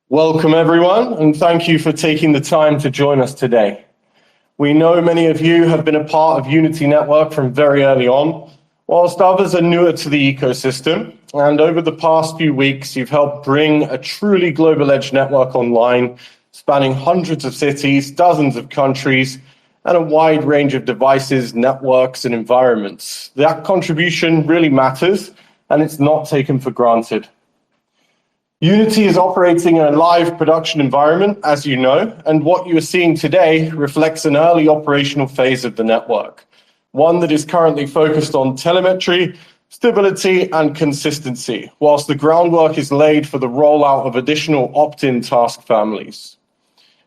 Welcome, everyone, and thank you for taking the time to join us today. We know many of you have been a part of Unity Network from very early on, whilst others are newer to the ecosystem. And over the past few weeks, you've helped bring a truly global edge network online, spanning hundreds of cities, dozens of countries, and a wide range of devices, networks, and environments. That contribution really matters, and it's not taken for granted. Unity is operating in a live production environment, as you know, and what you are seeing today reflects an early operational phase of the network, one that is currently focused on telemetry, stability, and consistency, whilst the groundwork is laid for the rollout of additional opt-in task families.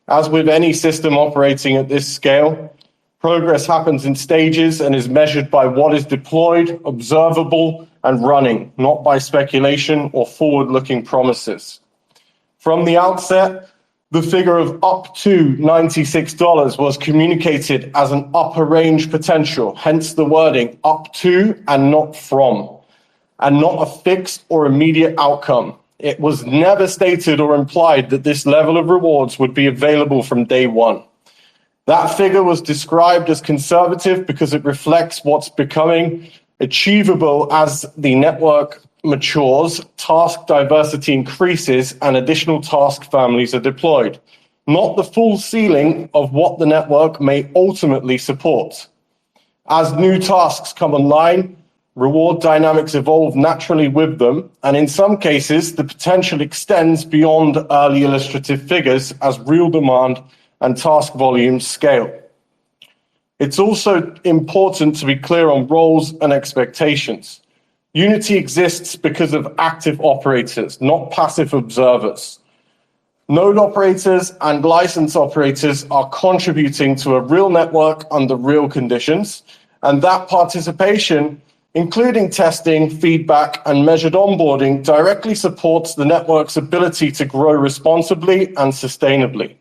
As with any system operating at this scale, progress happens in stages and is measured by what is deployed, observable, and running, not by speculation or forward-looking promises. From the outset, the figure of up to $96 was communicated as an upper range potential, hence the wording up to and not from, and not a fixed or immediate outcome. It was never stated or implied that this level of rewards would be available from day one. That figure was described as conservative because it reflects what's becoming achievable as the network matures, task diversity increases, and additional task families are deployed, not the full ceiling of what the network may ultimately support. As new tasks come online, reward dynamics evolve naturally with them, and in some cases, the potential extends beyond early illustrative figures as real demand and task volumes scale. It's also important to be clear on roles and expectations. Unity exists because of active operators, not passive observers. Node operators and license operators are contributing to a real network under real conditions, and that participation, including testing, feedback, and measured onboarding, directly supports the network's ability to grow responsibly and sustainably.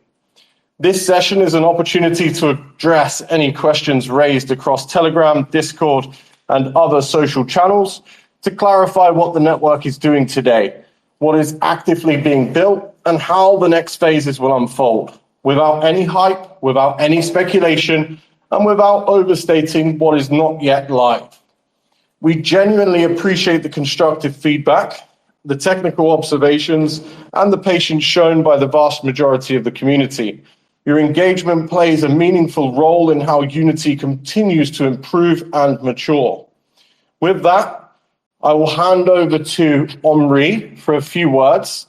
This session is an opportunity to address any questions raised across Telegram, Discord, and other social channels to clarify what the network is doing today, what is actively being built, and how the next phases will unfold, without any hype, without any speculation, and without overstating what is not yet live. We genuinely appreciate the constructive feedback, the technical observations, and the patience shown by the vast majority of the community. Your engagement plays a meaningful role in how Unity continues to improve and mature. With that, I will hand over to Omri for a few words,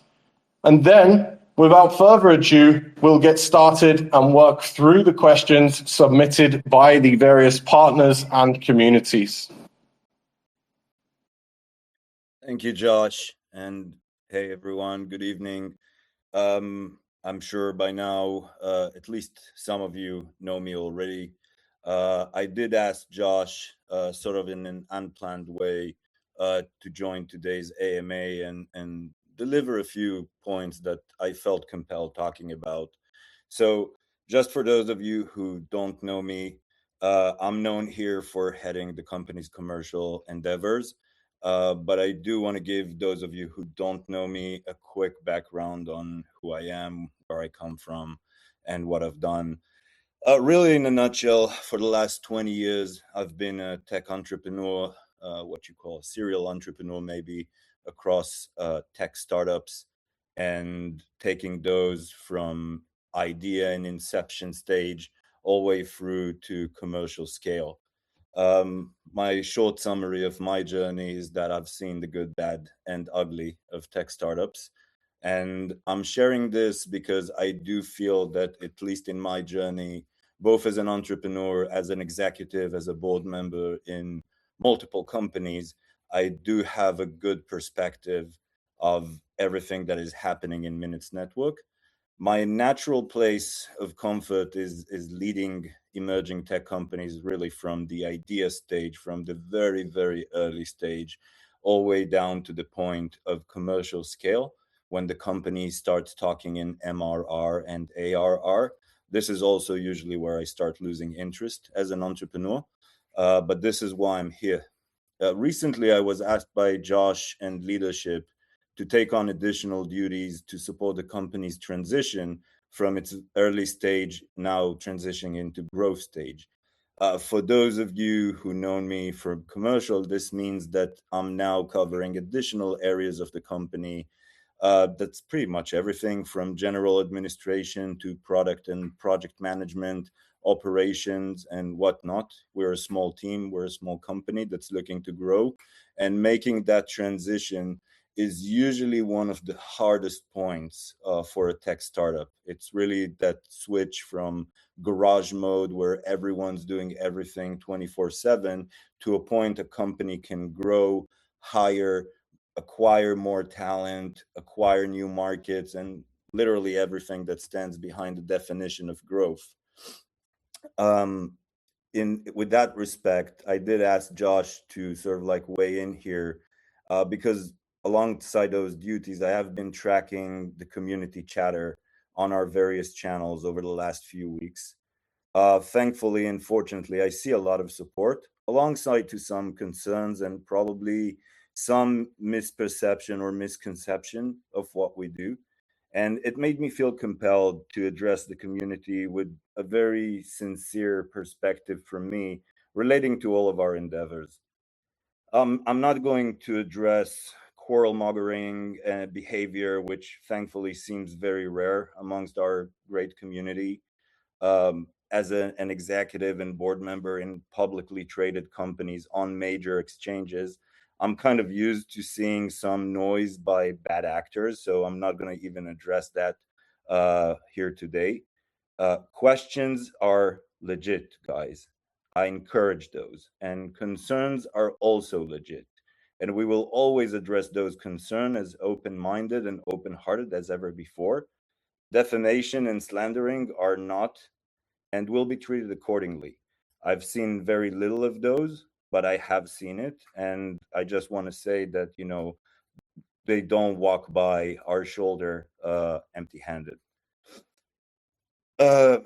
and then, without further ado, we'll get started and work through the questions submitted by the various partners and communities. Thank you, Josh, and hey, everyone, good evening. I'm sure by now, at least some of you know me already. I did ask Josh, sort of in an unplanned way, to join today's AMA and deliver a few points that I felt compelled talking about. So just for those of you who don't know me, I'm known here for heading the company's commercial endeavors. But I do want to give those of you who don't know me a quick background on who I am, where I come from, and what I've done. Really, in a nutshell, for the last 20 years, I've been a tech entrepreneur, what you call a serial entrepreneur maybe, across tech startups, and taking those from idea and inception stage all the way through to commercial scale. My short summary of my journey is that I've seen the good, bad, and ugly of tech startups. And I'm sharing this because I do feel that, at least in my journey, both as an entrepreneur, as an executive, as a board member in multiple companies, I do have a good perspective of everything that is happening in Minutes Network. My natural place of comfort is leading emerging tech companies really from the idea stage, from the very, very early stage, all the way down to the point of commercial scale, when the company starts talking in MRR and ARR. This is also usually where I start losing interest as an entrepreneur, but this is why I'm here. Recently, I was asked by Josh and leadership to take on additional duties to support the company's transition from its early stage, now transitioning into growth stage. For those of you who know me from commercial, this means that I'm now covering additional areas of the company. That's pretty much everything from general administration to product and project management, operations, and whatnot. We're a small team, we're a small company that's looking to grow, and making that transition is usually one of the hardest points for a tech startup. It's really that switch from garage mode where everyone's doing everything 24/7 to a point a company can grow, hire, acquire more talent, acquire new markets, and literally everything that stands behind the definition of growth. Um, in with that respect, I did ask Josh to sort of like weigh in here, because alongside those duties, I have been tracking the community chatter on our various channels over the last few weeks. Thankfully and fortunately, I see a lot of support alongside to some concerns and probably some misperception or misconception of what we do. And it made me feel compelled to address the community with a very sincere perspective from me relating to all of our endeavors. I'm not going to address quarrel mongering and behavior, which thankfully seems very rare amongst our great community. As an executive and board member in publicly traded companies on major exchanges, I'm kind of used to seeing some noise by bad actors, so I'm not going to even address that here today. Questions are legit, guys. I encourage those, and concerns are also legit. And we will always address those concerns as open minded and open hearted as ever before. Defamation and slandering are not and will be treated accordingly. I've seen very little of those, but I have seen it. And I just want to say that, they don't walk by our shoulder empty handed.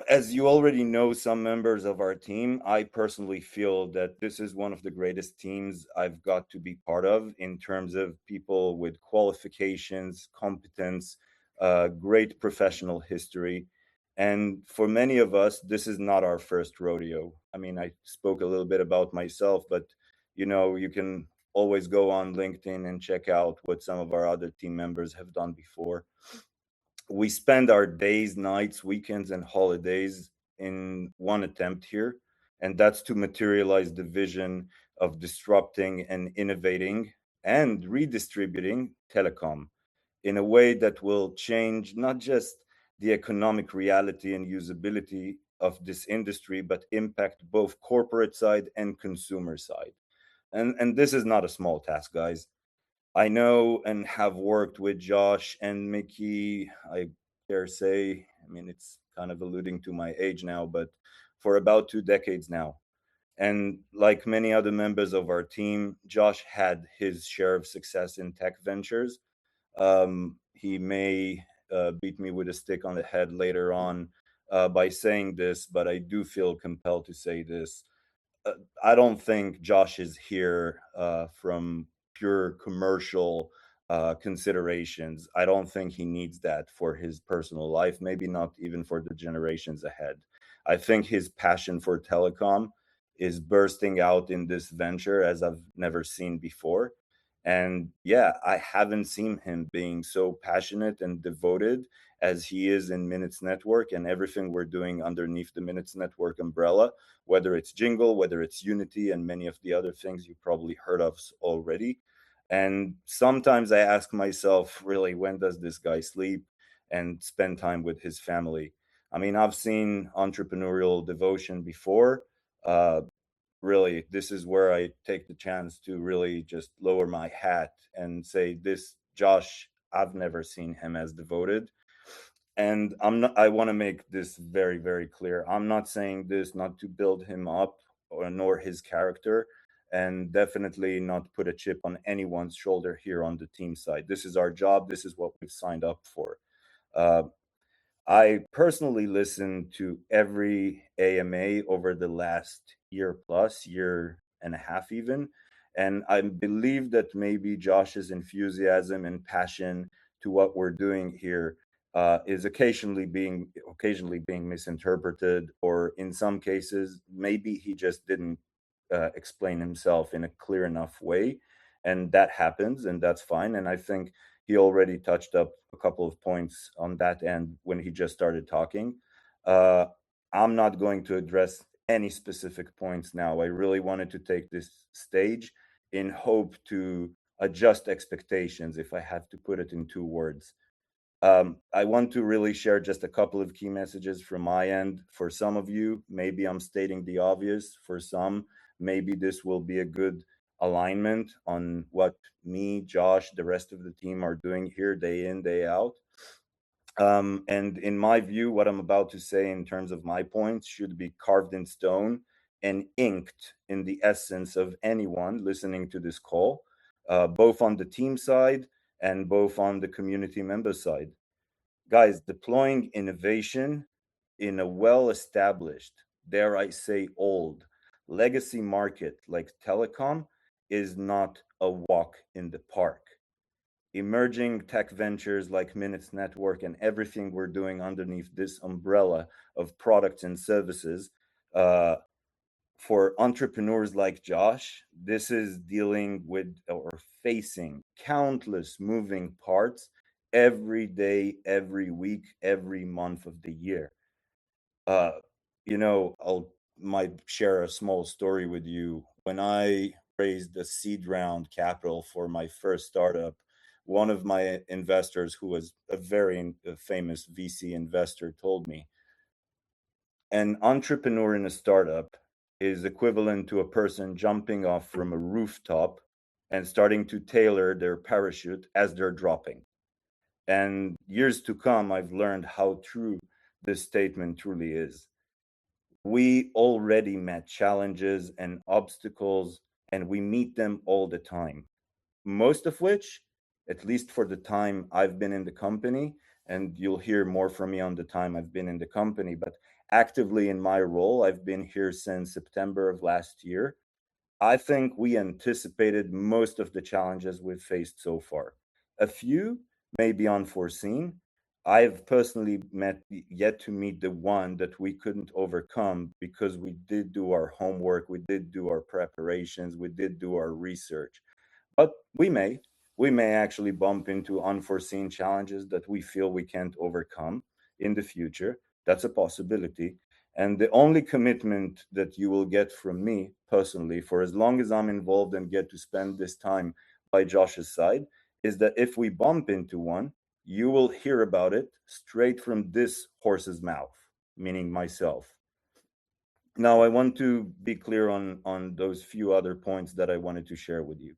As you already know, some members of our team, I personally feel that this is one of the greatest teams I've got to be part of in terms of people with qualifications, competence, great professional history. And for many of us, this is not our first rodeo. I mean, I spoke a little bit about myself, but you can always go on LinkedIn and check out what some of our other team members have done before. We spend our days, nights, weekends, and holidays in one attempt here, and that's to materialize the vision of disrupting and innovating and redistributing telecom in a way that will change not just the economic reality and usability of this industry, but impact both corporate side and consumer side. And this is not a small task, guys. I know and have worked with Josh and Mickey, I dare say, I mean, it's kind of alluding to my age now, but for about 2 decades now. And like many other members of our team, Josh had his share of success in tech ventures. He may beat me with a stick on the head later on by saying this, but I do feel compelled to say this. uh, I don't think Josh is here from pure commercial considerations. I don't think he needs that for his personal life, maybe not even for the generations ahead. I think his passion for telecom is bursting out in this venture as I've never seen before. And yeah, I haven't seen him being so passionate and devoted as he is in Minutes Network and everything we're doing underneath the Minutes Network umbrella, whether it's Jingle, whether it's Unity, and many of the other things you probably heard of already. And sometimes I ask myself, really, when does this guy sleep and spend time with his family? I mean, I've seen entrepreneurial devotion before. Uh, Really, this is where I take the chance to really just lower my hat and say, this Josh, I've never seen him as devoted. And I want to make this very, very clear. I'm not saying this not to build him up or nor his character, and definitely not put a chip on anyone's shoulder here on the team side. This is our job. This is what we've signed up for. Uh, I personally listened to every AMA over the last year plus, year and a half even. And I believe that maybe Josh's enthusiasm and passion to what we're doing here is occasionally being misinterpreted, or in some cases, maybe he just didn't explain himself in a clear enough way, and that happens, and that's fine. And I think he already touched up a couple of points on that end when he just started talking. Uh, I'm not going to address any specific points now. I really wanted to take this stage in hope to adjust expectations, if I have to put it in two words. I want to really share just a couple of key messages from my end. For some of you, maybe I'm stating the obvious. For some, maybe this will be a good alignment on what me, Josh, the rest of the team are doing here day in, day out. And in my view, what I'm about to say in terms of my points should be carved in stone and inked in the essence of anyone listening to this call, both on the team side and both on the community member side. Guys, deploying innovation in a well established, dare I say, old legacy market like telecom is not a walk in the park. Emerging tech ventures like Minutes Network and everything we're doing underneath this umbrella of products and services, uh, for entrepreneurs like Josh, this is dealing with or facing countless moving parts every day, every week, every month of the year. Uh, I'll might share a small story with you. When I raised the seed round capital for my first startup, one of my investors, who was a very famous VC investor, told me an entrepreneur in a startup is equivalent to a person jumping off from a rooftop and starting to tailor their parachute as they're dropping. And years to come, I've learned how true this statement truly is. We already met challenges and obstacles, and we meet them all the time. Most of which, at least for the time I've been in the company, and you'll hear more from me on the time I've been in the company, but actively in my role, I've been here since September of last year. I think we anticipated most of the challenges we've faced so far. A few may be unforeseen. I've personally yet to meet the one that we couldn't overcome because we did do our homework, we did do our preparations, we did do our research. But we may actually bump into unforeseen challenges that we feel we can't overcome in the future. That's a possibility. And the only commitment that you will get from me personally, for as long as I'm involved and get to spend this time by Josh's side, is that if we bump into one, you will hear about it straight from this horse's mouth, meaning myself. Now, I want to be clear on those few other points that I wanted to share with you.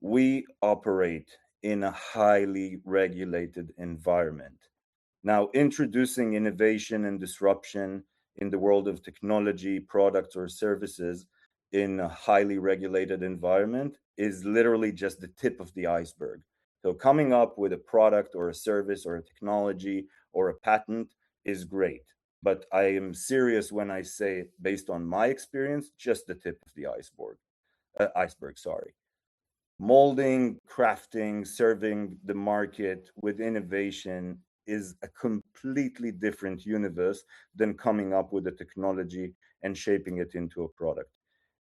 We operate in a highly regulated environment. Now, introducing innovation and disruption in the world of technology, products, or services in a highly regulated environment is literally just the tip of the iceberg. So, coming up with a product or a service or a technology or a patent is great. But I am serious when I say, based on my experience, just the tip of the iceberg, sorry. Molding, crafting, serving the market with innovation is a completely different universe than coming up with a technology and shaping it into a product.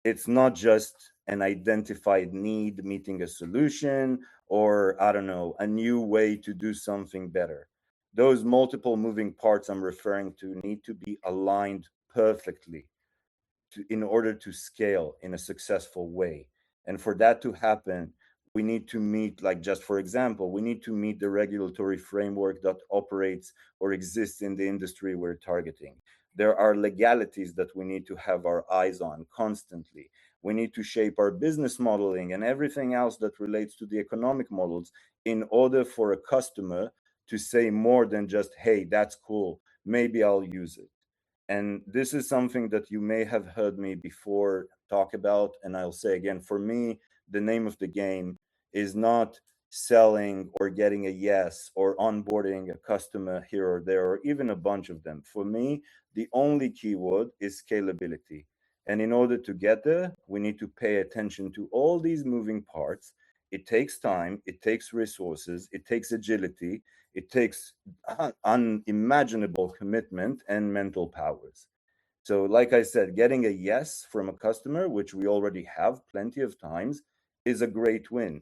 It's not just an identified need meeting a solution, or, I don't know, a new way to do something better. Those multiple moving parts I'm referring to need to be aligned perfectly in order to scale in a successful way. And for that to happen, we need to meet, like, just for example, we need to meet the regulatory framework that operates or exists in the industry we're targeting. There are legalities that we need to have our eyes on constantly. We need to shape our business modeling and everything else that relates to the economic models in order for a customer to say more than just, hey, that's cool, maybe I'll use it. And this is something that you may have heard me before talk about. And I'll say again, for me, the name of the game is not selling or getting a yes or onboarding a customer here or there or even a bunch of them. For me, the only keyword is scalability. And in order to get there, we need to pay attention to all these moving parts. It takes time, it takes resources, it takes agility, it takes unimaginable commitment and mental powers. So, like I said, getting a yes from a customer, which we already have plenty of times, is a great win.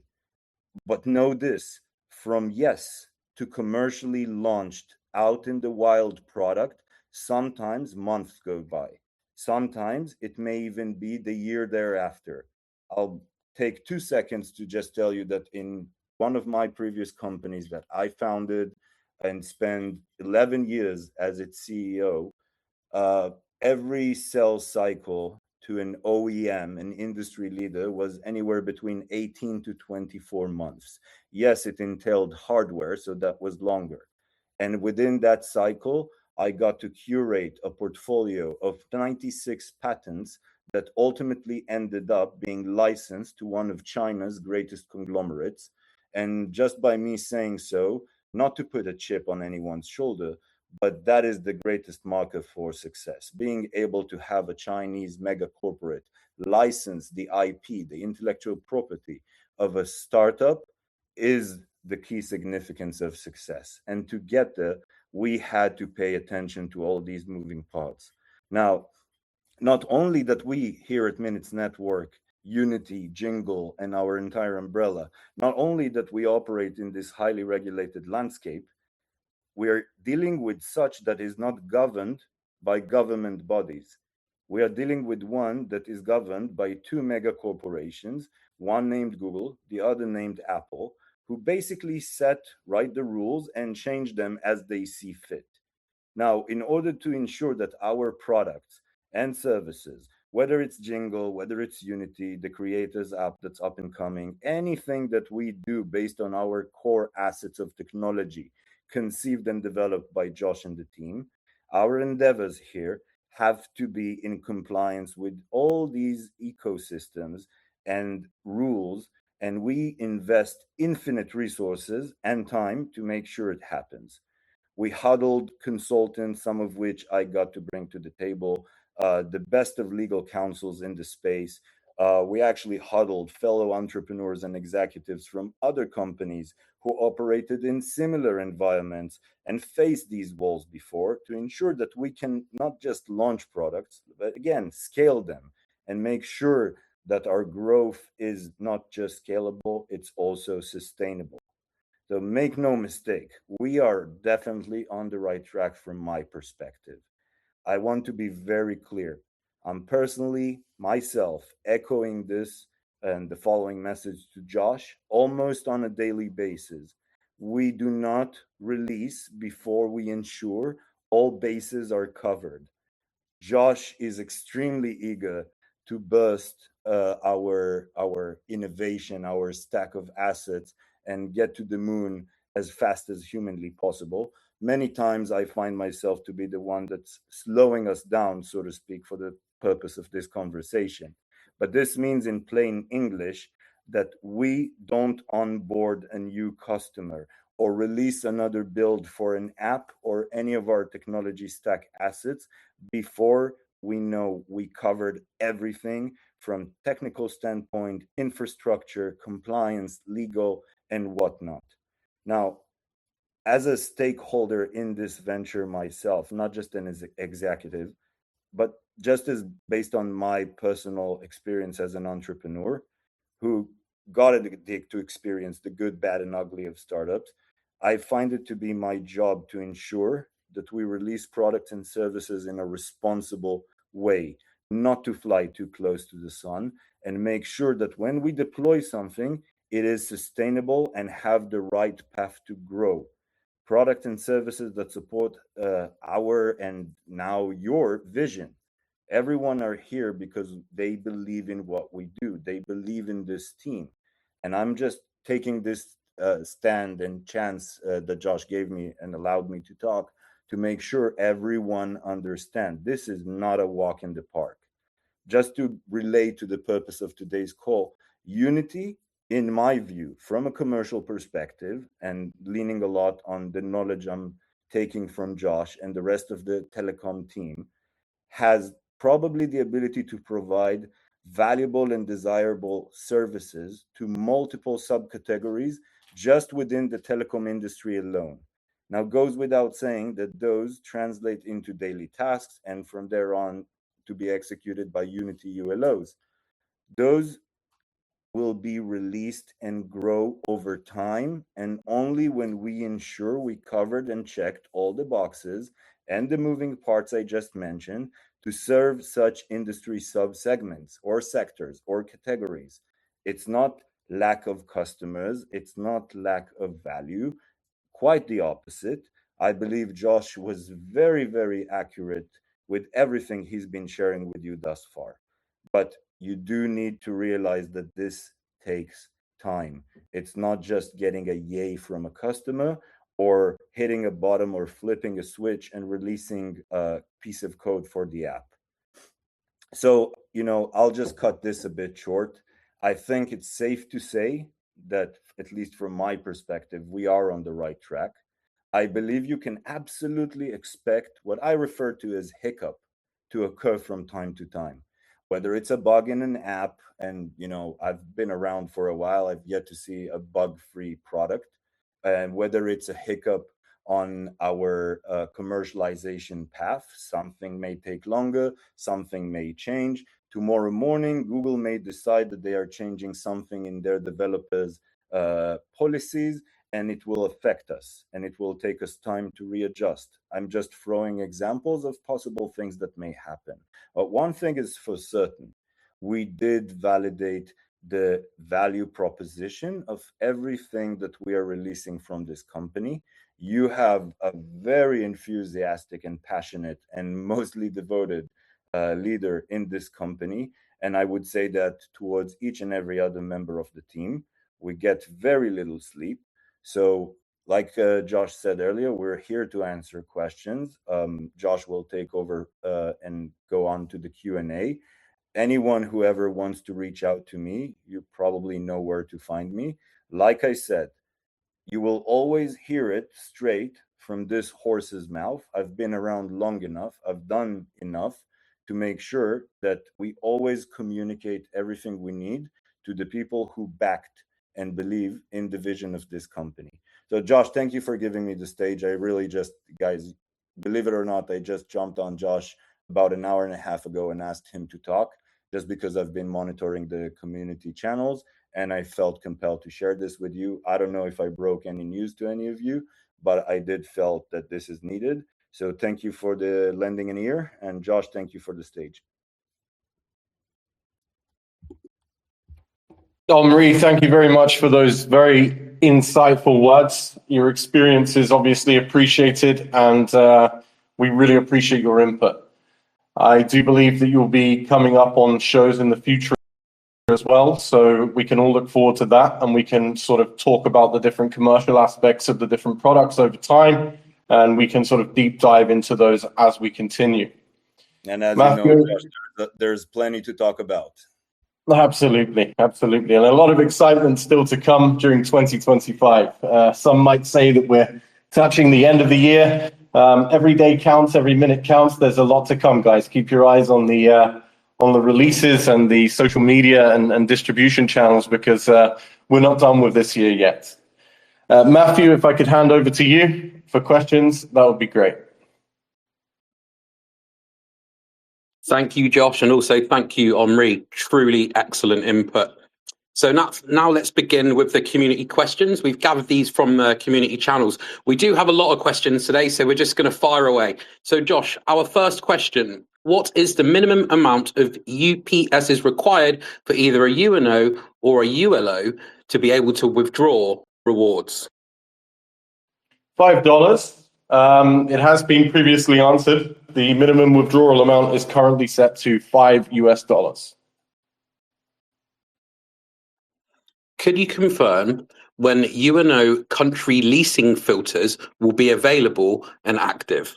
But know this, from yes to commercially launched out in the wild product, sometimes months go by. Sometimes it may even be the year thereafter. I'll take 2 seconds to just tell you that in one of my previous companies that I founded and spent 11 years as its CEO, uh, every sales cycle to an OEM, an industry leader, was anywhere between 18 to 24 months. Yes, it entailed hardware, so that was longer. And within that cycle, I got to curate a portfolio of 96 patents that ultimately ended up being licensed to one of China's greatest conglomerates. And just by me saying so, not to put a chip on anyone's shoulder, but that is the greatest marker for success. Being able to have a Chinese mega corporate license the IP, the intellectual property of a startup, is the key significance of success. And to get there, we had to pay attention to all these moving parts. Now, not only that we here at Minutes Network, Unity, Jingle, and our entire umbrella, not only that we operate in this highly regulated landscape, we are dealing with such that is not governed by government bodies. We are dealing with one that is governed by two mega corporations, one named Google, the other named Apple, who basically write the rules and change them as they see fit. Now, in order to ensure that our products and services, whether it's Jingle, whether it's Unity, the Creators app that's up and coming, anything that we do based on our core assets of technology, conceived and developed by Josh and the team, our endeavors here have to be in compliance with all these ecosystems and rules, and we invest infinite resources and time to make sure it happens. We huddled consultants, some of which I got to bring to the table, the best of legal counsels in the space. We actually huddled fellow entrepreneurs and executives from other companies who operated in similar environments and faced these walls before, to ensure that we can not just launch products, but again, scale them and make sure that our growth is not just scalable, it's also sustainable. So make no mistake, we are definitely on the right track from my perspective. I want to be very clear. I'm personally, myself, echoing this and the following message to Josh almost on a daily basis. We do not release before we ensure all bases are covered. Josh is extremely eager to burst our innovation, our stack of assets, and get to the moon as fast as humanly possible. Many times I find myself to be the one that's slowing us down, so to speak, for the purpose of this conversation. But this means, in plain English, that we don't onboard a new customer or release another build for an app or any of our technology stack assets before we know we covered everything from technical standpoint, infrastructure, compliance, legal, and whatnot. Now, as a stakeholder in this venture myself, not just an executive, but just as based on my personal experience as an entrepreneur who got to experience the good, bad, and ugly of startups, I find it to be my job to ensure that we release products and services in a responsible way, not to fly too close to the sun, and make sure that when we deploy something, it is sustainable and have the right path to grow. Product and services that support our and now your vision. Everyone are here because they believe in what we do. They believe in this team. And I'm just taking this stand and chance that Josh gave me and allowed me to talk to make sure everyone understand this is not a walk in the park. Just to relate to the purpose of today's call, Unity, in my view, from a commercial perspective and leaning a lot on the knowledge I'm taking from Josh and the rest of the telecom team, has probably the ability to provide valuable and desirable services to multiple subcategories just within the telecom industry alone. Now, it goes without saying that those translate into daily tasks and from there on to be executed by Unity ULOs. Those will be released and grow over time, and only when we ensure we covered and checked all the boxes and the moving parts I just mentioned to serve such industry subsegments or sectors or categories. It's not lack of customers, it's not lack of value, quite the opposite. I believe Josh was very, very accurate with everything he's been sharing with you thus far. But you do need to realize that this takes time. It's not just getting a yay from a customer or hitting a button or flipping a switch and releasing a piece of code for the app. So, I'll just cut this a bit short. I think it's safe to say that, at least from my perspective, we are on the right track. I believe you can absolutely expect what I refer to as hiccup to occur from time to time. Whether it's a bug in an app, and I've been around for a while, I've yet to see a bug-free product, and whether it's a hiccup on our commercialization path, something may take longer, something may change. Tomorrow morning, Google may decide that they are changing something in their developers' policies, and it will affect us, and it will take us time to readjust. I'm just throwing examples of possible things that may happen. But one thing is for certain, we did validate the value proposition of everything that we are releasing from this company. You have a very enthusiastic and passionate and mostly devoted leader in this company. And I would say that towards each and every other member of the team, we get very little sleep. So, like Josh said earlier, we're here to answer questions. Josh will take over and go on to the Q&A. Anyone who ever wants to reach out to me, you probably know where to find me. Like I said, you will always hear it straight from this horse's mouth. I've been around long enough. I've done enough to make sure that we always communicate everything we need to the people who backed and believe in the vision of this company. So Josh, thank you for giving me the stage. I really just, guys, believe it or not, I just jumped on Josh about an hour and a half ago and asked him to talk, just because I've been monitoring the community channels and I felt compelled to share this with you. I don't know if I broke any news to any of you, but I did felt that this is needed. So thank you for the lending an ear, and Josh, thank you for the stage. Omri, thank you very much for those very insightful words. Your experience is obviously appreciated, and we really appreciate your input. I do believe that you'll be coming up on shows in the future as well, so we can all look forward to that, and we can sort of talk about the different commercial aspects of the different products over time, and we can sort of deep dive into those as we continue. And as Matthew, you know, there's plenty to talk about. Absolutely, absolutely. And a lot of excitement still to come during 2025. Some might say that we're touching the end of the year. Every day counts, every minute counts. There's a lot to come, guys. Keep your eyes on the releases and the social media and distribution channels, because we're not done with this year yet. Matthew, if I could hand over to you for questions, that would be great. Thank you, Josh, and also thank you, Omri. Truly excellent input. So now let's begin with the community questions. We've gathered these from the community channels. We do have a lot of questions today, so we're just going to fire away. So Josh, our first question, what is the minimum amount of UPSs required for either a UNO or a ULO to be able to withdraw rewards? $5. It has been previously answered. The minimum withdrawal amount is currently set to $5. Could you confirm when UNO country leasing filters will be available and active?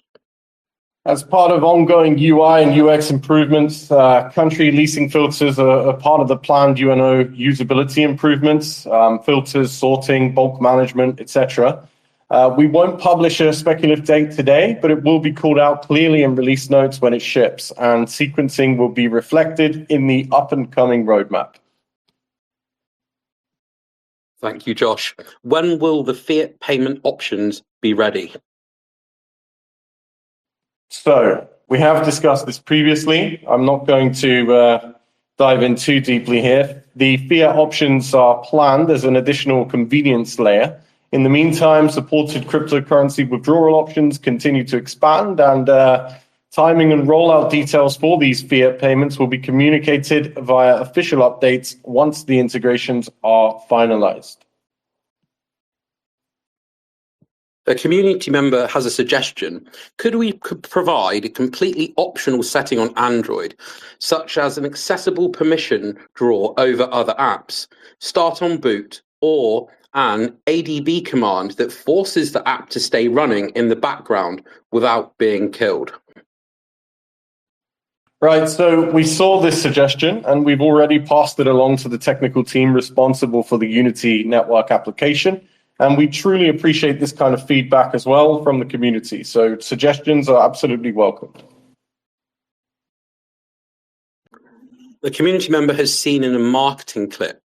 As part of ongoing UI and UX improvements, country leasing filters are part of the planned UNO usability improvements, filters, sorting, bulk management, etc. We won't publish a speculative date today, but it will be called out clearly in release notes when it ships, and sequencing will be reflected in the up-and-coming roadmap. Thank you, Josh. When will the fiat payment options be ready? So we have discussed this previously. I'm not going to dive in too deeply here. The fiat options are planned as an additional convenience layer. In the meantime, supported cryptocurrency withdrawal options continue to expand, and timing and rollout details for these fiat payments will be communicated via official updates once the integrations are finalized. A community member has a suggestion. Could we provide a completely optional setting on Android, such as an accessible permission drawer over other apps, start on boot, or an ADB command that forces the app to stay running in the background without being killed? Right, so we saw this suggestion and we've already passed it along to the technical team responsible for the Unity Network application. And we truly appreciate this kind of feedback as well from the community. So suggestions are absolutely welcome. The community member has seen in a marketing clip.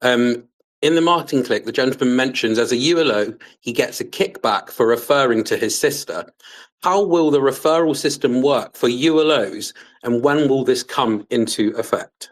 In the marketing clip, the gentleman mentions as a ULO, he gets a kickback for referring to his sister. How will the referral system work for ULOs, and when will this come into effect?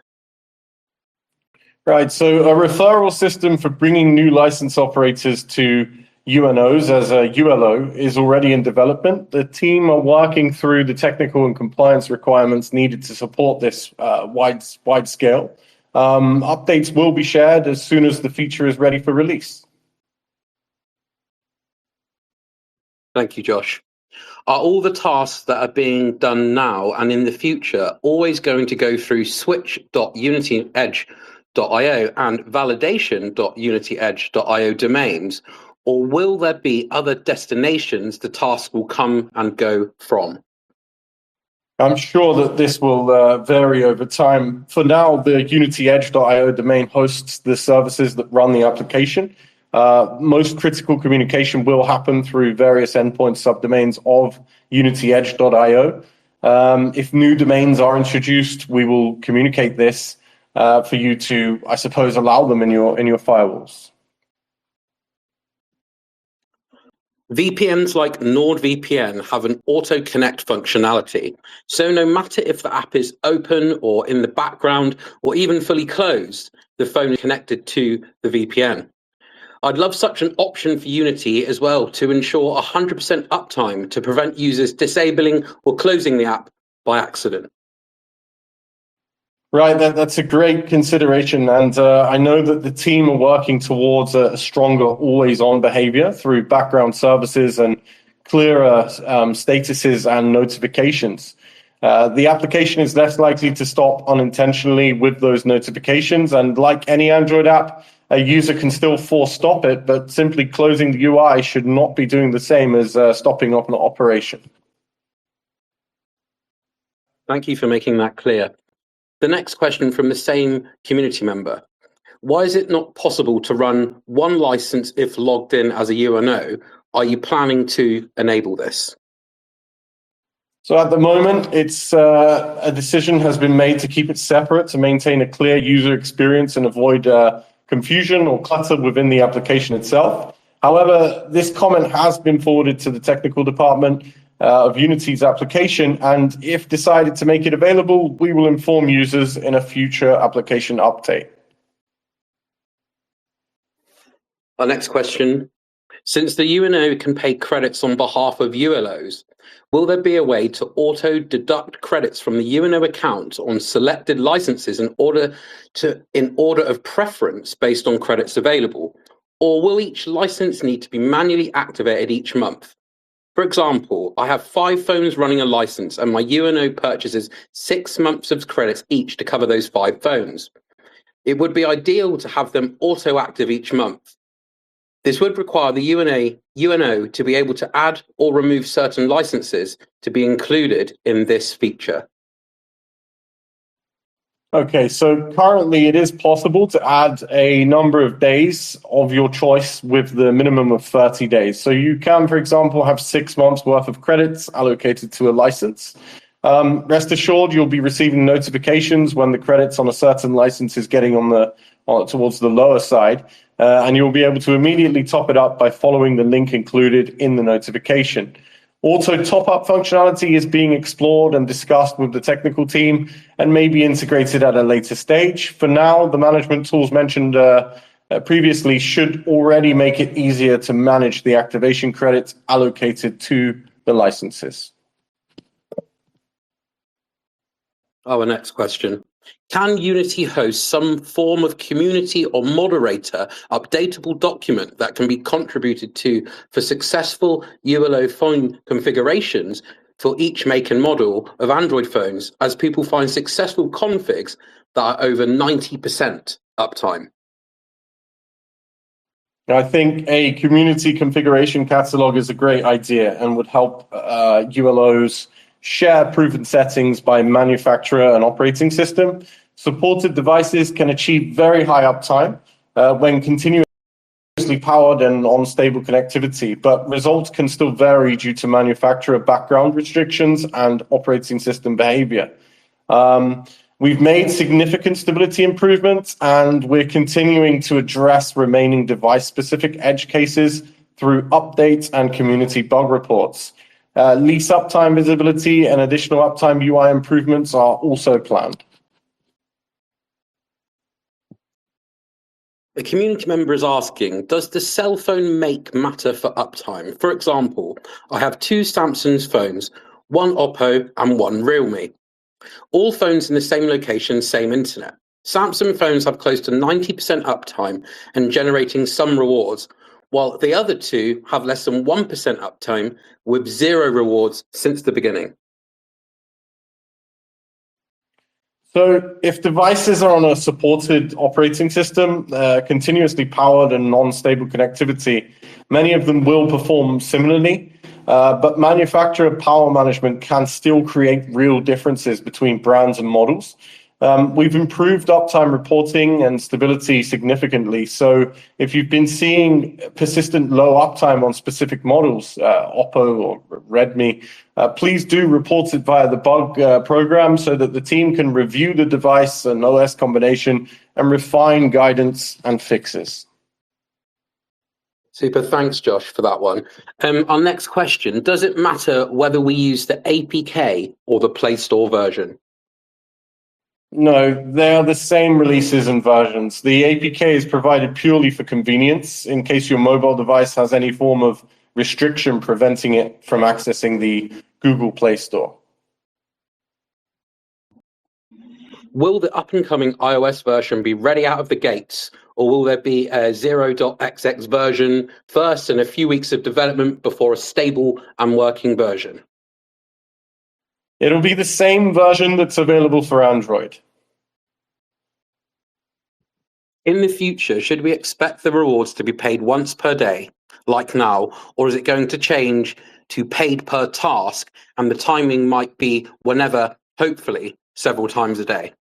Right, so a referral system for bringing new license operators to UNOs as a ULO is already in development. The team are working through the technical and compliance requirements needed to support this wide scale. Updates will be shared as soon as the feature is ready for release. Thank you, Josh. Are all the tasks that are being done now and in the future always going to go through switch.unityedge.io and validation.unityedge.io domains, or will there be other destinations the task will come and go from? I'm sure that this will vary over time. For now, the unityedge.io domain hosts the services that run the application. Most critical communication will happen through various endpoint subdomains of unityedge.io. If new domains are introduced, we will communicate this for you to, I suppose, allow them in your firewalls. VPNs like NordVPN have an auto-connect functionality. So no matter if the app is open or in the background or even fully closed, the phone is connected to the VPN. I'd love such an option for Unity as well to ensure 100% uptime to prevent users disabling or closing the app by accident. Right, that's a great consideration. And I know that the team are working towards a stronger always-on behavior through background services and clearer statuses and notifications. The application is less likely to stop unintentionally with those notifications. And like any Android app, a user can still force stop it, but simply closing the UI should not be doing the same as stopping up an operation. Thank you for making that clear. The next question from the same community member. Why is it not possible to run one license if logged in as a UNO? Are you planning to enable this? So at the moment, it's a decision has been made to keep it separate to maintain a clear user experience and avoid confusion or clutter within the application itself. However, this comment has been forwarded to the technical department of Unity's application, and if decided to make it available, we will inform users in a future application update. Our next question. Since the UNO can pay credits on behalf of ULOs, will there be a way to auto-deduct credits from the UNO account on selected licenses in order of preference based on credits available? Or will each license need to be manually activated each month? For example, I have 5 phones running a license and my UNO purchases 6 months of credits each to cover those 5 phones. It would be ideal to have them auto-active each month. This would require the UNO to be able to add or remove certain licenses to be included in this feature. Okay, so currently it is possible to add a number of days of your choice with the minimum of 30 days. So you can, for example, have 6 months worth of credits allocated to a license. Rest assured, you'll be receiving notifications when the credits on a certain license is getting towards the lower side, and you'll be able to immediately top it up by following the link included in the notification. Auto top-up functionality is being explored and discussed with the technical team and may be integrated at a later stage. For now, the management tools mentioned previously should already make it easier to manage the activation credits allocated to the licenses. Our next question. Can Unity host some form of community or moderator updatable document that can be contributed to for successful ULO phone configurations for each make and model of Android phones, as people find successful configs that are over 90% uptime? I think a community configuration catalog is a great idea and would help ULOs share proven settings by manufacturer and operating system. Supported devices can achieve very high uptime when continuously powered and on stable connectivity, but results can still vary due to manufacturer background restrictions and operating system behavior. We've made significant stability improvements, and we're continuing to address remaining device-specific edge cases through updates and community bug reports. Lease uptime visibility and additional uptime UI improvements are also planned. A community member is asking, does the cell phone make matter for uptime? For example, I have 2 Samsung phones, one Oppo and one Realme. All phones in the same location, same internet. Samsung phones have close to 90% uptime and generating some rewards, while the other 2 have less than 1% uptime with 0 rewards since the beginning. So if devices are on a supported operating system, continuously powered and non-stable connectivity, many of them will perform similarly, but manufacturer power management can still create real differences between brands and models. We've improved uptime reporting and stability significantly. So if you've been seeing persistent low uptime on specific models, Oppo or Redmi, please do report it via the bug program so that the team can review the device and OS combination and refine guidance and fixes. Super, thanks Josh for that one. Our next question, does it matter whether we use the APK or the Play Store version? No, they are the same releases and versions. The APK is provided purely for convenience in case your mobile device has any form of restriction preventing it from accessing the Google Play Store. Will the up-and-coming iOS version be ready out of the gates, or will there be a 0.xx version first and a few weeks of development before a stable and working version? It'll be the same version that's available for Android. In the future, should we expect the rewards to be paid once per day, like now, or is it going to change to paid per task, and the timing might be whenever, hopefully, several times a day?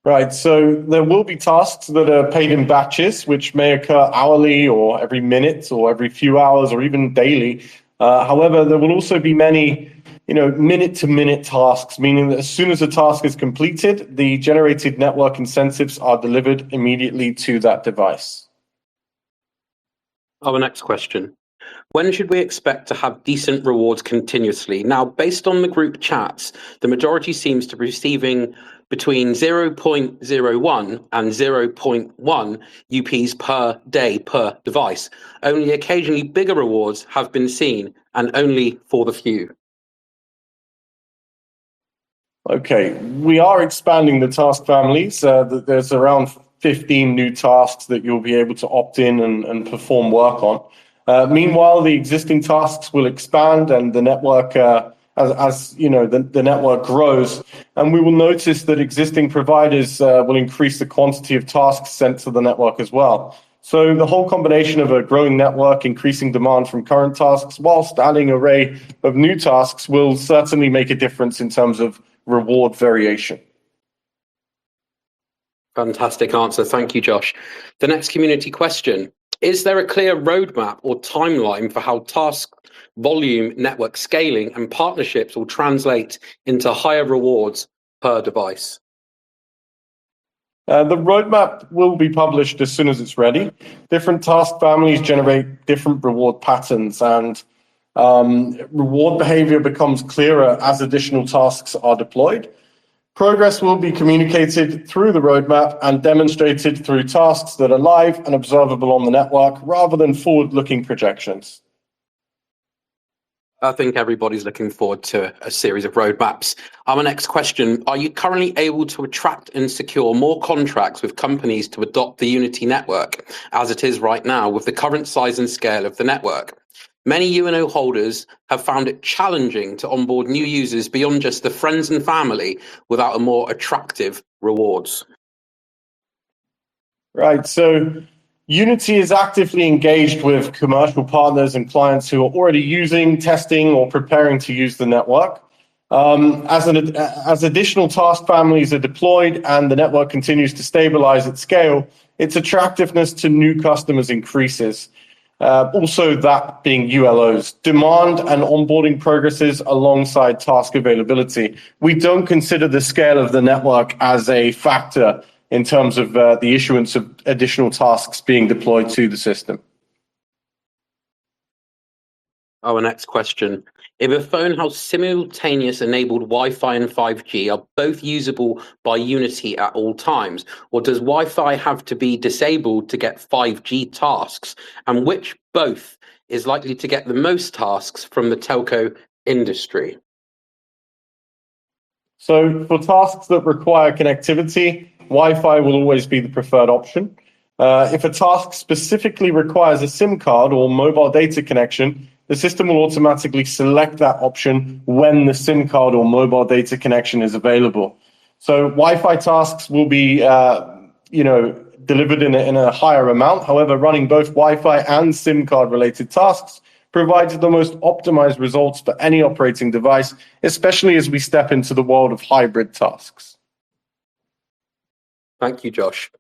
Right, so there will be tasks that are paid in batches, which may occur hourly or every minute or every few hours or even daily. However, there will also be many minute-to-minute tasks, meaning that as soon as a task is completed, the generated network incentives are delivered immediately to that device. Our next question. When should we expect to have decent rewards continuously? Now, based on the group chats, the majority seems to be receiving between 0.01 and 0.1 UPs per day per device. Only occasionally bigger rewards have been seen, and only for the few. Okay, we are expanding the task families. There's around 15 new tasks that you'll be able to opt in and perform work on. Meanwhile, the existing tasks will expand, and the network, the network grows, and we will notice that existing providers will increase the quantity of tasks sent to the network as well. So the whole combination of a growing network, increasing demand from current tasks, whilst adding an array of new tasks will certainly make a difference in terms of reward variation. Fantastic answer. Thank you, Josh. The next community question: is there a clear roadmap or timeline for how task volume, network scaling, and partnerships will translate into higher rewards per device? The roadmap will be published as soon as it's ready. Different task families generate different reward patterns, and reward behavior becomes clearer as additional tasks are deployed. Progress will be communicated through the roadmap and demonstrated through tasks that are live and observable on the network rather than forward-looking projections. I think everybody's looking forward to a series of roadmaps. Our next question: are you currently able to attract and secure more contracts with companies to adopt the Unity network as it is right now with the current size and scale of the network? Many UNO holders have found it challenging to onboard new users beyond just the friends and family without a more attractive rewards. Right, so Unity is actively engaged with commercial partners and clients who are already using, testing, or preparing to use the network. As additional task families are deployed and the network continues to stabilize at scale, its attractiveness to new customers increases. Also, that being ULOs, demand and onboarding progresses alongside task availability. We don't consider the scale of the network as a factor in terms of the issuance of additional tasks being deployed to the system. Our next question: if a phone has simultaneous enabled Wi-Fi and 5G, are both usable by Unity at all times? Or does Wi-Fi have to be disabled to get 5G tasks? And which both is likely to get the most tasks from the telco industry? So for tasks that require connectivity, Wi-Fi will always be the preferred option. If a task specifically requires a SIM card or mobile data connection, the system will automatically select that option when the SIM card or mobile data connection is available. So Wi-Fi tasks will be, delivered in a higher amount. However, running both Wi-Fi and SIM card related tasks provides the most optimized results for any operating device, especially as we step into the world of hybrid tasks. Thank you, Josh.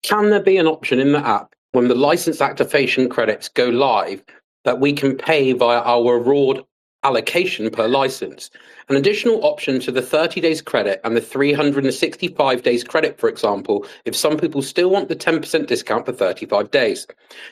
Can there be an option in the app when the license activation credits go live that we can pay via our reward allocation per license? An additional option to the 30 days credit and the 365 days credit, for example, if some people still want the 10% discount for 35 days.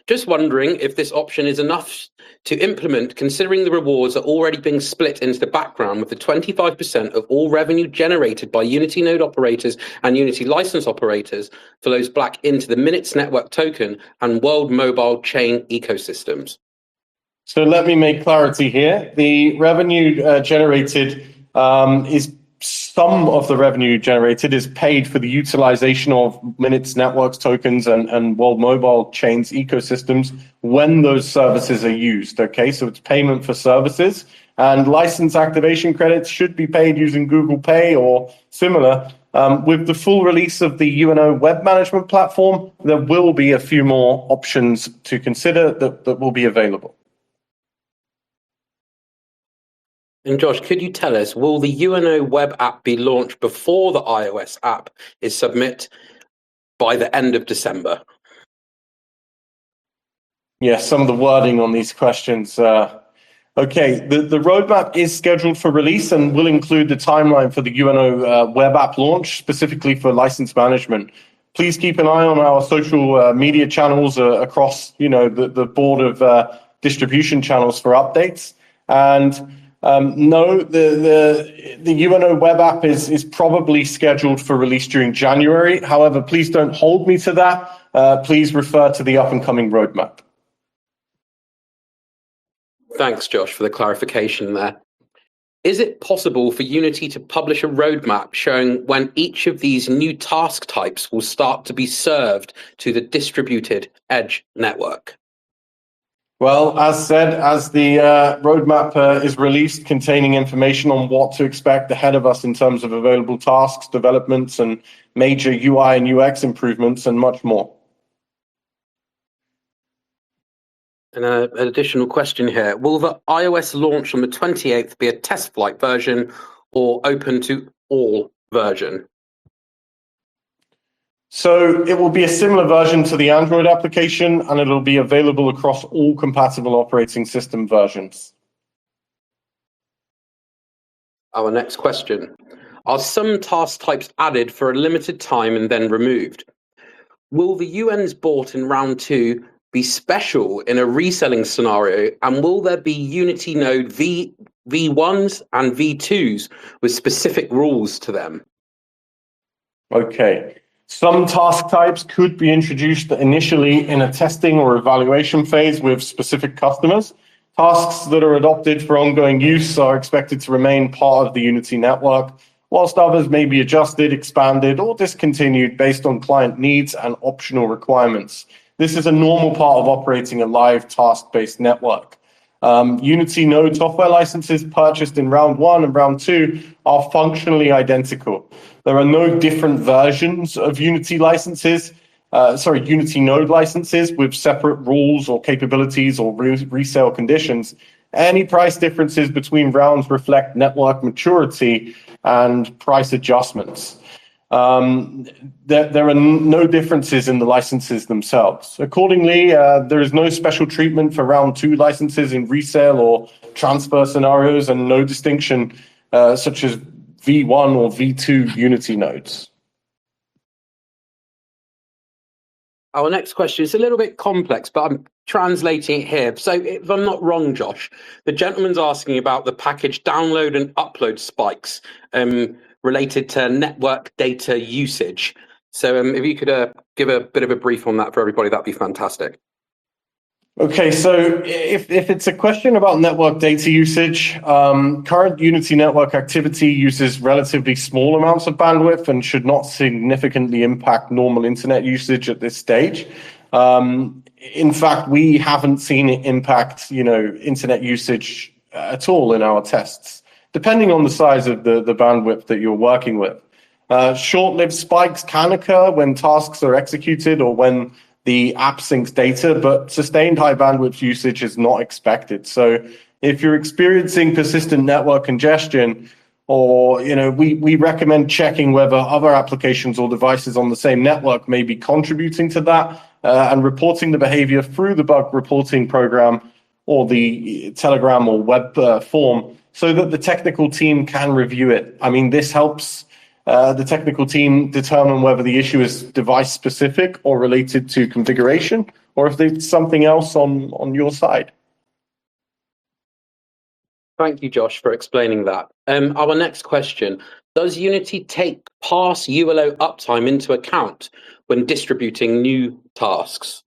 Just wondering if this option is enough to implement, considering the rewards are already being split into the background with the 25% of all revenue generated by Unity node operators and Unity license operators flows back into the Minutes Network token and World Mobile Chain ecosystems. So let me make clarity here. The revenue generated is some of the revenue generated is paid for the utilization of Minutes Networks tokens and World Mobile Chains ecosystems when those services are used. Okay, so it's payment for services, and license activation credits should be paid using Google Pay or similar. With the full release of the UNO web management platform, there will be a few more options to consider that will be available. And Josh, could you tell us, will the UNO web app be launched before the iOS app is submit by the end of December? Yes, some of the wording on these questions. Okay, the roadmap is scheduled for release and will include the timeline for the UNO web app launch, specifically for license management. Please keep an eye on our social media channels across, the board of distribution channels for updates. And no, the UNO web app is probably scheduled for release during January. However, please don't hold me to that. Please refer to the up-and-coming roadmap. Thanks, Josh, for the clarification there. Is it possible for Unity to publish a roadmap showing when each of these new task types will start to be served to the distributed edge network? Well, as said, as the roadmap is released containing information on what to expect ahead of us in terms of available tasks, developments, and major UI and UX improvements, and much more. And an additional question here. Will the iOS launch on the 28th be a test flight version or open to all version? So it will be a similar version to the Android application, and it'll be available across all compatible operating system versions. Our next question. Are some task types added for a limited time and then removed? Will the UNs bought in round 2 be special in a reselling scenario, and will there be Unity Node V1s and V2s with specific rules to them? Okay. Some task types could be introduced initially in a testing or evaluation phase with specific customers. Tasks that are adopted for ongoing use are expected to remain part of the Unity network, whilst others may be adjusted, expanded, or discontinued based on client needs and optional requirements. This is a normal part of operating a live task-based network. Unity Node software licenses purchased in round 1 and round 2 are functionally identical. There are no different versions of Unity licenses, Unity Node licenses with separate rules or capabilities or resale conditions. Any price differences between rounds reflect network maturity and price adjustments. There are no differences in the licenses themselves. Accordingly, there is no special treatment for round 2 licenses in resale or transfer scenarios, and no distinction such as V1 or V2 Unity nodes. Our next question is a little bit complex, but I'm translating it here. So if I'm not wrong, Josh, the gentleman's asking about the package download and upload spikes related to network data usage. So if you could give a bit of a brief on that for everybody, that'd be fantastic. Okay, so if it's a question about network data usage, current Unity network activity uses relatively small amounts of bandwidth and should not significantly impact normal internet usage at this stage. In fact, we haven't seen it impact, internet usage at all in our tests, depending on the size of the bandwidth that you're working with. Short-lived spikes can occur when tasks are executed or when the app syncs data, but sustained high bandwidth usage is not expected. So if you're experiencing persistent network congestion, or we recommend checking whether other applications or devices on the same network may be contributing to that, and reporting the behavior through the bug reporting program or the Telegram or web form, so that the technical team can review it. I mean, this helps the technical team determine whether the issue is device specific or related to configuration, or if there's something else on your side. Thank you, Josh, for explaining that. Our next question, does Unity take past ULO uptime into account when distributing new tasks?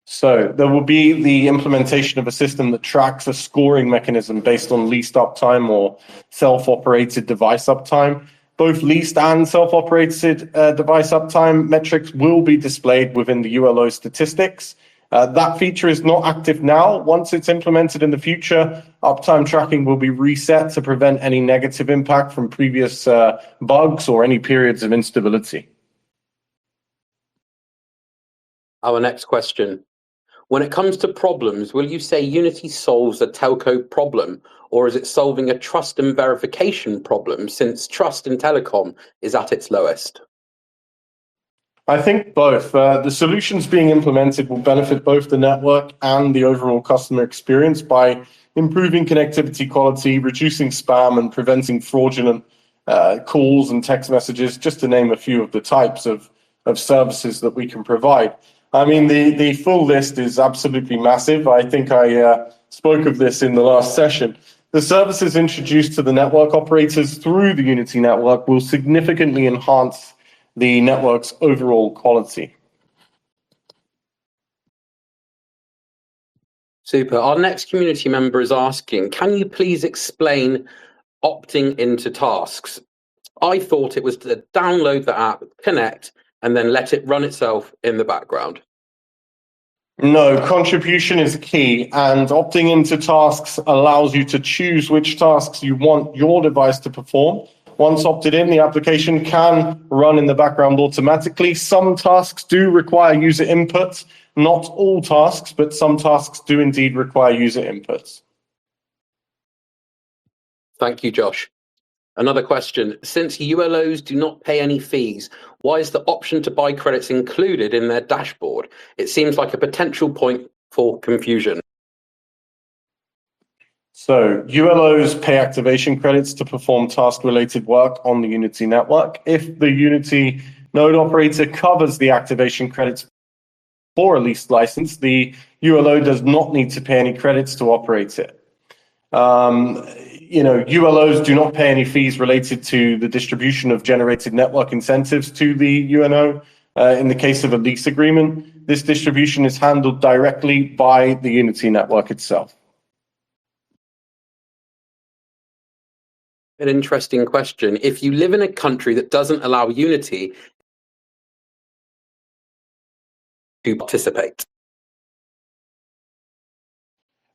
So there will be the implementation of a system that tracks a scoring mechanism based on least uptime or self-operated device uptime. Both leased and self-operated device uptime metrics will be displayed within the ULO statistics. That feature is not active now. Once it's implemented in the future, uptime tracking will be reset to prevent any negative impact from previous bugs or any periods of instability. Our next question. When it comes to problems, will you say Unity solves a telco problem, or is it solving a trust and verification problem, since trust in telecom is at its lowest? I think both. The solutions being implemented will benefit both the network and the overall customer experience by improving connectivity quality, reducing spam, and preventing fraudulent calls and text messages, just to name a few of the types of services that we can provide. I mean, the full list is absolutely massive. I think I spoke of this in the last session. The services introduced to the network operators through the Unity network will significantly enhance the network's overall quality. Super. Our next community member is asking, can you please explain opting into tasks? I thought it was to download the app, connect, and then let it run itself in the background. No, contribution is key, and opting into tasks allows you to choose which tasks you want your device to perform. Once opted in, the application can run in the background automatically. Some tasks do require user input, not all tasks, but some tasks do indeed require user inputs. Thank you, Josh. Another question. Since ULOs do not pay any fees, Why is the option to buy credits included in their dashboard? It seems like a potential point for confusion. So ULOs pay activation credits to perform task-related work on the Unity network. If the Unity node operator covers the activation credits for a leased license, the ULO does not need to pay any credits to operate it. ULOs do not pay any fees related to the distribution of generated network incentives to the UNO. In the case of a lease agreement, this distribution is handled directly by the Unity network itself. An interesting question. If you live in a country that doesn't allow Unity to participate.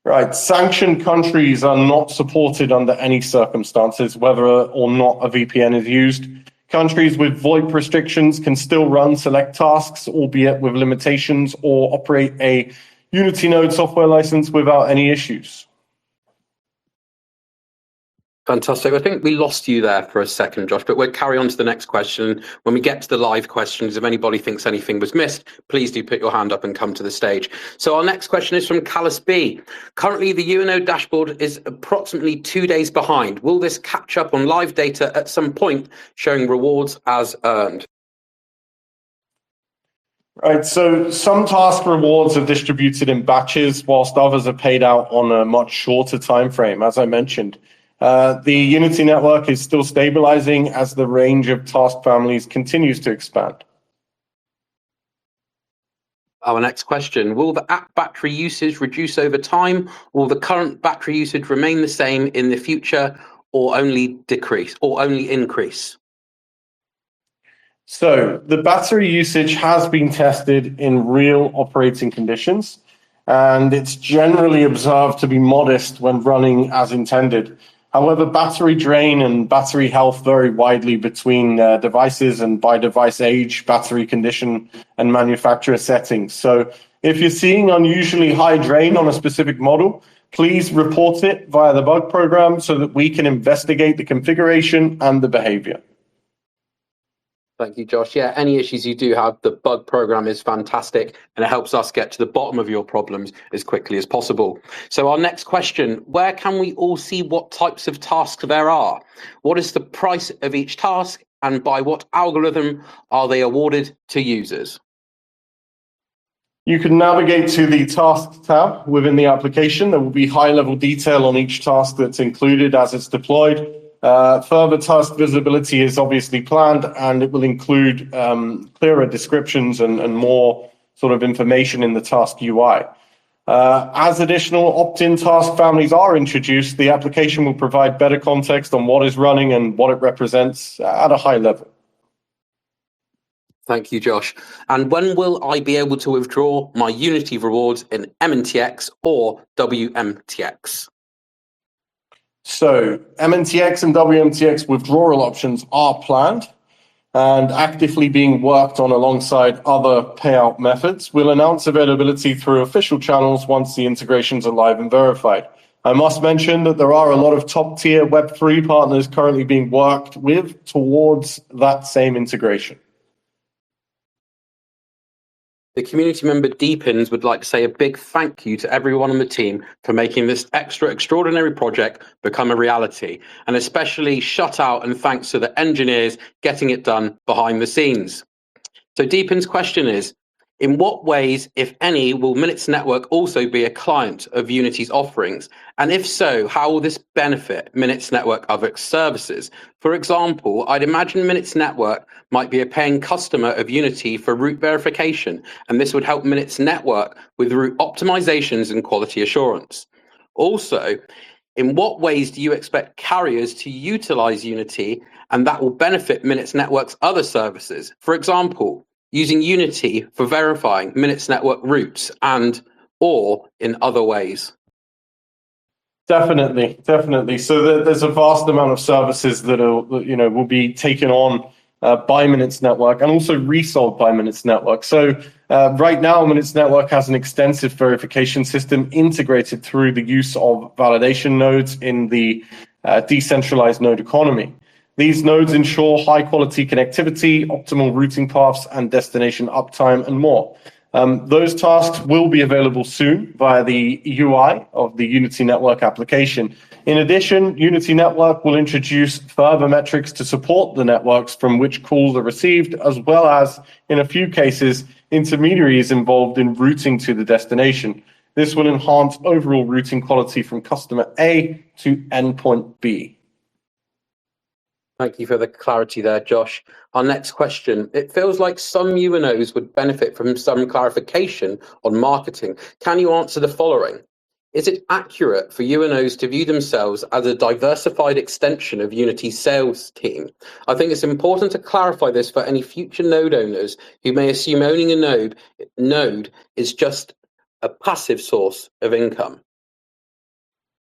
Right, sanctioned countries are not supported under any circumstances, whether or not a VPN is used. Countries with VoIP restrictions can still run select tasks, albeit with limitations, or operate a Unity node software license without any issues. Fantastic. I think we lost you there for a second, Josh, but we'll carry on to the next question. When we get to the live questions, if anybody thinks anything was missed, please do put your hand up and come to the stage. So our next question is from Callus B. Currently, the UNO dashboard is approximately 2 days behind. Will this catch up on live data at some point, showing rewards as earned? Right, so some task rewards are distributed in batches, whilst others are paid out on a much shorter time frame, as I mentioned. The Unity network is still stabilizing as the range of task families continues to expand. Our next question, will the app battery usage reduce over time? Will the current battery usage remain the same in the future, or only decrease, or only increase? So the battery usage has been tested in real operating conditions, and it's generally observed to be modest when running as intended. However, battery drain and battery health vary widely between devices and by device age, battery condition, and manufacturer settings. So if you're seeing unusually high drain on a specific model, please report it via the bug program so that we can investigate the configuration and the behavior. Thank you, Josh. Yeah, any issues you do have, the bug program is fantastic and it helps us get to the bottom of your problems as quickly as possible. So our next question, where can we all see what types of tasks there are? What is the price of each task and by what algorithm are they awarded to users? You can navigate to the Tasks tab within the application. There will be high-level detail on each task that's included as it's deployed. Further task visibility is obviously planned, and it will include clearer descriptions and more sort of information in the task UI. As additional opt-in task families are introduced, the application will provide better context on what is running and what it represents at a high level. Thank you, Josh. And when will I be able to withdraw my Unity rewards in MNTX or WMTX? So MNTX and WMTX withdrawal options are planned and actively being worked on alongside other payout methods. We'll announce availability through official channels once the integrations are live and verified. I must mention that there are a lot of top-tier Web3 partners currently being worked with towards that same integration. The community member Deepins would like to say a big thank you to everyone on the team for making this extraordinary project become a reality, and especially shout out and thanks to the engineers getting it done behind the scenes. So Deepins' question is, in what ways, if any, will Minutes Network also be a client of Unity's offerings? And if so, how will this benefit Minutes Network other services? For example, I'd imagine Minutes Network might be a paying customer of Unity for route verification, and this would help Minutes Network with route optimizations and quality assurance. Also, in what ways do you expect carriers to utilize Unity, and that will benefit Minutes Network's other services? For example, using Unity for verifying Minutes Network routes or in other ways? Definitely. So there's a vast amount of services that will be taken on by Minutes Network and also resold by Minutes Network. So right now, Minutes Network has an extensive verification system integrated through the use of validation nodes in the decentralized node economy. These nodes ensure high quality connectivity, optimal routing paths, and destination uptime, and more. Those tasks will be available soon via the UI of the Unity Network application. In addition, Unity Network will introduce further metrics to support the networks from which calls are received, as well as, in a few cases, intermediaries involved in routing to the destination. This will enhance overall routing quality from customer A to endpoint B. Thank you for the clarity there, Josh. Our next question. It feels like some UNOs would benefit from some clarification on marketing. Can you answer the following? Is it accurate for UNOs to view themselves as a diversified extension of Unity's sales team? I think it's important to clarify this for any future node owners who may assume owning a node is just a passive source of income.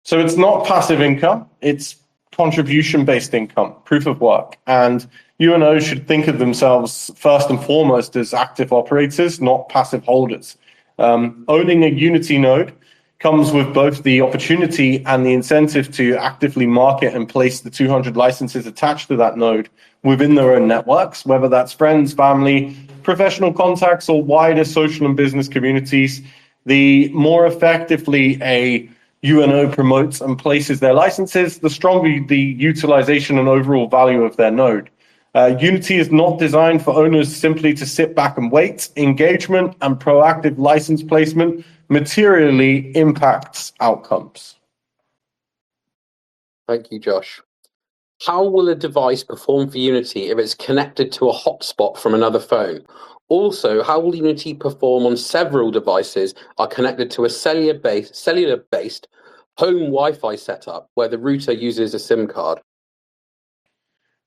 So it's not passive income, it's contribution-based income, proof of work. And UNOs should think of themselves first and foremost as active operators, not passive holders. Owning a Unity node comes with both the opportunity and the incentive to actively market and place the 200 licenses attached to that node within their own networks, whether that's friends, family, professional contacts, or wider social and business communities. The more effectively a UNO promotes and places their licenses, the stronger the utilization and overall value of their node. Unity is not designed for owners simply to sit back and wait. Engagement and proactive license placement materially impacts outcomes. Thank you, Josh. How will a device perform for Unity if it's connected to a hotspot from another phone? Also, how will Unity perform on several devices are connected to a cellular-based home Wi-Fi setup where the router uses a SIM card?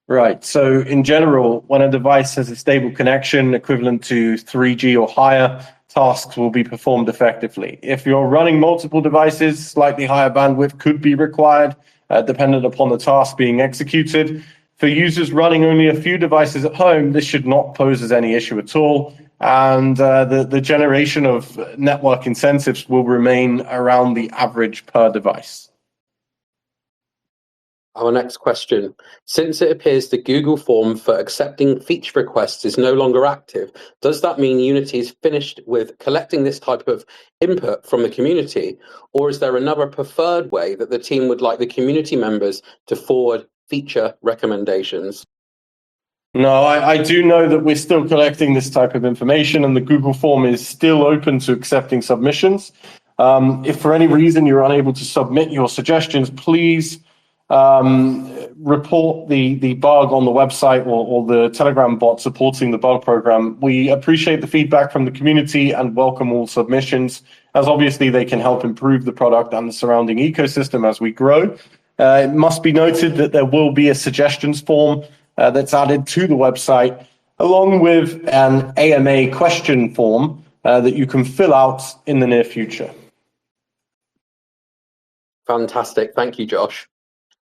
Right. So in general, when a device has a stable connection equivalent to 3G or higher, tasks will be performed effectively. If you're running multiple devices, slightly higher bandwidth could be required, dependent upon the task being executed. For users running only a few devices at home, this should not pose as any issue at all. And the generation of network incentives will remain around the average per device. Our next question. Since it appears the Google form for accepting feature requests is no longer active, does that mean Unity is finished with collecting this type of input from the community? Or is there another preferred way that the team would like the community members to forward feature recommendations? No, I do know that we're still collecting this type of information, and the Google form is still open to accepting submissions. If for any reason you're unable to submit your suggestions, please report the bug on the website or the Telegram bot supporting the bug program. We appreciate the feedback from the community and welcome all submissions, as obviously they can help improve the product and the surrounding ecosystem as we grow. It must be noted that there will be a suggestions form that's added to the website, along with an AMA question form that you can fill out in the near future. Fantastic. Thank you, Josh.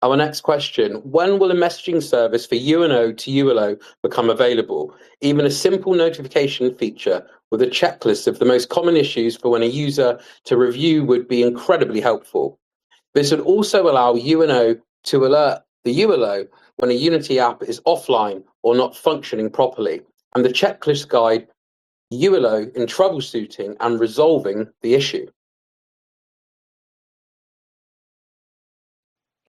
Our next question, when will a messaging service for UNO to ULO become available? Even a simple notification feature with a checklist of the most common issues for when a user to review would be incredibly helpful. This would also allow UNO to alert the ULO when a Unity app is offline or not functioning properly, and the checklist guide ULO in troubleshooting and resolving the issue.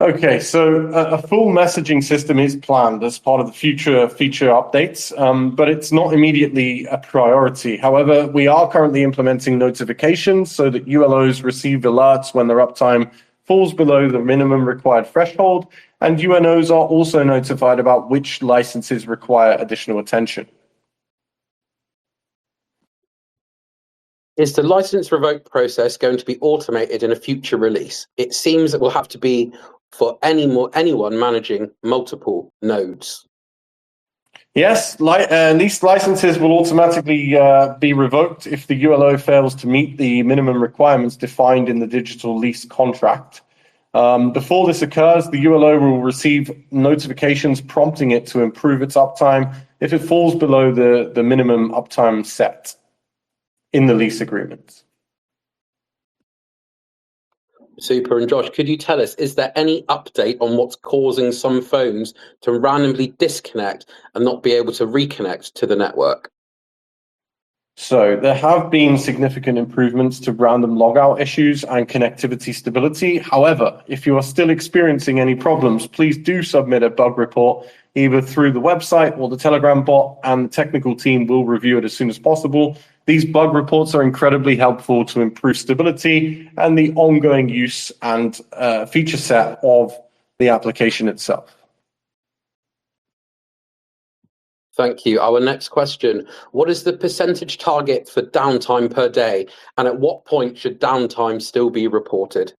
Okay, so a full messaging system is planned as part of the future feature updates, but it's not immediately a priority. However, we are currently implementing notifications so that ULOs receive alerts when their uptime falls below the minimum required threshold, and UNOs are also notified about which licenses require additional attention. Is the license revoke process going to be automated in a future release? It seems it will have to be for anyone managing multiple nodes. Yes, leased licenses will automatically be revoked if the ULO fails to meet the minimum requirements defined in the digital lease contract. Before this occurs, the ULO will receive notifications prompting it to improve its uptime if it falls below the minimum uptime set in the lease agreement. Super. And Josh, could you tell us, is there any update on what's causing some phones to randomly disconnect and not be able to reconnect to the network? So there have been significant improvements to random logout issues and connectivity stability. However, if you are still experiencing any problems, please do submit a bug report either through the website or the Telegram bot, and the technical team will review it as soon as possible. These bug reports are incredibly helpful to improve stability and the ongoing use and feature set of the application itself. Thank you. Our next question, what is the percentage target for downtime per day, and at what point should downtime still be reported?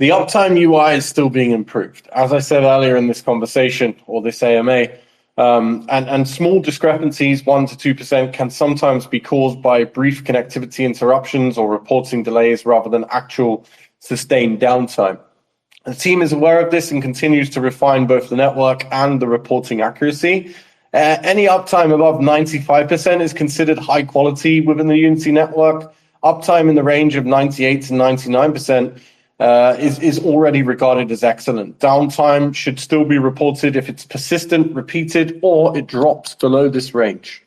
The uptime UI is still being improved. As I said earlier in this conversation or this AMA, and small discrepancies, 1 to 2%, can sometimes be caused by brief connectivity interruptions or reporting delays rather than actual sustained downtime. The team is aware of this and continues to refine both the network and the reporting accuracy. Any uptime above 95% is considered high quality within the Unity network. Uptime in the range of 98 to 99% is already regarded as excellent. Downtime should still be reported if it's persistent, repeated, or it drops below this range.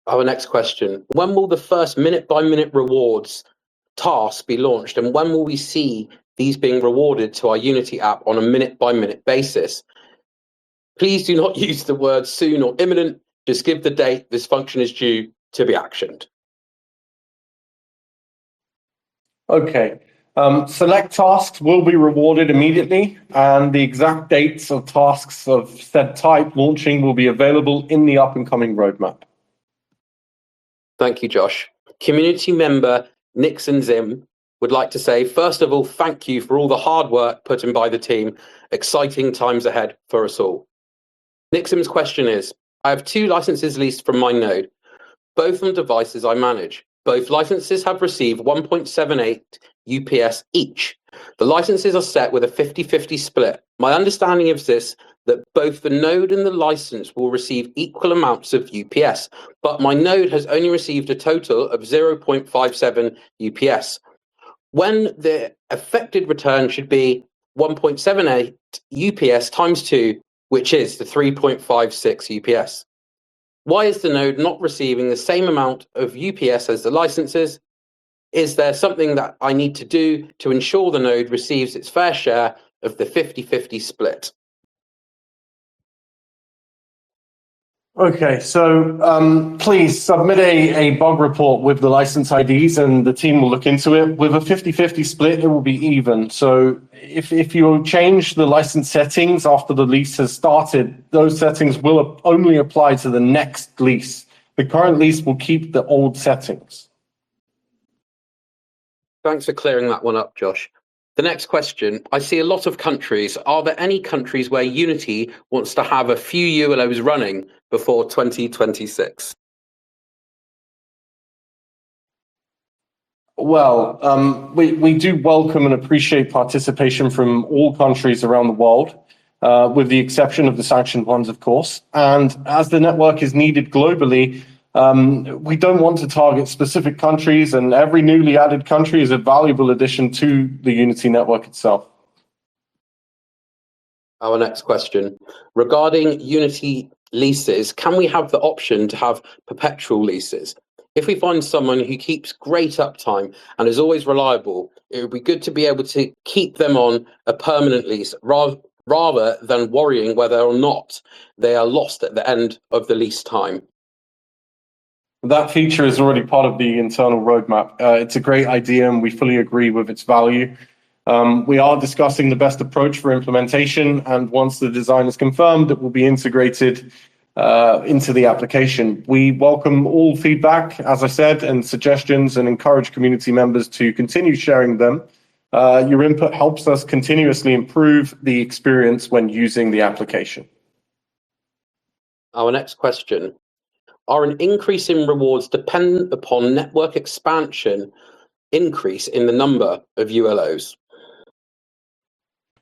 Our next question, when will the first minute-by-minute rewards tasks be launched, and when will we see these being rewarded to our Unity app on a minute-by-minute basis? Please do not use the words soon or imminent. Just give the date this function is due to be actioned. Okay. Select tasks will be rewarded immediately, and the exact dates of tasks of said type launching will be available in the up-and-coming roadmap. Thank you, Josh. Community member Nixon Zim would like to say, first of all, thank you for all the hard work put in by the team. Exciting times ahead for us all. Nixon's question is, I have 2 licenses leased from my node, both on devices I manage. Both licenses have received 1.78 UPS each. The licenses are set with a 50-50 split. My understanding is this, that both the node and the license will receive equal amounts of UPS, but my node has only received a total of 0.57 UPS. When the affected return should be 1.78 UPS times 2, which is the 3.56 UPS. Why is the node not receiving the same amount of UPS as the licenses? Is there something that I need to do to ensure the node receives its fair share of the 50-50 split? Okay, so please submit a bug report with the license IDs and the team will look into it. With a 50-50 split, it will be even. So if you change the license settings after the lease has started, those settings will only apply to the next lease. The current lease will keep the old settings. Thanks for clearing that one up, Josh. The next question, I see a lot of countries. Are there any countries where Unity wants to have a few ULOs running before 2026? Well, we do welcome and appreciate participation from all countries around the world, with the exception of the sanctioned ones, of course. And as the network is needed globally, we don't want to target specific countries, and every newly added country is a valuable addition to the Unity network itself. Our next question, regarding Unity leases, can we have the option to have perpetual leases? If we find someone who keeps great uptime and is always reliable, it would be good to be able to keep them on a permanent lease rather than worrying whether or not they are lost at the end of the lease time. That feature is already part of the internal roadmap. It's a great idea and we fully agree with its value. We are discussing the best approach for implementation, and once the design is confirmed, it will be integrated into the application. We welcome all feedback, as I said, and suggestions, and encourage community members to continue sharing them. Your input helps us continuously improve the experience when using the application. Our next question. Are an increase in rewards dependent upon network expansion increase in the number of ULOs?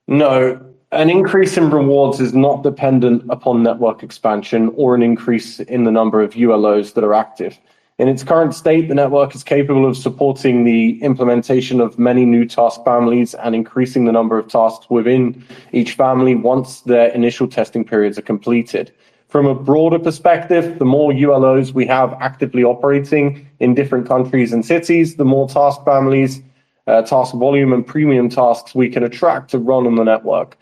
No, an increase in rewards is not dependent upon network expansion or an increase in the number of ULOs that are active. In its current state, the network is capable of supporting the implementation of many new task families and increasing the number of tasks within each family once their initial testing periods are completed. From a broader perspective, the more ULOs we have actively operating in different countries and cities, the more task families, task volume, and premium tasks we can attract to run on the network.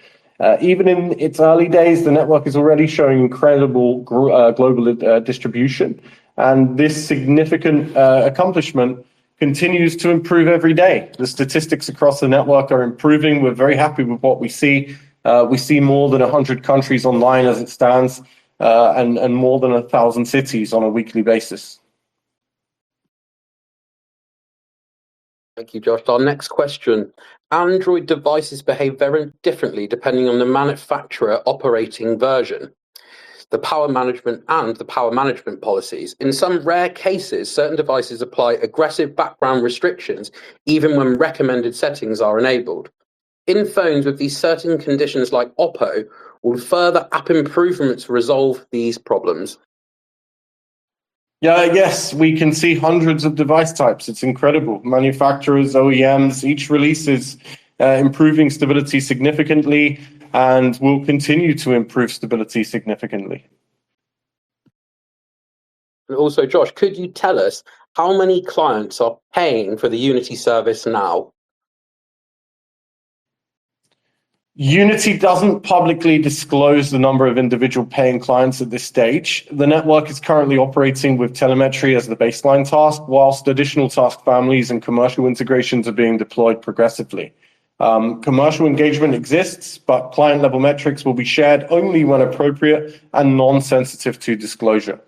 Even in its early days, the network is already showing incredible global distribution. And this significant accomplishment continues to improve every day. The statistics across the network are improving. We're very happy with what we see. We see more than 100 countries online as it stands, and more than 1,000 cities on a weekly basis. Thank you, Josh. Our next question. Android devices behave very differently depending on the manufacturer operating version, the power management and the power management policies. In some rare cases, certain devices apply aggressive background restrictions even when recommended settings are enabled. In phones with these certain conditions like Oppo, will further app improvements resolve these problems? Yes, we can see hundreds of device types. It's incredible. Manufacturers, OEMs, each release is improving stability significantly and will continue to improve stability significantly. And also, Josh, could you tell us how many clients are paying for the Unity service now? Unity doesn't publicly disclose the number of individual paying clients at this stage. The network is currently operating with telemetry as the baseline task, whilst additional task families and commercial integrations are being deployed progressively. Commercial engagement exists, but client-level metrics will be shared only when appropriate and non-sensitive to disclosure.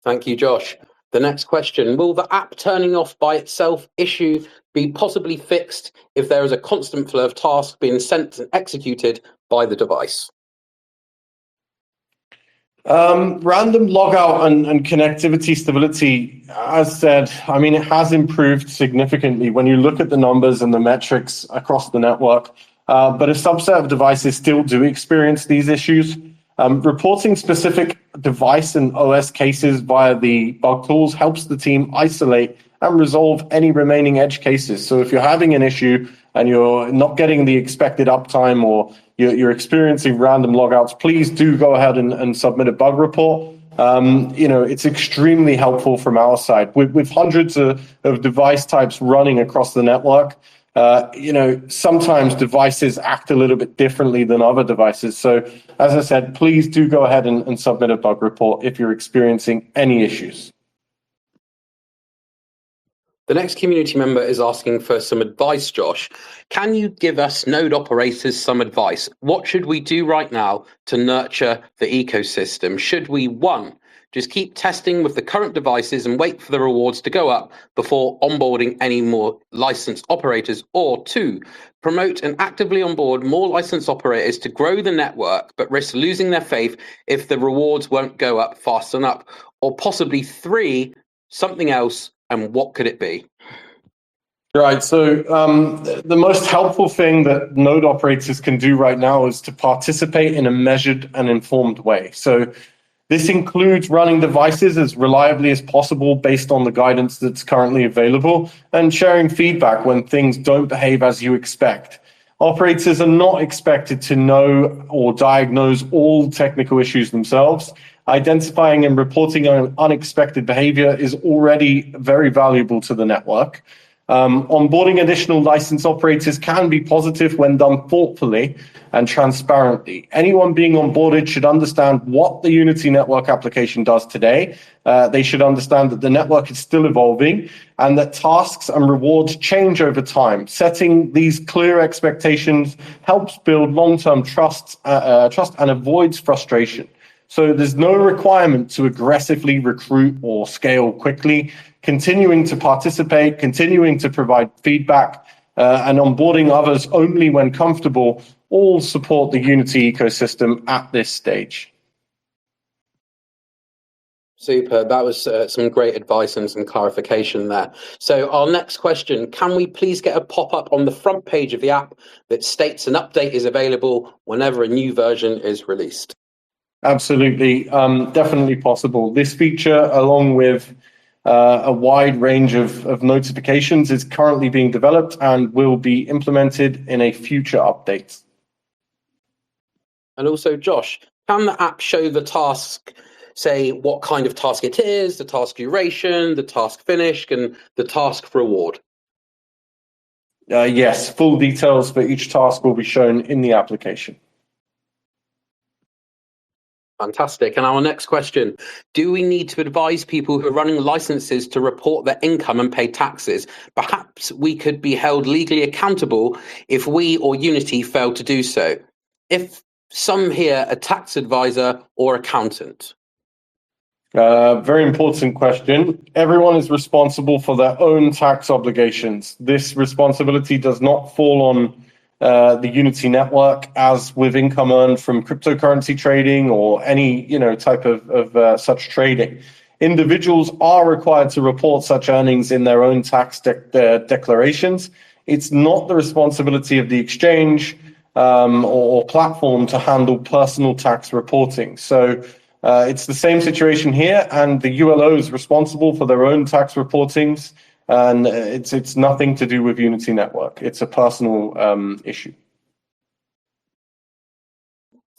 Thank you, Josh. The next question, will the app turning off by itself issue be possibly fixed if there is a constant flow of tasks being sent and executed by the device? Random logout and connectivity stability, as said, it has improved significantly when you look at the numbers and the metrics across the network, but a subset of devices still do experience these issues. Reporting specific device and OS cases via the bug tools helps the team isolate and resolve any remaining edge cases. So if you're having an issue and you're not getting the expected uptime or you're experiencing random logouts, please do go ahead and submit a bug report. It's extremely helpful from our side. With hundreds of device types running across the network, sometimes devices act a little bit differently than other devices. So as I said, please do go ahead and submit a bug report if you're experiencing any issues. The next community member is asking for some advice, Josh. Can you give us node operators some advice? What should we do right now to nurture the ecosystem? Should we, 1, just keep testing with the current devices and wait for the rewards to go up before onboarding any more licensed operators, or 2, promote and actively onboard more licensed operators to grow the network, but risk losing their faith if the rewards won't go up fast enough, or possibly 3, something else, and what could it be? Right. So the most helpful thing that node operators can do right now is to participate in a measured and informed way. So this includes running devices as reliably as possible based on the guidance that's currently available and sharing feedback when things don't behave as you expect. Operators are not expected to know or diagnose all technical issues themselves. Identifying and reporting on unexpected behavior is already very valuable to the network. Onboarding additional licensed operators can be positive when done thoughtfully and transparently. Anyone being onboarded should understand what the Unity network application does today. They should understand that the network is still evolving and that tasks and rewards change over time. Setting these clear expectations helps build long-term trust and avoids frustration. So there's no requirement to aggressively recruit or scale quickly. Continuing to participate, continuing to provide feedback, and onboarding others only when comfortable all support the Unity ecosystem at this stage. Super. That was some great advice and some clarification there. So our next question, can we please get a pop-up on the front page of the app that states an update is available whenever a new version is released? Absolutely, definitely possible. This feature, along with a wide range of notifications, is currently being developed and will be implemented in a future update. And also, Josh, can the app show the task, say what kind of task it is, the task duration, the task finish, and the task reward? Yes, full details for each task will be shown in the application. Fantastic. And our next question, do we need to advise people who are running licenses to report their income and pay taxes? Perhaps we could be held legally accountable if we or Unity fail to do so. If some here a tax advisor or accountant? Very important question. Everyone is responsible for their own tax obligations. This responsibility does not fall on the Unity network, as with income earned from cryptocurrency trading or any type of such trading. Individuals are required to report such earnings in their own tax declarations. It's not the responsibility of the exchange or platform to handle personal tax reporting. So it's the same situation here, and the ULO is responsible for their own tax reportings, and it's nothing to do with Unity Network. It's a personal issue.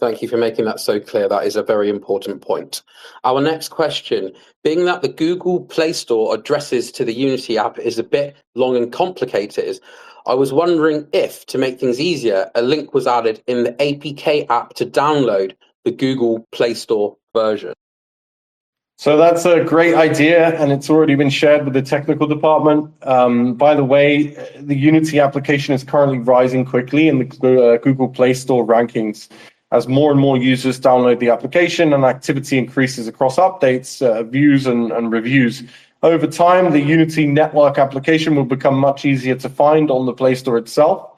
Thank you for making that so clear. That is a very important point. Our next question, being that the Google Play Store addresses to the Unity app is a bit long and complicated, I was wondering if, to make things easier, a link was added in the APK app to download the Google Play Store version. So that's a great idea, and it's already been shared with the technical department. By the way, the Unity application is currently rising quickly in the Google Play Store rankings. As more and more users download the application and activity increases across updates, views, and reviews, over time, the Unity Network application will become much easier to find on the Play Store itself.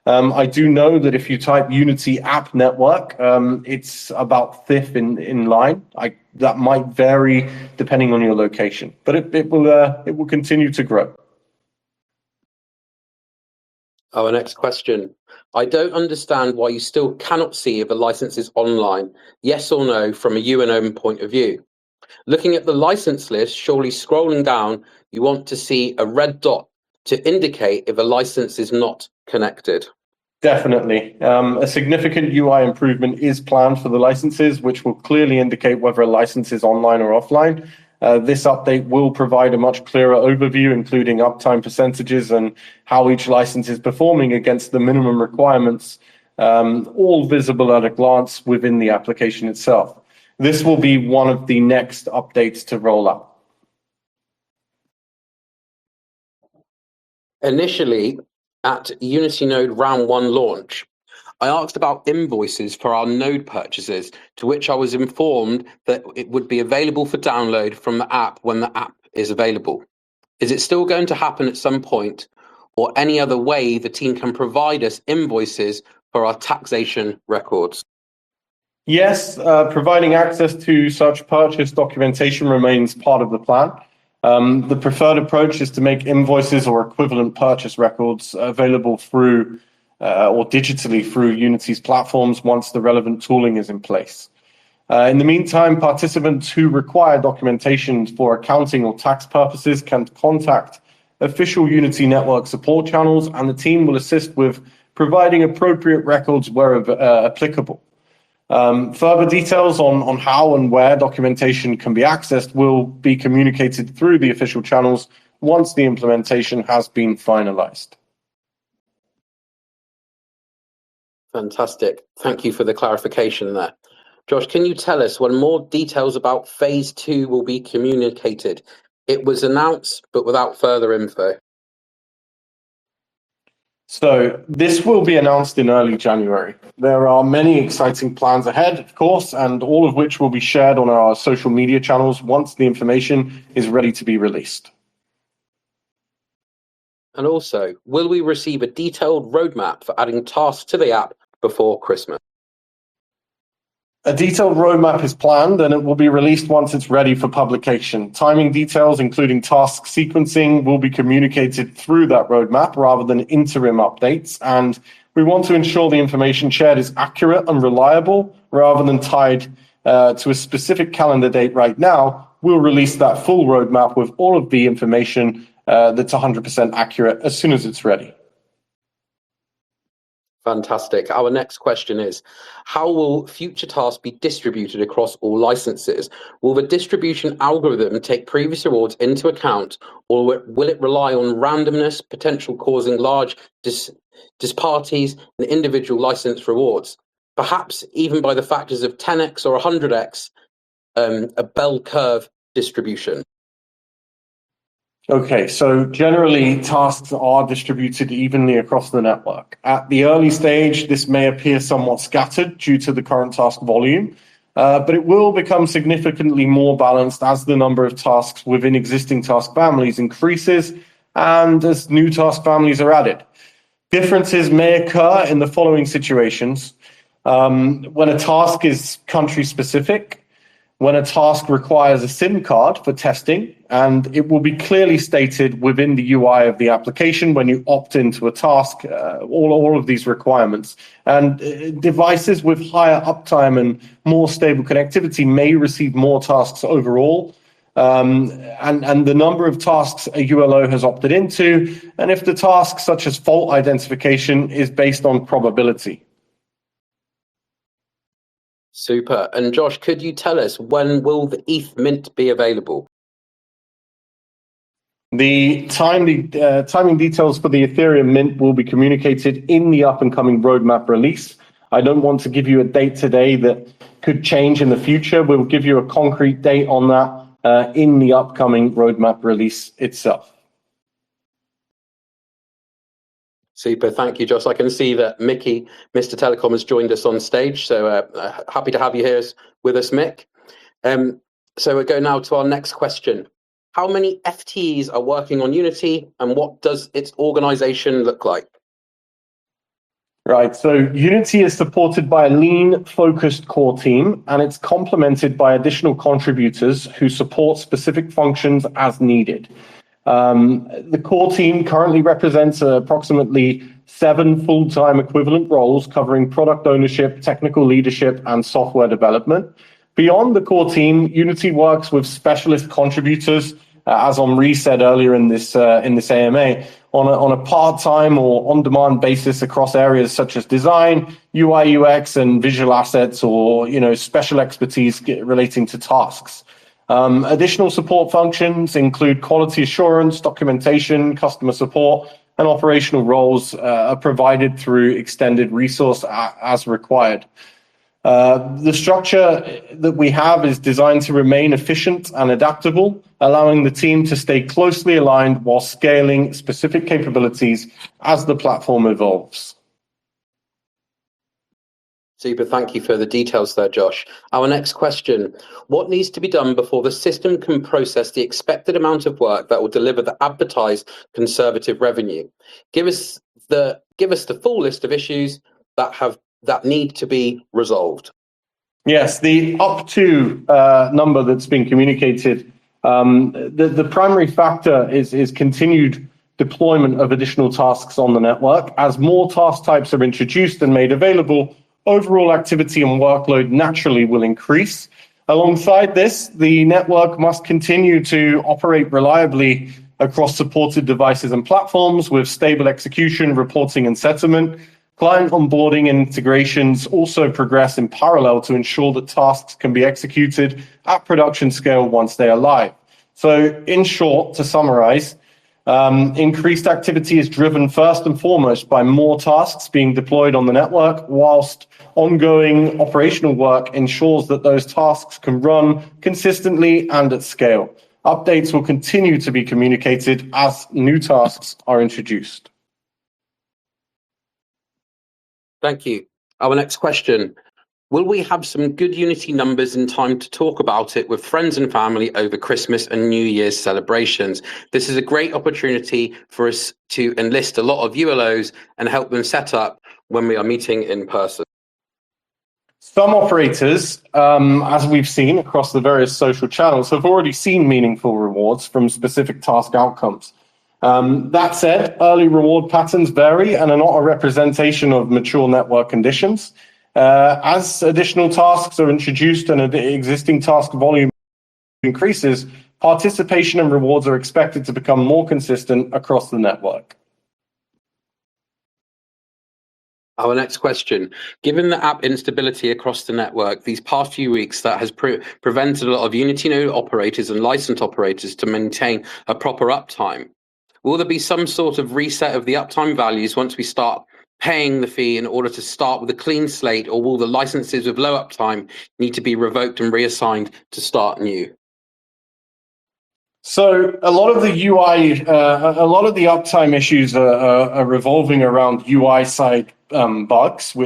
I do know that if you type Unity App Network, it's about fifth in line. That might vary depending on your location, but it will continue to grow. Our next question. I don't understand why you still cannot see if a license is online, yes or no, from a UNO point of view. Looking at the license list, surely scrolling down, you want to see a red dot to indicate if a license is not connected. Definitely. A significant UI improvement is planned for the licenses, which will clearly indicate whether a license is online or offline. This update will provide a much clearer overview, including uptime percentages and how each license is performing against the minimum requirements, all visible at a glance within the application itself. This will be one of the next updates to roll out. Initially, at Unity Node Round 1 launch, I asked about invoices for our node purchases, to which I was informed that it would be available for download from the app when the app is available. Is it still going to happen at some point, or any other way the team can provide us invoices for our taxation records? Yes, providing access to such purchase documentation remains part of the plan. The preferred approach is to make invoices or equivalent purchase records available through or digitally through Unity's platforms once the relevant tooling is in place. In the meantime, participants who require documentation for accounting or tax purposes can contact official Unity Network support channels, and the team will assist with providing appropriate records where applicable. Further details on how and where documentation can be accessed will be communicated through the official channels once the implementation has been finalized. Fantastic. Thank you for the clarification there. Josh, can you tell us when more details about phase 2 will be communicated? It was announced, but without further info. So this will be announced in early January. There are many exciting plans ahead, of course, and all of which will be shared on our social media channels once the information is ready to be released. And also, will we receive a detailed roadmap for adding tasks to the app before Christmas? A detailed roadmap is planned, and it will be released once it's ready for publication. Timing details, including task sequencing, will be communicated through that roadmap rather than interim updates. And we want to ensure the information shared is accurate and reliable rather than tied to a specific calendar date right now, we'll release that full roadmap with all of the information that's 100% accurate as soon as it's ready. Fantastic. Our next question is, how will future tasks be distributed across all licenses? Will the distribution algorithm take previous rewards into account, or will it rely on randomness, potential causing large disparities in individual license rewards? Perhaps even by the factors of 10x or 100x, a bell curve distribution. Okay, so generally tasks are distributed evenly across the network. At the early stage, this may appear somewhat scattered due to the current task volume, but it will become significantly more balanced as the number of tasks within existing task families increases and as new task families are added. Differences may occur in the following situations. When a task is country specific, when a task requires a SIM card for testing, and it will be clearly stated within the UI of the application when you opt into a task, all of these requirements. And devices with higher uptime and more stable connectivity may receive more tasks overall. And the number of tasks a ULO has opted into, and if the task, such as fault identification, is based on probability. Super. And Josh, could you tell us when will the ETH Mint be available? The timing details for the Ethereum Mint will be communicated in the up-and-coming roadmap release. I don't want to give you a date today that could change in the future. We'll give you a concrete date on that in the upcoming roadmap release itself. Super. Thank you, Josh. I can see that Mickey, Mr. Telecom, has joined us on stage. So happy to have you here with us, Mick. So we'll go now to our next question. How many FTEs are working on Unity, and what does its organization look like? Right, so Unity is supported by a lean, focused core team, and it's complemented by additional contributors who support specific functions as needed. The core team currently represents approximately 7 full-time equivalent roles covering product ownership, technical leadership, and software development. Beyond the core team, Unity works with specialist contributors, as Omri said earlier in this AMA, on a part-time or on-demand basis across areas such as design, UI, UX, and visual assets, or special expertise relating to tasks. Additional support functions include quality assurance, documentation, customer support, and operational roles are provided through extended resource as required. The structure that we have is designed to remain efficient and adaptable, allowing the team to stay closely aligned while scaling specific capabilities as the platform evolves. Super, thank you for the details there, Josh. Our next question, what needs to be done before the system can process the expected amount of work that will deliver the advertised conservative revenue? Give us the full list of issues that need to be resolved. Yes, the up to number that's been communicated, the primary factor is continued deployment of additional tasks on the network. As more task types are introduced and made available, overall activity and workload naturally will increase. Alongside this, the network must continue to operate reliably across supported devices and platforms with stable execution, reporting, and settlement. Client onboarding and integrations also progress in parallel to ensure that tasks can be executed at production scale once they are live. So in short, to summarize, increased activity is driven first and foremost by more tasks being deployed on the network, whilst ongoing operational work ensures that those tasks can run consistently and at scale. Updates will continue to be communicated as new tasks are introduced. Thank you. Our next question. Will we have some good Unity numbers in time to talk about it with friends and family over Christmas and New Year's celebrations? This is a great opportunity for us to enlist a lot of ULOs and help them set up when we are meeting in person. Some operators, as we've seen across the various social channels, have already seen meaningful rewards from specific task outcomes. That said, early reward patterns vary and are not a representation of mature network conditions. As additional tasks are introduced and the existing task volume increases, participation and rewards are expected to become more consistent across the network. Our next question. Given the app instability across the network these past few weeks, that has prevented a lot of Unity node operators and licensed operators to maintain a proper uptime. Will there be some sort of reset of the uptime values once we start paying the fee in order to start with a clean slate, or will the licenses with low uptime need to be revoked and reassigned to start new? So a lot of the UI, a lot of the uptime issues are revolving around UI side bugs,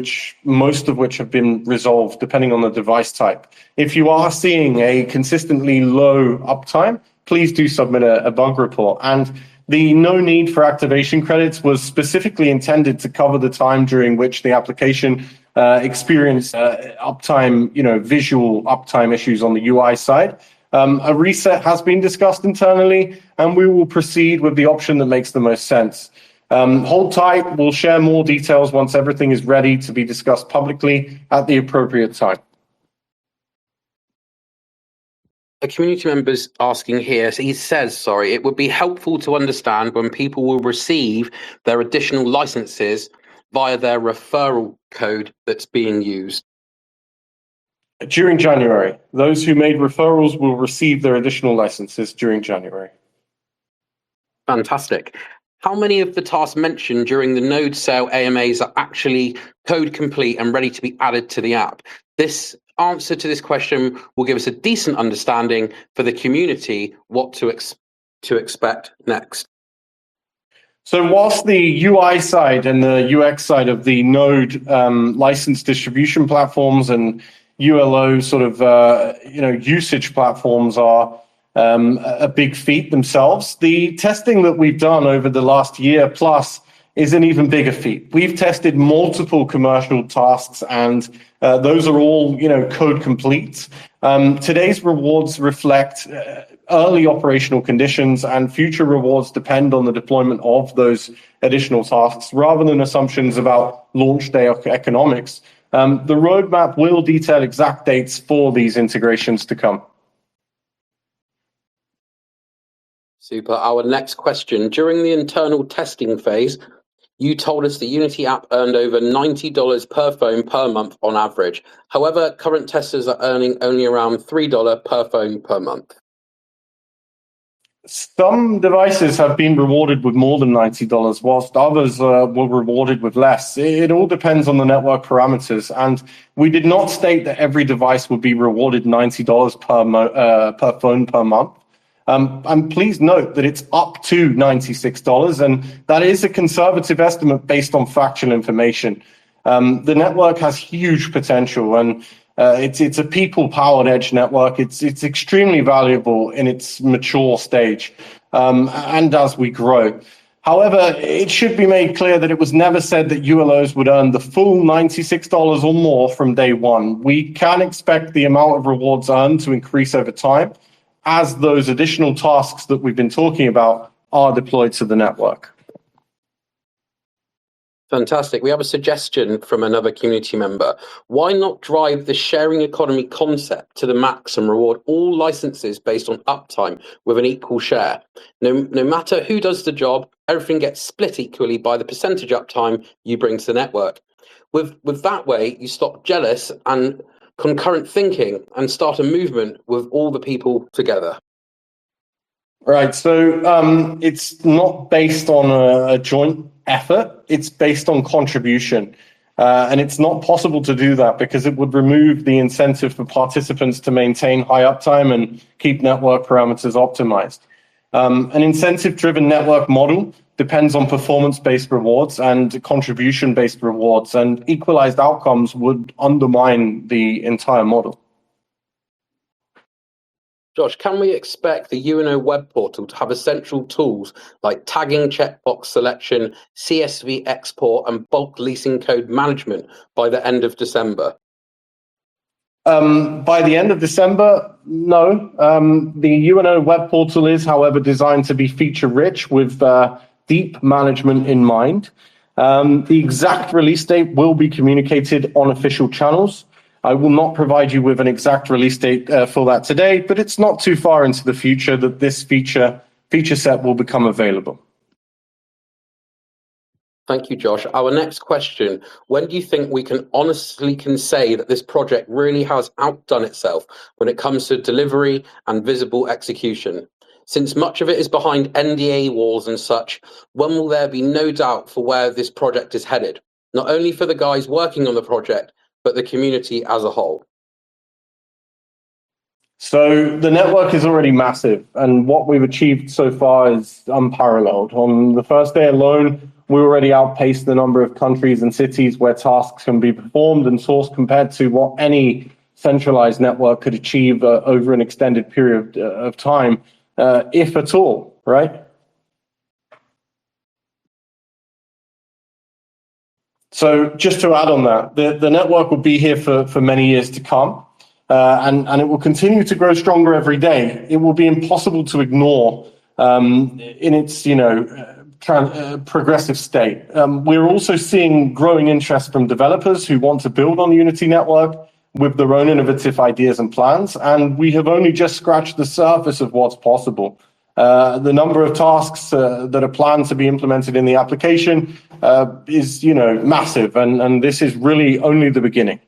most of which have been resolved depending on the device type. If you are seeing a consistently low uptime, please do submit a bug report. And the no need for activation credits was specifically intended to cover the time during which the application experienced uptime, visual uptime issues on the UI side. A reset has been discussed internally, and we will proceed with the option that makes the most sense. Hold tight, we'll share more details once everything is ready to be discussed publicly at the appropriate time. A community member's asking here, so he says, it would be helpful to understand when people will receive their additional licenses via their referral code that's being used. During January, those who made referrals will receive their additional licenses during January. Fantastic. How many of the tasks mentioned during the node sale AMAs are actually code complete and ready to be added to the app? This answer to this question will give us a decent understanding for the community what to expect next. So whilst the UI side and the UX side of the node license distribution platforms and ULO sort of usage platforms are a big feat themselves, the testing that we've done over the last year plus is an even bigger feat. We've tested multiple commercial tasks, and those are all code complete. Today's rewards reflect early operational conditions, and future rewards depend on the deployment of those additional tasks rather than assumptions about launch day economics. The roadmap will detail exact dates for these integrations to come. Super. Our next question. During the internal testing phase, you told us the Unity app earned over $90 per phone per month on average. However, current testers are earning only around $3 per phone per month. Some devices have been rewarded with more than $90, whilst others were rewarded with less. It all depends on the network parameters, and we did not state that every device would be rewarded $90 per phone per month. And please note that it's up to $96, and that is a conservative estimate based on factual information. The network has huge potential, and it's a people-powered edge network. It's extremely valuable in its mature stage, and as we grow. However, it should be made clear that it was never said that ULOs would earn the full $96 or more from day one. We can expect the amount of rewards earned to increase over time as those additional tasks that we've been talking about are deployed to the network. Fantastic. We have a suggestion from another community member. Why not drive the sharing economy concept to the max and reward all licenses based on uptime with an equal share? No matter who does the job, everything gets split equally by the percentage uptime you bring to the network. With that way, you stop jealous and concurrent thinking and start a movement with all the people together. Right. So it's not based on a joint effort. It's based on contribution. And it's not possible to do that because it would remove the incentive for participants to maintain high uptime and keep network parameters optimized. An incentive-driven network model depends on performance-based rewards and contribution-based rewards, and equalized outcomes would undermine the entire model. Josh, can we expect the UNO web portal to have essential tools like tagging, checkbox selection, CSV export, and bulk leasing code management by the end of December? By the end of December, no. The UNO web portal is, however, designed to be feature-rich with deep management in mind. The exact release date will be communicated on official channels. I will not provide you with an exact release date for that today, but it's not too far into the future that this feature set will become available. Thank you, Josh. Our next question, when do you think we can honestly say that this project really has outdone itself when it comes to delivery and visible execution? Since much of it is behind NDA walls and such, when will there be no doubt for where this project is headed? Not only for the guys working on the project, but the community as a whole. So the network is already massive, and what we've achieved so far is unparalleled. On the first day alone, we already outpaced the number of countries and cities where tasks can be performed and sourced compared to what any centralized network could achieve over an extended period of time, if at all, right? So just to add on that, the network will be here for many years to come. And it will continue to grow stronger every day. It will be impossible to ignore in its, progressive state. We're also seeing growing interest from developers who want to build on the Unity network with their own innovative ideas and plans, and we have only just scratched the surface of what's possible. The number of tasks that are planned to be implemented in the application is, massive, and this is really only the beginning.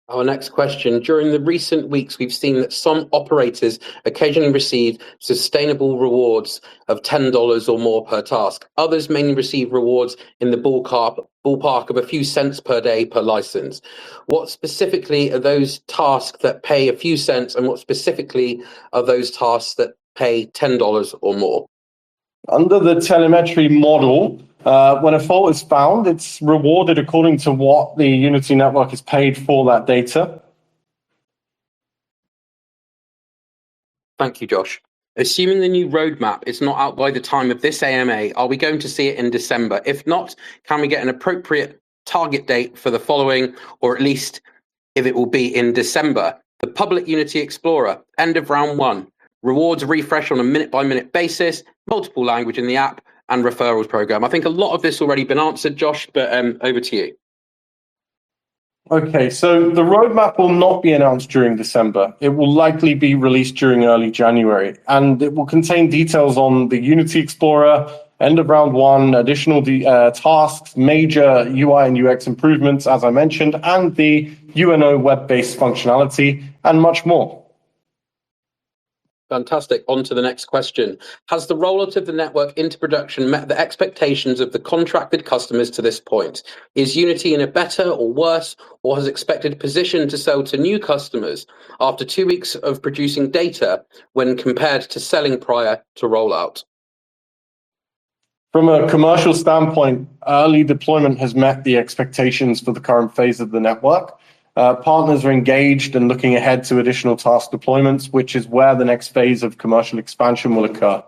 Our next question. During the recent weeks, we've seen that some operators occasionally receive sustainable rewards of $10 or more per task. Others mainly receive rewards in the ballpark of a few cents per day per license. What specifically are those tasks that pay a few cents, and what specifically are those tasks that pay $10 or more? Under the telemetry model, when a fault is found, it's rewarded according to what the Unity network is paid for that data. Thank you, Josh. Assuming the new roadmap is not out by the time of this AMA, are we going to see it in December? If not, can we get an appropriate target date for the following, or at least if it will be in December? The public Unity Explorer, end of round 1. Rewards refresh on a minute-by-minute basis, multiple language in the app, and referrals program. I think a lot of this already been answered, Josh, but over to you. Okay, so the roadmap will not be announced during December. It will likely be released during early January, and it will contain details on the Unity Explorer, end of round 1, additional tasks, major UI and UX improvements, as I mentioned, and the UNO web-based functionality, and much more. Fantastic. On to the next question. Has the rollout of the network into production met the expectations of the contracted customers to this point? Is Unity in a better or worse, or has expected position to sell to new customers after 2 weeks of producing data when compared to selling prior to rollout? From a commercial standpoint, early deployment has met the expectations for the current phase of the network. Partners are engaged and looking ahead to additional task deployments, which is where the next phase of commercial expansion will occur.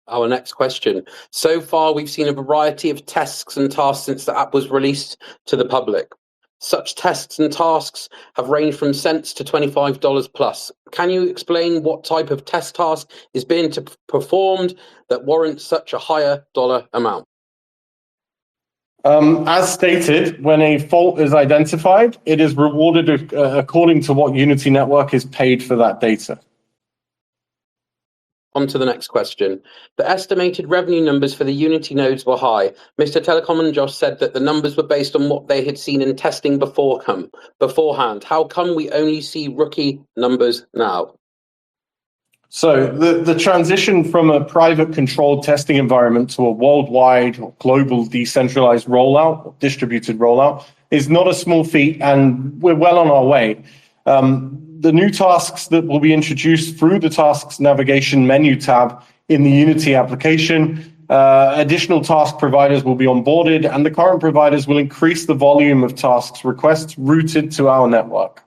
Our next question. So far, we've seen a variety of tests and tasks since the app was released to the public. Such tests and tasks have ranged from cents to $25 plus. Can you explain what type of test task is being performed that warrants such a higher dollar amount? As stated, when a fault is identified, it is rewarded according to what Unity Network is paid for that data. On to the next question. The estimated revenue numbers for the Unity nodes were high. Mr. Telecom and Josh said that the numbers were based on what they had seen in testing beforehand. How come we only see rookie numbers now? So the transition from a private controlled testing environment to a worldwide or global decentralized rollout, distributed rollout, is not a small feat, and we're well on our way. The new tasks that will be introduced through the Tasks Navigation menu tab in the Unity application, additional task providers will be onboarded, and the current providers will increase the volume of tasks requests routed to our network.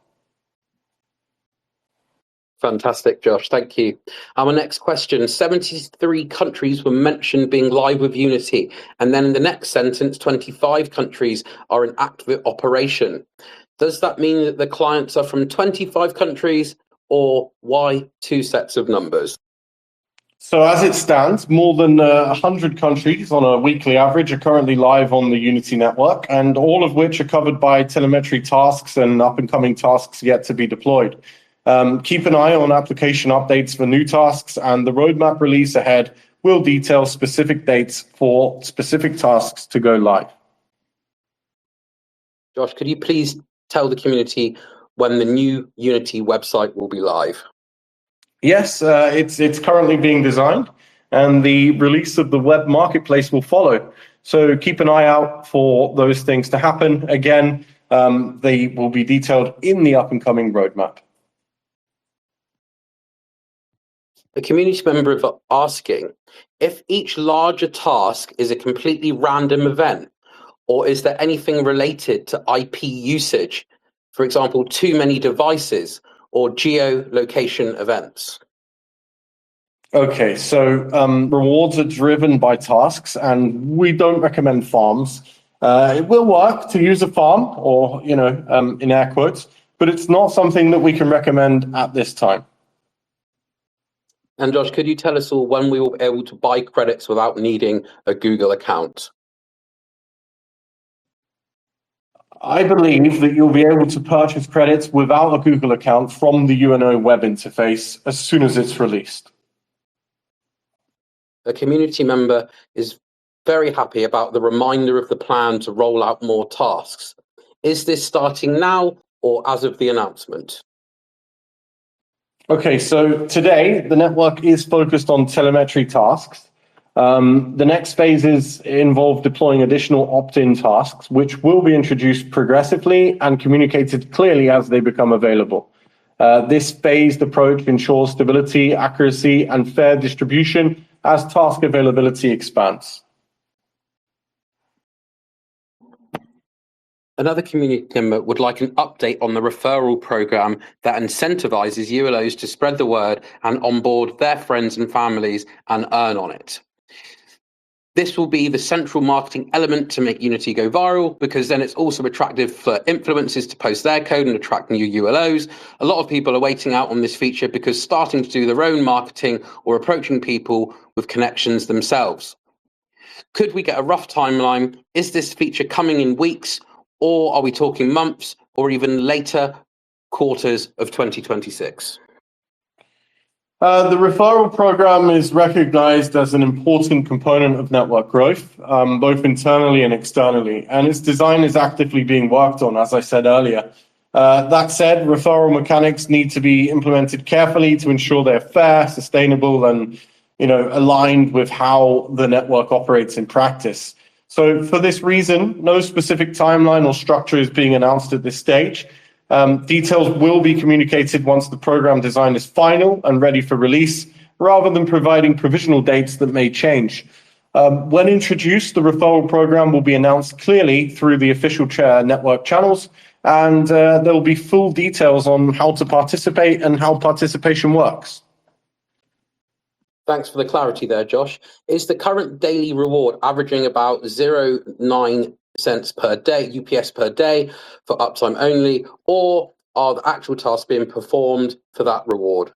Fantastic, Josh. Thank you. Our next question. 73 countries were mentioned being live with Unity, and then in the next sentence, 25 countries are in active operation. Does that mean that the clients are from 25 countries or why two sets of numbers? So as it stands, more than 100 countries on a weekly average are currently live on the Unity network, and all of which are covered by telemetry tasks and up-and-coming tasks yet to be deployed. Keep an eye on application updates for new tasks, and the roadmap release ahead will detail specific dates for specific tasks to go live. Josh, could you please tell the community when the new Unity website will be live? Yes, it's currently being designed, and the release of the web marketplace will follow. So keep an eye out for those things to happen. Again, they will be detailed in the up-and-coming roadmap. A community member is asking if each larger task is a completely random event, or is there anything related to IP usage? For example, too many devices or geolocation events? Okay, so rewards are driven by tasks, and we don't recommend farms. It will work to use a farm, or in air quotes, but it's not something that we can recommend at this time. And Josh, could you tell us all when we will be able to buy credits without needing a Google account? I believe that you'll be able to purchase credits without a Google account from the UNO web interface as soon as it's released. A community member is very happy about the reminder of the plan to roll out more tasks. Is this starting now or as of the announcement? Okay, so today the network is focused on telemetry tasks. The next phases involve deploying additional opt-in tasks, which will be introduced progressively and communicated clearly as they become available. This phased approach ensures stability, accuracy, and fair distribution as task availability expands. Another community member would like an update on the referral program that incentivizes ULOs to spread the word and onboard their friends and families and earn on it. This will be the central marketing element to make Unity go viral, because then it's also attractive for influencers to post their code and attract new ULOs. A lot of people are waiting out on this feature because starting to do their own marketing or approaching people with connections themselves. Could we get a rough timeline? Is this feature coming in weeks, or are we talking months or even later quarters of 2026? The referral program is recognized as an important component of network growth, both internally and externally, and its design is actively being worked on, as I said earlier. That said, referral mechanics need to be implemented carefully to ensure they're fair, sustainable, and aligned with how the network operates in practice. So for this reason, no specific timeline or structure is being announced at this stage. Details will be communicated once the program design is final and ready for release, rather than providing provisional dates that may change. When introduced, the referral program will be announced clearly through the official chair network channels, and there will be full details on how to participate and how participation works. Thanks for the clarity there, Josh. Is the current daily reward averaging about 0.9 cents per day, UPS per day, for uptime only, or are the actual tasks being performed for that reward?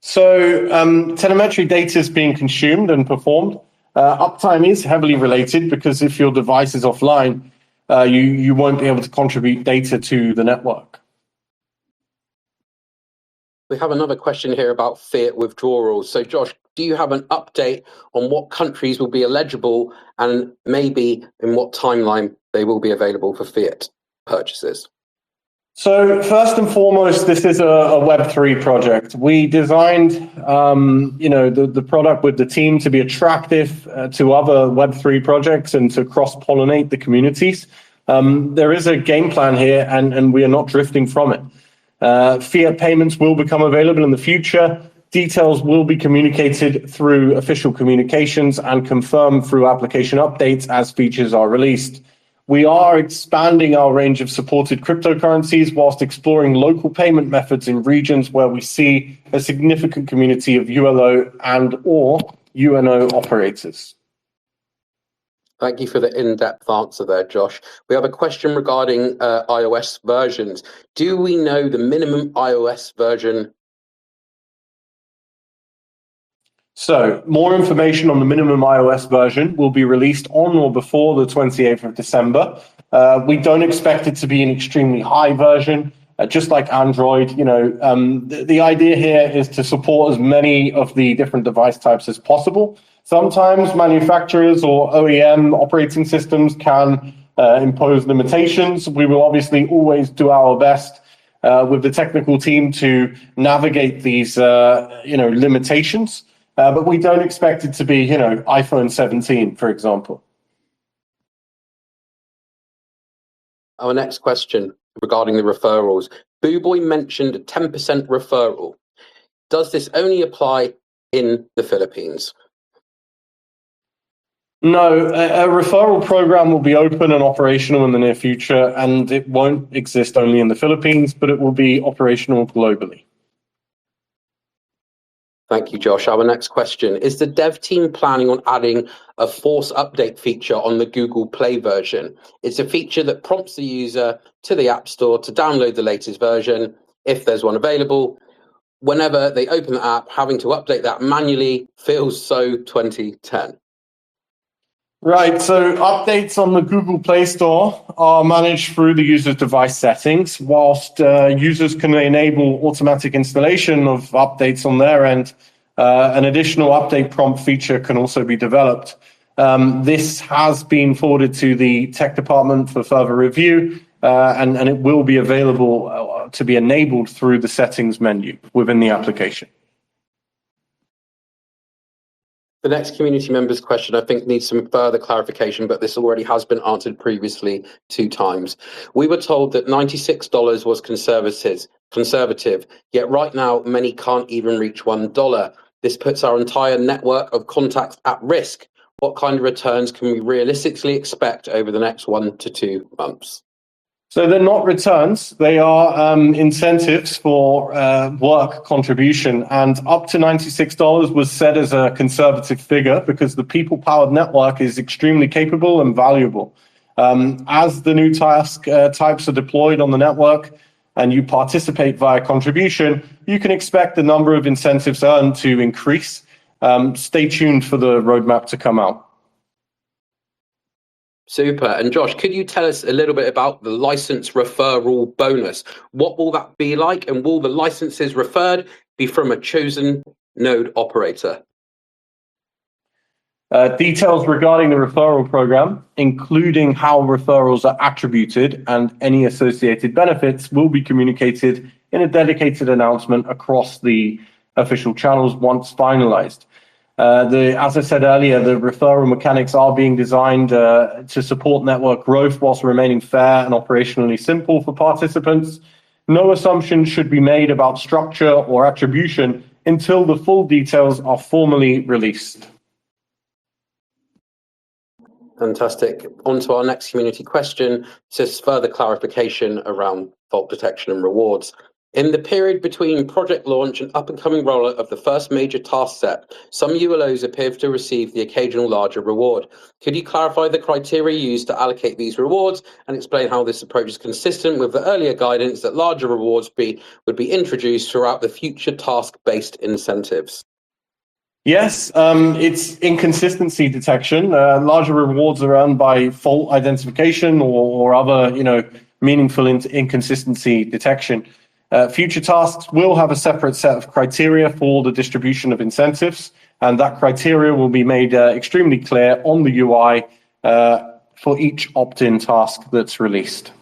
So telemetry data is being consumed and performed. Uptime is heavily related, because if your device is offline, you won't be able to contribute data to the network. We have another question here about fiat withdrawals. So Josh, do you have an update on what countries will be eligible and maybe in what timeline they will be available for fiat purchases? So first and foremost, this is a Web3 project. We designed, the product with the team to be attractive to other Web3 projects and to cross-pollinate the communities. There is a game plan here, and we are not drifting from it. Fiat payments will become available in the future. Details will be communicated through official communications and confirmed through application updates as features are released. We are expanding our range of supported cryptocurrencies whilst exploring local payment methods in regions where we see a significant community of ULO and/or UNO operators. Thank you for the in-depth answer there, Josh. We have a question regarding iOS versions. Do we know the minimum iOS version? So, more information on the minimum iOS version will be released on or before the 28th of December. We don't expect it to be an extremely high version, just like Android. The idea here is to support as many of the different device types as possible. Sometimes manufacturers or OEM operating systems can impose limitations. We will obviously always do our best with the technical team to navigate these limitations. But we don't expect it to be, iPhone 17, for example. Our next question regarding the referrals. Booboy mentioned a 10% referral. Does this only apply in the Philippines? No, a referral program will be open and operational in the near future, and it won't exist only in the Philippines, but it will be operational globally. Thank you, Josh. Our next question. Is the dev team planning on adding a force update feature on the Google Play version? It's a feature that prompts the user to the App Store to download the latest version, if there's one available. Whenever they open the app, having to update that manually feels so 2010. Right, so updates on the Google Play Store are managed through the user's device settings, whilst users can enable automatic installation of updates on their end. An additional update prompt feature can also be developed. This has been forwarded to the tech department for further review, and it will be available to be enabled through the settings menu within the application. The next community member's question, I think, needs some further clarification, but this already has been answered previously 2 times. We were told that $96 was conservative, yet right now many can't even reach $1. This puts our entire network of contacts at risk. What kind of returns can we realistically expect over the next 1 to 2 months? So they're not returns, they are incentives for work contribution, and up to $96 was set as a conservative figure because the people-powered network is extremely capable and valuable. As the new task types are deployed on the network and you participate via contribution, you can expect the number of incentives earned to increase. Stay tuned for the roadmap to come out. Super. And Josh, could you tell us a little bit about the license referral bonus? What will that be like? And will the licenses referred be from a chosen node operator? Details regarding the referral program, including how referrals are attributed and any associated benefits, will be communicated in a dedicated announcement across the official channels once finalized. As I said earlier, the referral mechanics are being designed to support network growth whilst remaining fair and operationally simple for participants. No assumptions should be made about structure or attribution until the full details are formally released. Fantastic. On to our next community question. Just further clarification around fault detection and rewards. In the period between project launch and up-and-coming rollout of the first major task set, some ULOs appear to receive the occasional larger reward. Could you clarify the criteria used to allocate these rewards and explain how this approach is consistent with the earlier guidance that larger rewards would be introduced throughout the future task-based incentives? Yes, it's inconsistency detection. Larger rewards are earned by fault identification or other, meaningful inconsistency detection. Future tasks will have a separate set of criteria for the distribution of incentives, and that criteria will be made extremely clear on the UI for each opt-in task that's released.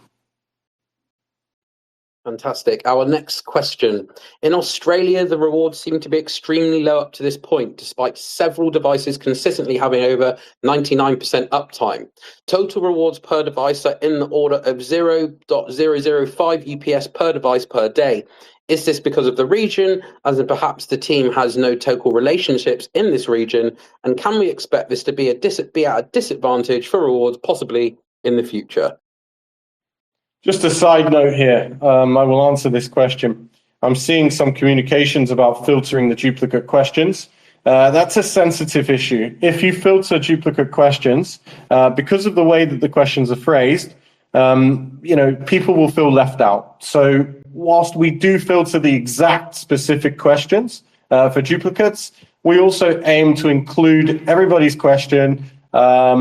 Fantastic. Our next question. In Australia, the rewards seem to be extremely low up to this point, despite several devices consistently having over 99% uptime. Total rewards per device are in the order of 0.005 UPS per device per day. Is this because of the region, as in perhaps the team has no total relationships in this region? And can we expect this to be at a disadvantage for rewards possibly in the future? Just a side note here, I will answer this question. I'm seeing some communications about filtering the duplicate questions. That's a sensitive issue. If you filter duplicate questions, because of the way that the questions are phrased, people will feel left out. So whilst we do filter the exact specific questions for duplicates, we also aim to include everybody's question, as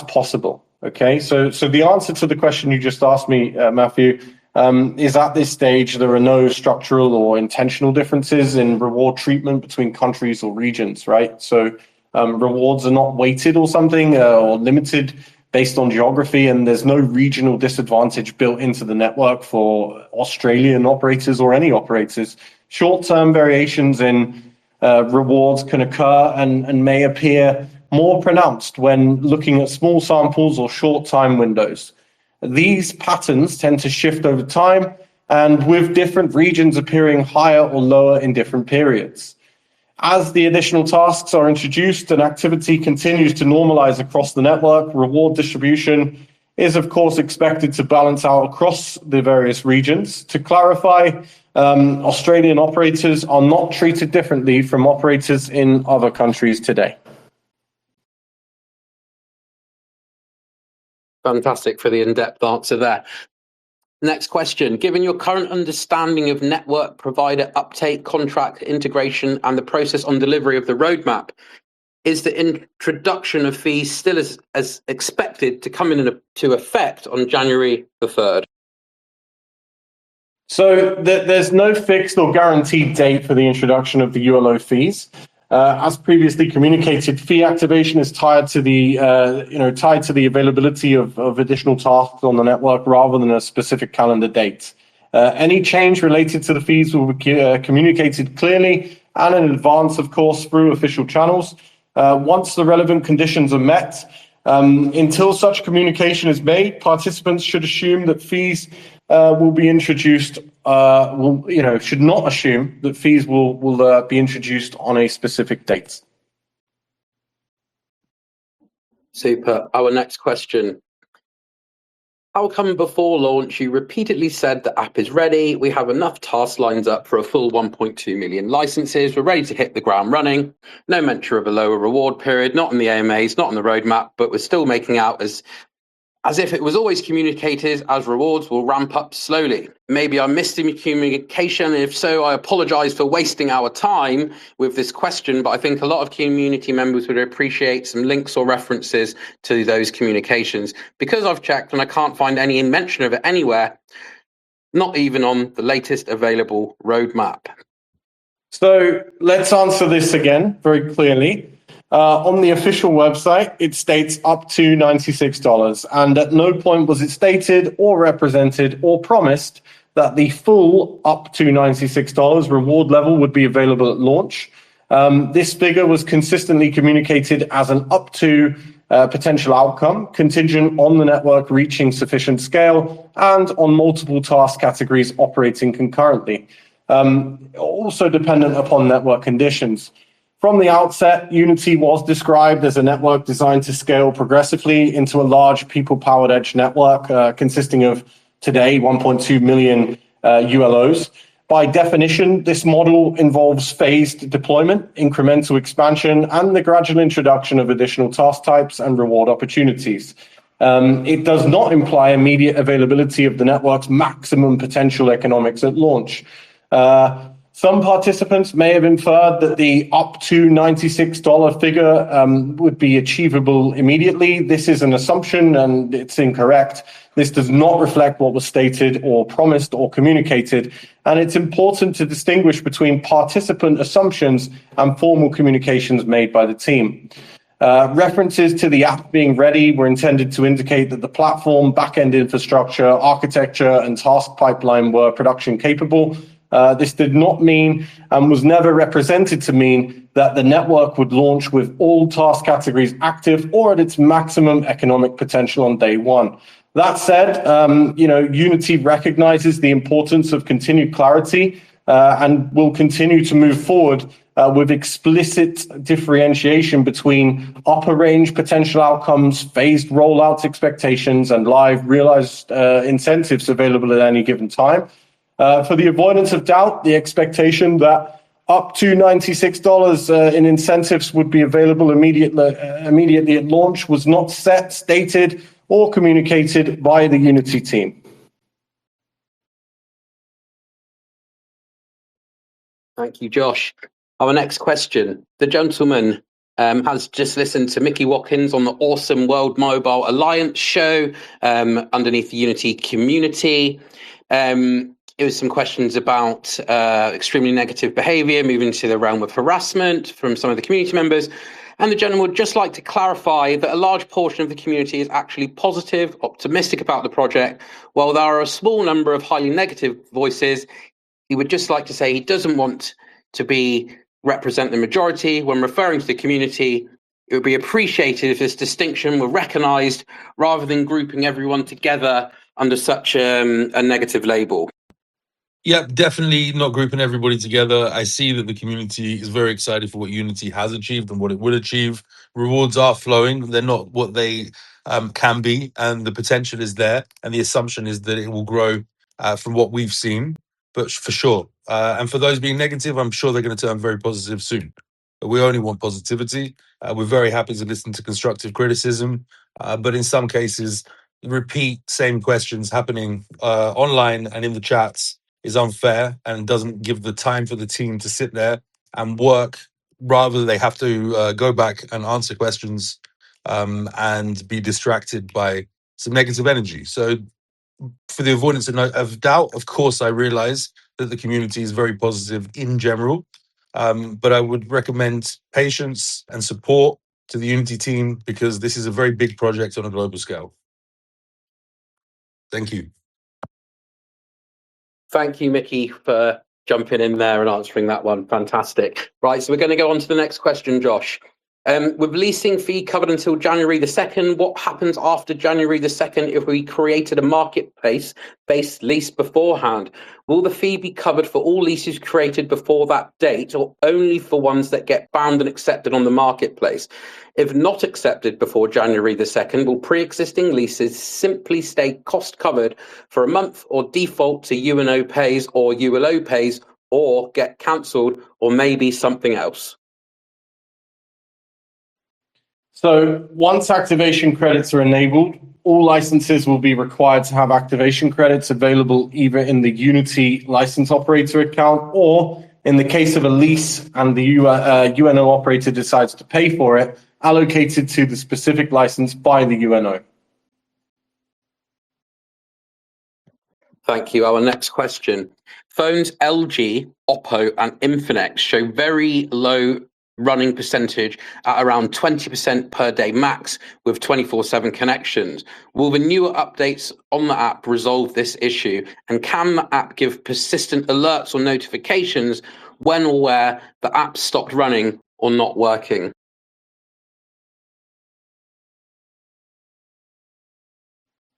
possible. Okay, so the answer to the question you just asked me, Matthew, is at this stage there are no structural or intentional differences in reward treatment between countries or regions, right? So rewards are not weighted or something or limited based on geography, and there's no regional disadvantage built into the network for Australian operators or any operators. Short-term variations in rewards can occur and may appear more pronounced when looking at small samples or short time windows. These patterns tend to shift over time, and with different regions appearing higher or lower in different periods. As the additional tasks are introduced and activity continues to normalize across the network, reward distribution is, of course, expected to balance out across the various regions. To clarify, Australian operators are not treated differently from operators in other countries today. Fantastic for the in-depth answer there. Next question. Given your current understanding of network provider uptake, contract integration, and the process on delivery of the roadmap, is the introduction of fees still as expected to come into effect on January the 3rd? So there's no fixed or guaranteed date for the introduction of the ULO fees. As previously communicated, fee activation is tied to the availability of additional tasks on the network rather than a specific calendar date. Any change related to the fees will be communicated clearly and in advance, of course, through official channels. Once the relevant conditions are met, until such communication is made, participants should assume that fees will be introduced. Should not assume that fees will be introduced on a specific date. Super. Our next question. How come before launch you repeatedly said the app is ready, we have enough task lines up for a full 1.2 million licenses, we're ready to hit the ground running, no mention of a lower reward period, not in the AMAs, not on the roadmap, but we're still making out as if it was always communicated as rewards will ramp up slowly? Maybe I missed the communication, and if so, I apologize for wasting our time with this question, but I think a lot of community members would appreciate some links or references to those communications, because I've checked and I can't find any mention of it anywhere, not even on the latest available roadmap. So let's answer this again very clearly. On the official website, it states up to $96, and at no point was it stated or represented or promised that the full up to $96 reward level would be available at launch. This figure was consistently communicated as an up to potential outcome, contingent on the network reaching sufficient scale and on multiple task categories operating concurrently, also dependent upon network conditions. From the outset, Unity was described as a network designed to scale progressively into a large people-powered edge network consisting of today 1.2 million ULOs. By definition, this model involves phased deployment, incremental expansion, and the gradual introduction of additional task types and reward opportunities. It does not imply immediate availability of the network's maximum potential economics at launch. Some participants may have inferred that the up to $96 figure would be achievable immediately. This is an assumption and it's incorrect. This does not reflect what was stated or promised or communicated. And it's important to distinguish between participant assumptions and formal communications made by the team. References to the app being ready were intended to indicate that the platform, back-end infrastructure, architecture, and task pipeline were production capable. This did not mean and was never represented to mean that the network would launch with all task categories active or at its maximum economic potential on day one. That said, Unity recognizes the importance of continued clarity and will continue to move forward with explicit differentiation between upper range potential outcomes, phased rollout expectations, and live realized incentives available at any given time. For the avoidance of doubt, the expectation that Up to $96 in incentives would be available immediately at launch was not set, stated, or communicated by the Unity team. Thank you, Josh. Our next question. The gentleman has just listened to Mickey Watkins on the awesome World Mobile Alliance show underneath the Unity community. It was some questions about extremely negative behavior, moving to the realm of harassment from some of the community members. And the gentleman would just like to clarify that a large portion of the community is actually positive, optimistic about the project, while there are a small number of highly negative voices. He would just like to say he doesn't want to represent the majority. When referring to the community, it would be appreciated if this distinction were recognised rather than grouping everyone together under such a negative label. Yeah, definitely not grouping everybody together. I see that the community is very excited for what Unity has achieved and what it will achieve. Rewards are flowing. They're not what they can be, and the potential is there. And the assumption is that it will grow from what we've seen, but for sure. And for those being negative, I'm sure they're going to turn very positive soon. But we only want positivity. We're very happy to listen to constructive criticism. But in some cases, repeat same questions happening online and in the chats is unfair and doesn't give the time for the team to sit there and work. Rather, they have to go back and answer questions and be distracted by some negative energy. So for the avoidance of doubt, of course, I realize that the community is very positive in general, but I would recommend patience and support to the Unity team because this is a very big project on a global scale. Thank you. Thank you, Mickey, for jumping in there and answering that one. Fantastic. Right, so we're going to go on to the next question, Josh. With leasing fee covered until January the 2nd, what happens after January the 2nd if we created a marketplace-based lease beforehand? Will the fee be covered for all leases created before that date or only for ones that get bound and accepted on the marketplace? If not accepted before January the 2nd, will pre-existing leases simply stay cost covered for a month or default to UNO pays or ULO pays or get cancelled or maybe something else? So once activation credits are enabled, all licenses will be required to have activation credits available either in the Unity license operator account or, in the case of a lease and the UNO operator decides to pay for it, allocated to the specific license by the UNO. Thank you. Our next question. Phones LG, Oppo and Infinix show very low running percentage at around 20% per day max with 24/7 connections. Will the newer updates on the app resolve this issue? And can the app give persistent alerts or notifications when or where the app stopped running or not working?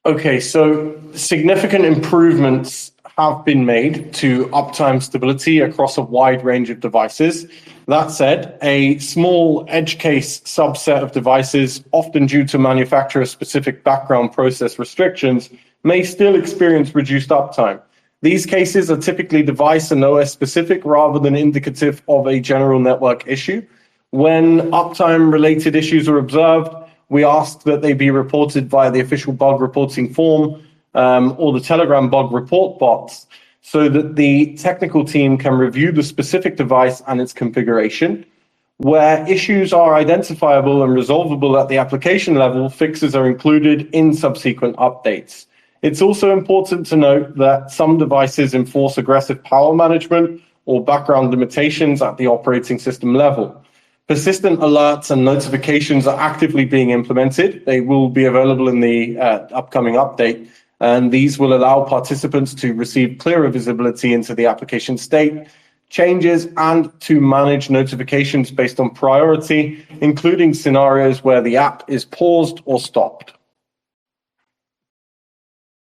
Okay, so significant improvements have been made to uptime stability across a wide range of devices. That said, a small edge case subset of devices, often due to manufacturer-specific background process restrictions, may still experience reduced uptime. These cases are typically device and OS specific rather than indicative of a general network issue. When uptime-related issues are observed, we ask that they be reported via the official bug reporting form or the Telegram bug report box so that the technical team can review the specific device and its configuration. Where issues are identifiable and resolvable at the application level, fixes are included in subsequent updates. It's also important to note that some devices enforce aggressive power management or background limitations at the operating system level. Persistent alerts and notifications are actively being implemented. They will be available in the upcoming update, and these will allow participants to receive clearer visibility into the application state, changes, and to manage notifications based on priority, including scenarios where the app is paused or stopped.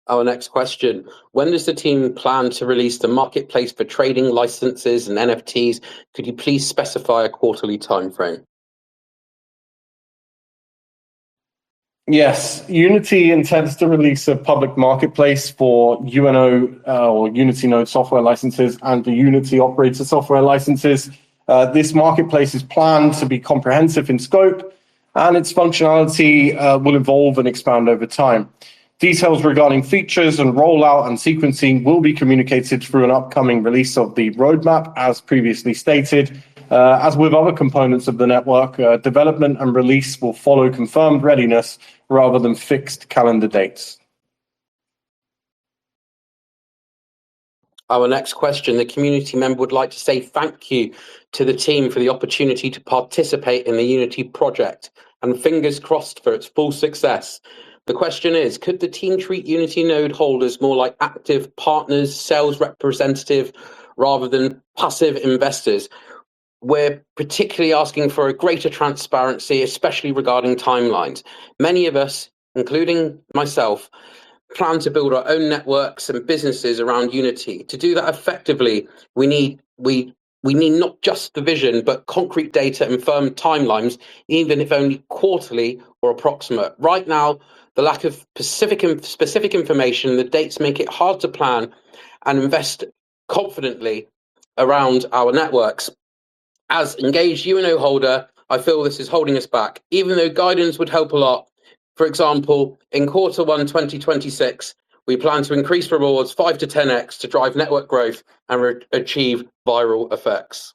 Our next question. When does the team plan to release the marketplace for trading licenses and NFTs? Could you please specify a quarterly timeframe? Yes, Unity intends to release a public marketplace for UNO or Unity Node software licenses and the Unity operator software licenses. This marketplace is planned to be comprehensive in scope, and its functionality will evolve and expand over time. Details regarding features and rollout and sequencing will be communicated through an upcoming release of the roadmap, as previously stated. As with other components of the network, development and release will follow confirmed readiness rather than fixed calendar dates. Our next question, the community member would like to say thank you to the team for the opportunity to participate in the Unity project and fingers crossed for its full success. The question is, could the team treat Unity node holders more like active partners, sales representative, rather than passive investors? We're particularly asking for a greater transparency, especially regarding timelines. Many of us, including myself, plan to build our own networks and businesses around Unity. To do that effectively, we need not just the vision, but concrete data and firm timelines, even if only quarterly or approximate. Right now, the lack of specific information, the dates make it hard to plan and invest confidently around our networks. As engaged UNO holder, I feel this is holding us back, even though guidance would help a lot. For example, in Q1 2026, we plan to increase rewards 5 to 10x to drive network growth and achieve viral effects.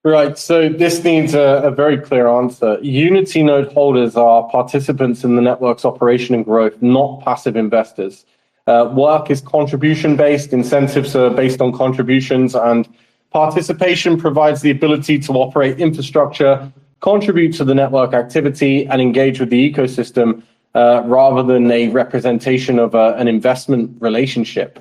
Right, so this needs a very clear answer. Unity node holders are participants in the network's operation and growth, not passive investors. Work is contribution-based, incentives are based on contributions, and participation provides the ability to operate infrastructure, contribute to the network activity, and engage with the ecosystem rather than a representation of an investment relationship.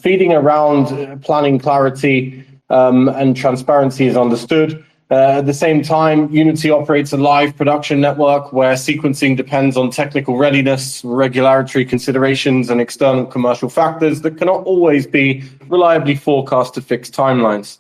Feeding around planning clarity and transparency is understood. At the same time, Unity operates a live production network where sequencing depends on technical readiness, regulatory considerations, and external commercial factors that cannot always be reliably forecast to fixed timelines.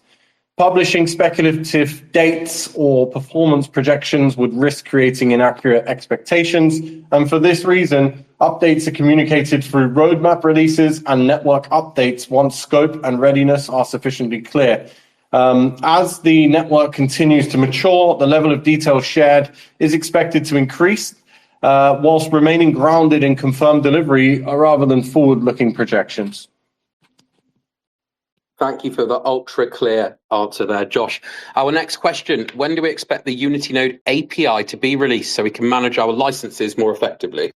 Publishing speculative dates or performance projections would risk creating inaccurate expectations, and for this reason, updates are communicated through roadmap releases and network updates once scope and readiness are sufficiently clear. As the network continues to mature, the level of detail shared is expected to increase, whilst remaining grounded in confirmed delivery rather than forward-looking projections. Thank you for the ultra clear answer there, Josh. Our next question, when do we expect the Unity Node API to be released so we can manage our licenses more effectively?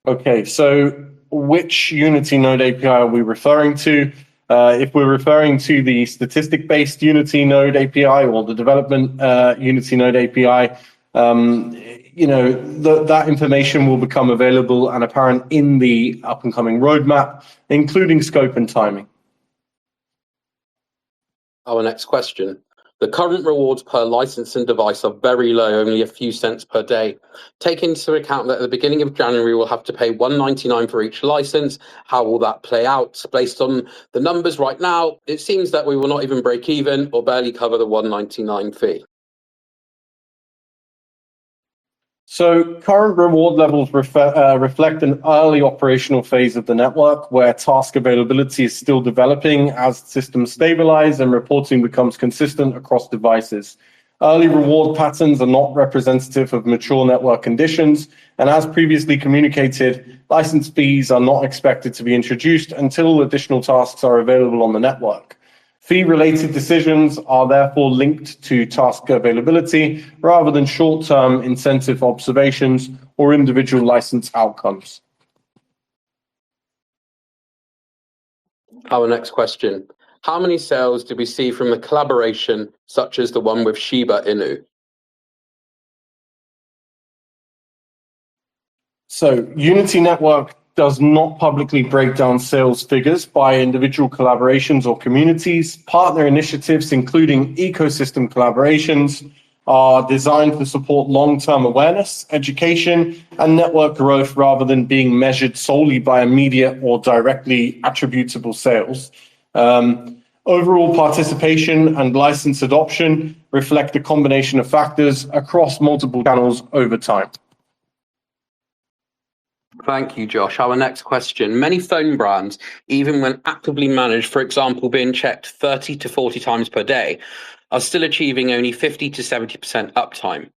Okay, so which Unity Node API are we referring to? If we're referring to the statistic-based Unity Node API or the development Unity Node API, that information will become available and apparent in the up-and-coming roadmap, including scope and timing. Our next question. The current rewards per license and device are very low, only a few cents per day. Take into account that at the beginning of January, we'll have to pay $1.99 for each license. How will that play out? Based on the numbers right now, it seems that we will not even break even or barely cover the $1.99 fee. So current reward levels reflect an early operational phase of the network where task availability is still developing as systems stabilize and reporting becomes consistent across devices. Early reward patterns are not representative of mature network conditions, and as previously communicated, license fees are not expected to be introduced until additional tasks are available on the network. Fee-related decisions are therefore linked to task availability rather than short-term incentive observations or individual license outcomes. Our next question. How many sales did we see from the collaboration, such as the one with Shiba Inu? So Unity Network does not publicly break down sales figures by individual collaborations or communities. Partner initiatives, including ecosystem collaborations, are designed to support long-term awareness, education, and network growth rather than being measured solely by immediate or directly attributable sales. Overall participation and license adoption reflect a combination of factors across multiple channels over time. Thank you, Josh. Our next question. Many phone brands, even when actively managed, for example, being checked 30 to 40 times per day, are still achieving only 50 to 70% uptime.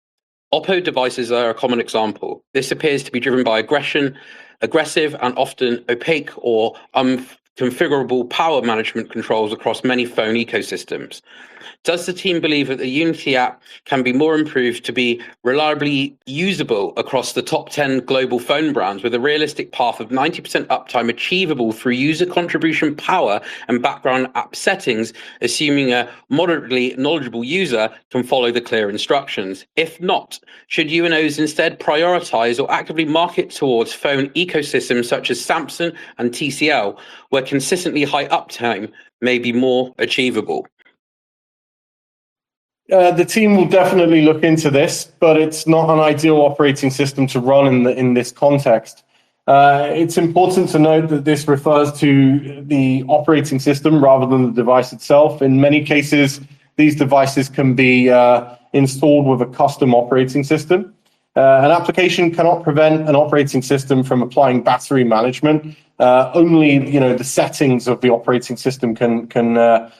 Oppo devices are a common example. This appears to be driven by aggressive and often opaque or unconfigurable power management controls across many phone ecosystems. Does the team believe that the Unity app can be more improved to be reliably usable across the top 10 global phone brands with a realistic path of 90% uptime achievable through user contribution power and background app settings, assuming a moderately knowledgeable user can follow the clear instructions? If not, should UNOs instead prioritize or actively market towards phone ecosystems such as Samsung and TCL, where consistently high uptime may be more achievable? The team will definitely look into this, but it's not an ideal operating system to run in this context. It's important to note that this refers to the operating system rather than the device itself. In many cases, these devices can be installed with a custom operating system. An application cannot prevent an operating system from applying battery management. Only the settings of the operating system can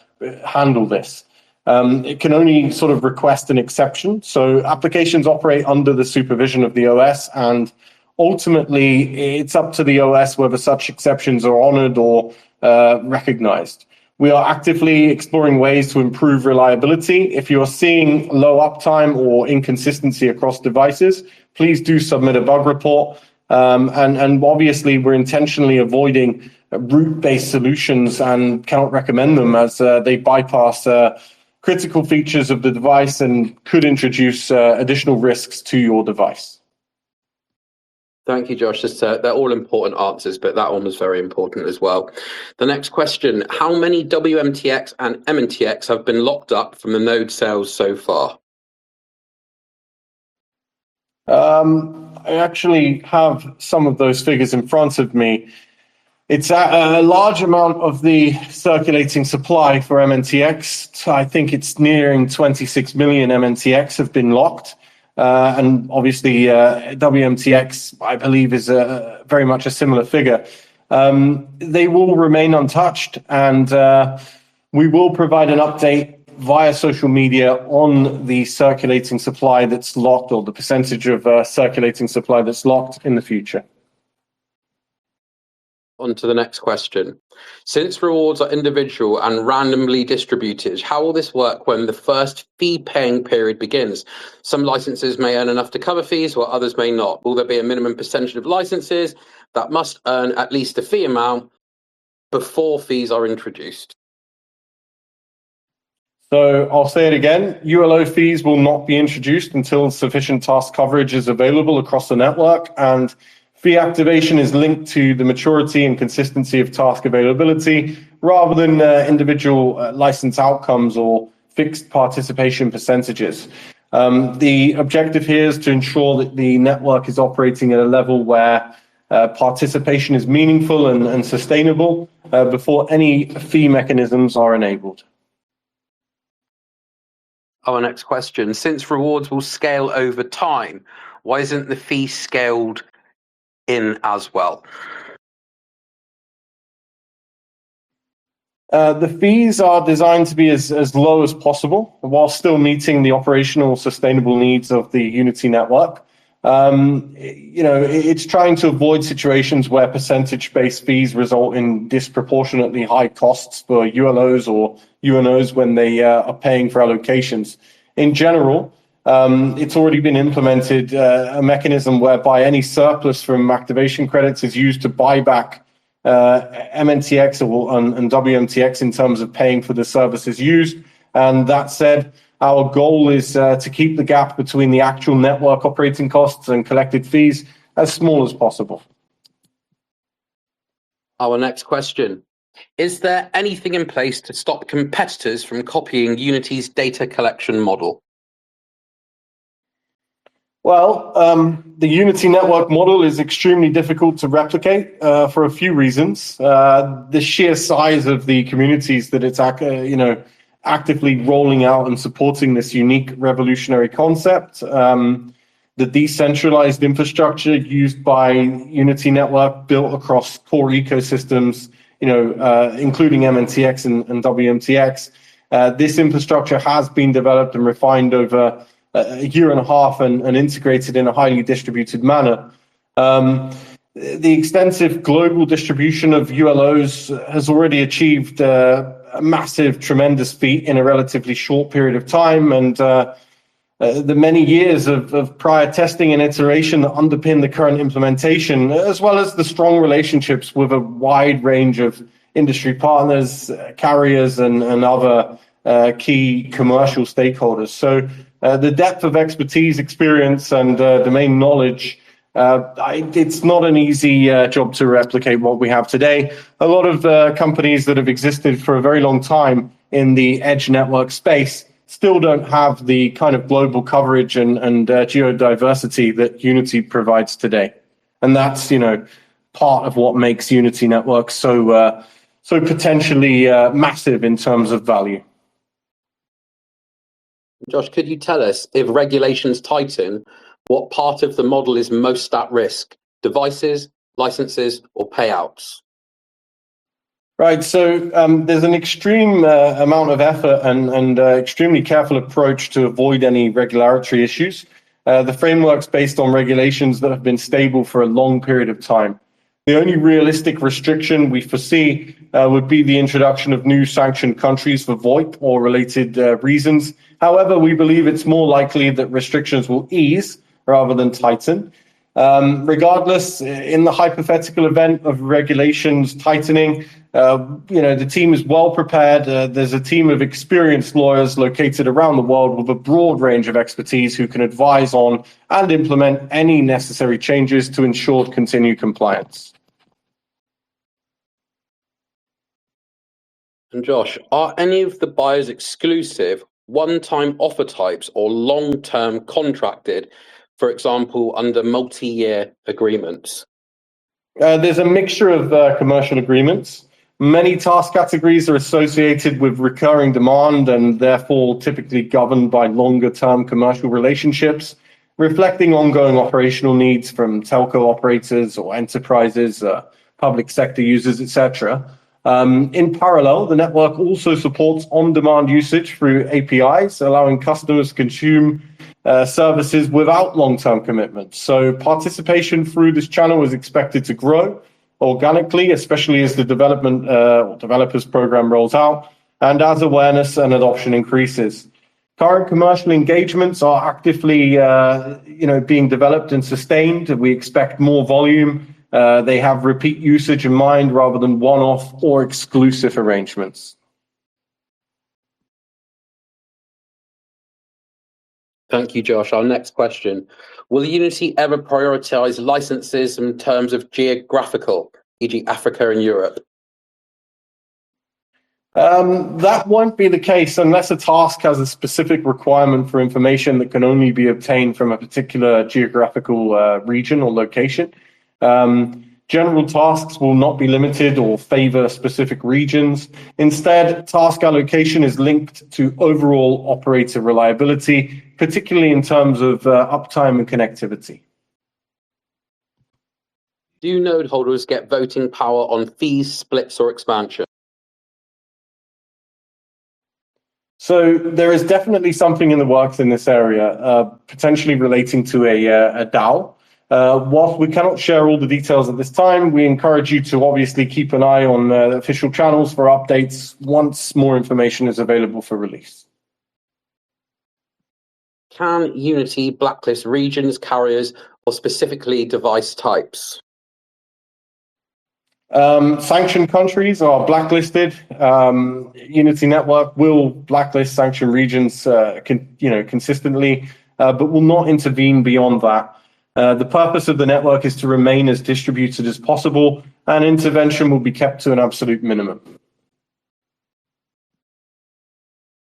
handle this. It can only sort of request an exception. So applications operate under the supervision of the OS, and ultimately it's up to the OS whether such exceptions are honored or recognized. We are actively exploring ways to improve reliability. If you are seeing low uptime or inconsistency across devices, please do submit a bug report. And obviously, we're intentionally avoiding root-based solutions and cannot recommend them as they bypass critical features of the device and could introduce additional risks to your device. Thank you, Josh. They're all important answers, but that one was very important as well. The next question, how many WMTX and MNTX have been locked up from the node sales so far? I actually have some of those figures in front of me. It's a large amount of the circulating supply for MNTX. I think it's nearing 26 million MNTX have been locked. And obviously, WMTX, I believe, is very much a similar figure. They will remain untouched, and we will provide an update via social media on the circulating supply that's locked, or the percentage of circulating supply that's locked in the future. On to the next question. Since rewards are individual and randomly distributed, how will this work when the first fee-paying period begins? Some licenses may earn enough to cover fees, while others may not. Will there be a minimum percentage of licenses that must earn at least a fee amount before fees are introduced? So I'll say it again, ULO fees will not be introduced until sufficient task coverage is available across the network, and fee activation is linked to the maturity and consistency of task availability rather than individual license outcomes or fixed participation percentages. The objective here is to ensure that the network is operating at a level where participation is meaningful and sustainable before any fee mechanisms are enabled. Our next question, since rewards will scale over time, why isn't the fee scaled in as well? The fees are designed to be as low as possible while still meeting the operational sustainable needs of the Unity network. It's trying to avoid situations where percentage-based fees result in disproportionately high costs for ULOs or UNOs when they are paying for allocations. In general, it's already been implemented a mechanism whereby any surplus from activation credits is used to buy back MNTX and WMTX in terms of paying for the services used. And that said, our goal is to keep the gap between the actual network operating costs and collected fees as small as possible. Our next question. Is there anything in place to stop competitors from copying Unity's data collection model? Well, the Unity network model is extremely difficult to replicate for a few reasons. The sheer size of the communities that it's actively rolling out and supporting this unique revolutionary concept. The decentralized infrastructure used by Unity network built across core ecosystems, including MNTX and WMTX. This infrastructure has been developed and refined over a year and a half and integrated in a highly distributed manner. The extensive global distribution of ULOs has already achieved a massive, tremendous feat in a relatively short period of time, and the many years of prior testing and iteration that underpin the current implementation, as well as the strong relationships with a wide range of industry partners, carriers, and other key commercial stakeholders. So the depth of expertise, experience, and domain knowledge, it's not an easy job to replicate what we have today. A lot of companies that have existed for a very long time in the edge network space still don't have the kind of global coverage and geodiversity that Unity provides today. And that's, part of what makes Unity Network so potentially massive in terms of value. Josh, could you tell us, if regulations tighten, what part of the model is most at risk? Devices, licenses, or payouts? Right, so there's an extreme amount of effort and extremely careful approach to avoid any regulatory issues. The framework's based on regulations that have been stable for a long period of time. The only realistic restriction we foresee would be the introduction of new sanctioned countries for VoIP or related reasons. However, we believe it's more likely that restrictions will ease rather than tighten. Regardless, in the hypothetical event of regulations tightening, the team is well prepared. There's a team of experienced lawyers located around the world with a broad range of expertise who can advise on and implement any necessary changes to ensure continued compliance. And Josh, are any of the buyers exclusive, one-time offer types, or long-term contracted, for example, under multi-year agreements? There's a mixture of commercial agreements. Many task categories are associated with recurring demand and therefore typically governed by longer-term commercial relationships, reflecting ongoing operational needs from telco operators or enterprises, public sector users, etc. In parallel, the network also supports on-demand usage through APIs, allowing customers to consume services without long-term commitments. So participation through this channel is expected to grow organically, especially as the developers program rolls out and as awareness and adoption increases. Current commercial engagements are actively being developed and sustained. We expect more volume. They have repeat usage in mind rather than one-off or exclusive arrangements. Thank you, Josh. Our next question. Will Unity ever prioritize licenses in terms of geographical, e.g. Africa and Europe? That won't be the case unless a task has a specific requirement for information that can only be obtained from a particular geographical region or location. General tasks will not be limited or favor specific regions. Instead, task allocation is linked to overall operator reliability, particularly in terms of uptime and connectivity. Do node holders get voting power on fees, splits, or expansion? So there is definitely something in the works in this area, potentially relating to a DAO. Whilst we cannot share all the details at this time, we encourage you to obviously keep an eye on official channels for updates once more information is available for release. Can Unity blacklist regions, carriers, or specifically device types? Sanctioned countries are blacklisted. Unity Network will blacklist sanctioned regions consistently, but will not intervene beyond that. The purpose of the network is to remain as distributed as possible, and intervention will be kept to an absolute minimum.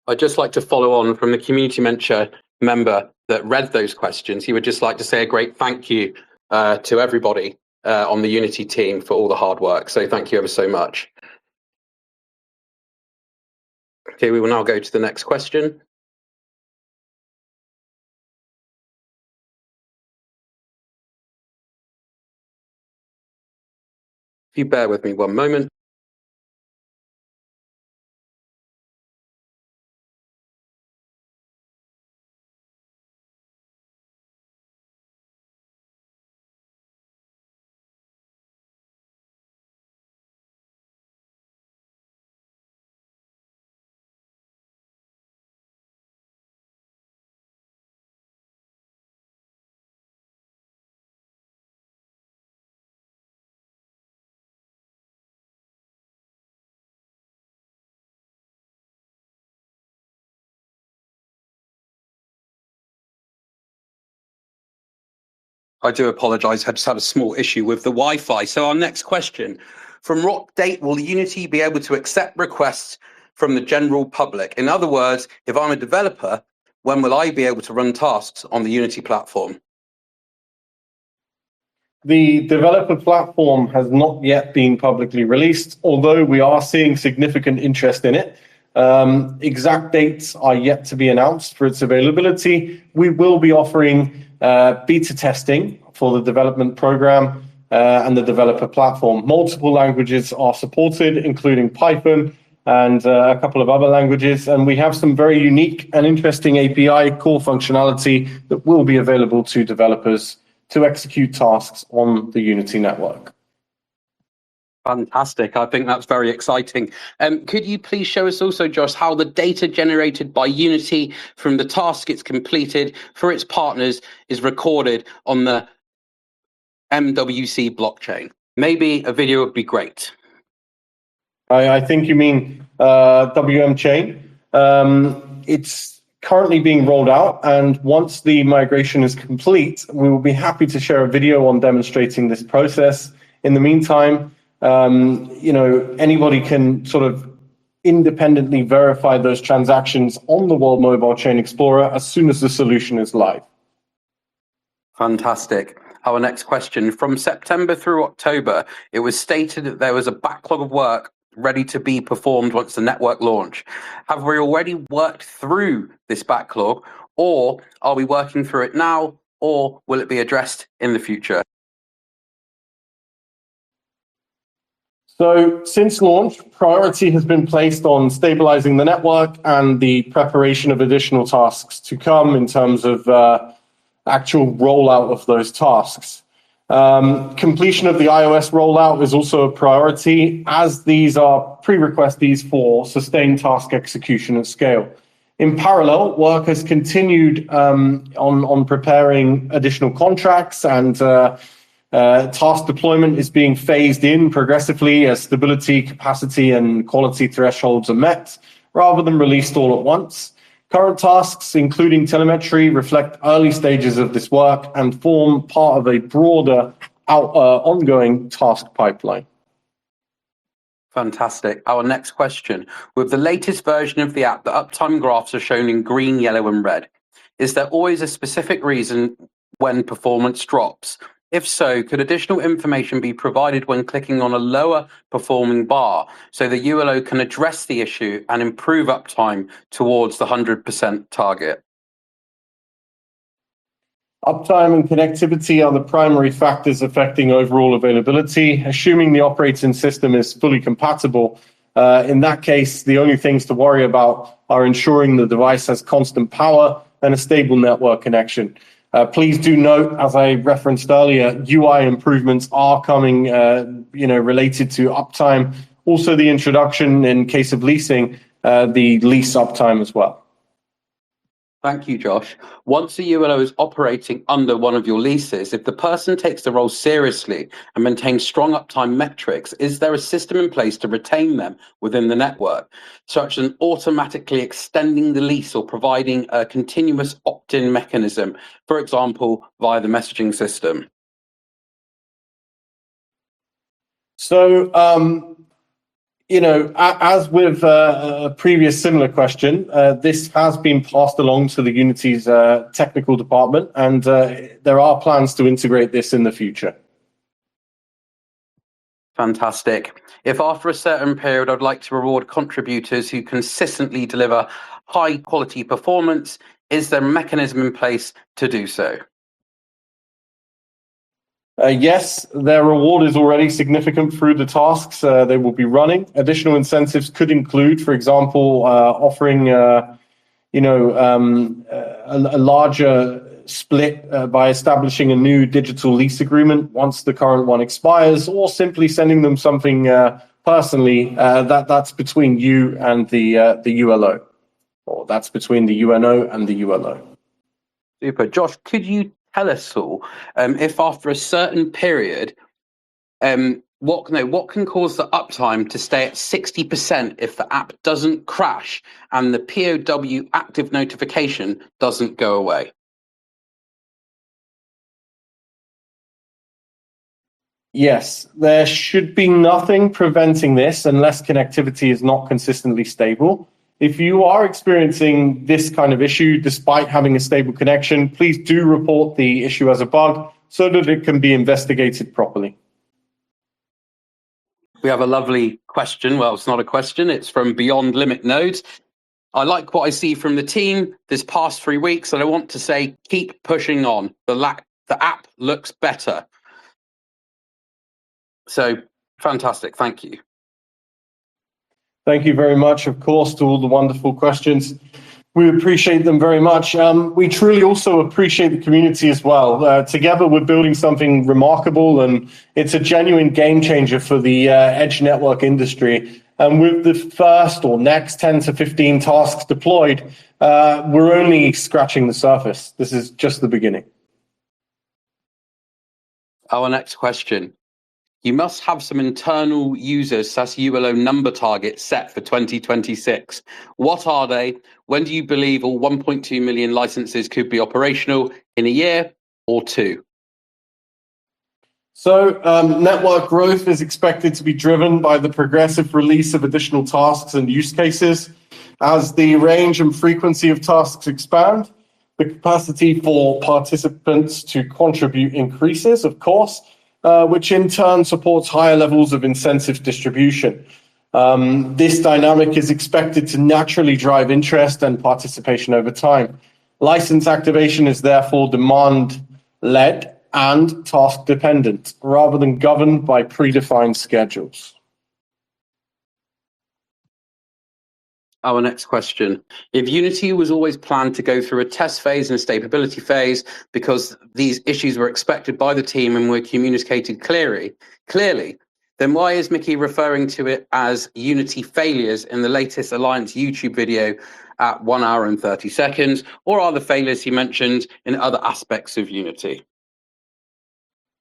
I'd just like to follow on from the community member that read those questions, he would just like to say a great thank you to everybody on the Unity team for all the hard work. So thank you ever so much. Okay, we will now go to the next question. If you bear with me one moment. I do apologise, I just had a small issue with the Wi-Fi. So our next question, from what date will Unity be able to accept requests from the general public? In other words, if I'm a developer, when will I be able to run tasks on the Unity platform? The developer platform has not yet been publicly released, although we are seeing significant interest in it. Exact dates are yet to be announced for its availability. We will be offering beta testing for the development program and the developer platform. Multiple languages are supported, including Python and a couple of other languages. And we have some very unique and interesting API core functionality that will be available to developers to execute tasks on the Unity network. Fantastic. I think that's very exciting. Could you please show us also, Josh, how the data generated by Unity from the task it's completed for its partners is recorded on the MWC blockchain? Maybe a video would be great. I think you mean WM chain. It's currently being rolled out, and once the migration is complete, we will be happy to share a video on demonstrating this process. In the meantime, anybody can sort of independently verify those transactions on the World Mobile Chain Explorer as soon as the solution is live. Fantastic. Our next question, from September through October, it was stated that there was a backlog of work ready to be performed once the network launched. Have we already worked through this backlog, or are we working through it now, or will it be addressed in the future? So since launch, priority has been placed on stabilizing the network and the preparation of additional tasks to come in terms of actual rollout of those tasks. Completion of the iOS rollout is also a priority, as these are prerequisites for sustained task execution at scale. In parallel, work has continued on preparing additional contracts, and task deployment is being phased in progressively as stability, capacity, and quality thresholds are met, rather than released all at once. Current tasks, including telemetry, reflect early stages of this work and form part of a broader ongoing task pipeline. Fantastic. Our next question. With the latest version of the app, the uptime graphs are shown in green, yellow, and red. Is there always a specific reason when performance drops? If so, could additional information be provided when clicking on a lower performing bar so the ULO can address the issue and improve uptime towards the 100% target? Uptime and connectivity are the primary factors affecting overall availability. Assuming the operating system is fully compatible, in that case, the only things to worry about are ensuring the device has constant power and a stable network connection. Please do note, as I referenced earlier, UI improvements are coming, related to uptime. Also, the introduction, in case of leasing, the lease uptime as well. Thank you, Josh. Once a ULO is operating under one of your leases, if the person takes the role seriously and maintains strong uptime metrics, is there a system in place to retain them within the network, such as automatically extending the lease or providing a continuous opt-in mechanism, for example, via the messaging system? So As with a previous similar question, this has been passed along to the Unity's technical department, and there are plans to integrate this in the future. Fantastic. If after a certain period, I'd like to reward contributors who consistently deliver high quality performance, is there a mechanism in place to do so? Yes, their reward is already significant through the tasks they will be running. Additional incentives could include, for example, offering a larger split by establishing a new digital lease agreement once the current one expires, or simply sending them something personally that's between you and the ULO, or that's between the UNO and the ULO. Super. Josh, could you tell us all if after a certain period, what can cause the uptime to stay at 60% if the app doesn't crash and the POW active notification doesn't go away? Yes, there should be nothing preventing this unless connectivity is not consistently stable. If you are experiencing this kind of issue despite having a stable connection, please do report the issue as a bug so that it can be investigated properly. We have a lovely question. Well, it's not a question. It's from Beyond Limit Nodes. I like what I see from the team this past 3 weeks, and I want to say keep pushing on. The app looks better. So fantastic. Thank you. Thank you very much, of course, to all the wonderful questions. We appreciate them very much. We truly also appreciate the community as well. Together, we're building something remarkable, and it's a genuine game changer for the edge network industry. And with the first or next 10 to 15 tasks deployed, we're only scratching the surface. This is just the beginning. Our next question. You must have some internal users /ULO number targets set for 2026. What are they? When do you believe all 1.2 million licenses could be operational, in a year or two? So network growth is expected to be driven by the progressive release of additional tasks and use cases. As the range and frequency of tasks expand, the capacity for participants to contribute increases, of course, which in turn supports higher levels of incentive distribution. This dynamic is expected to naturally drive interest and participation over time. License activation is therefore demand-led and task-dependent, rather than governed by predefined schedules. Our next question. If Unity was always planned to go through a test phase and a stability phase because these issues were expected by the team and were communicated clearly, then why is Mickey referring to it as Unity failures in the latest Alliance YouTube video at 1 hour and 30 seconds? Or are the failures he mentioned in other aspects of Unity?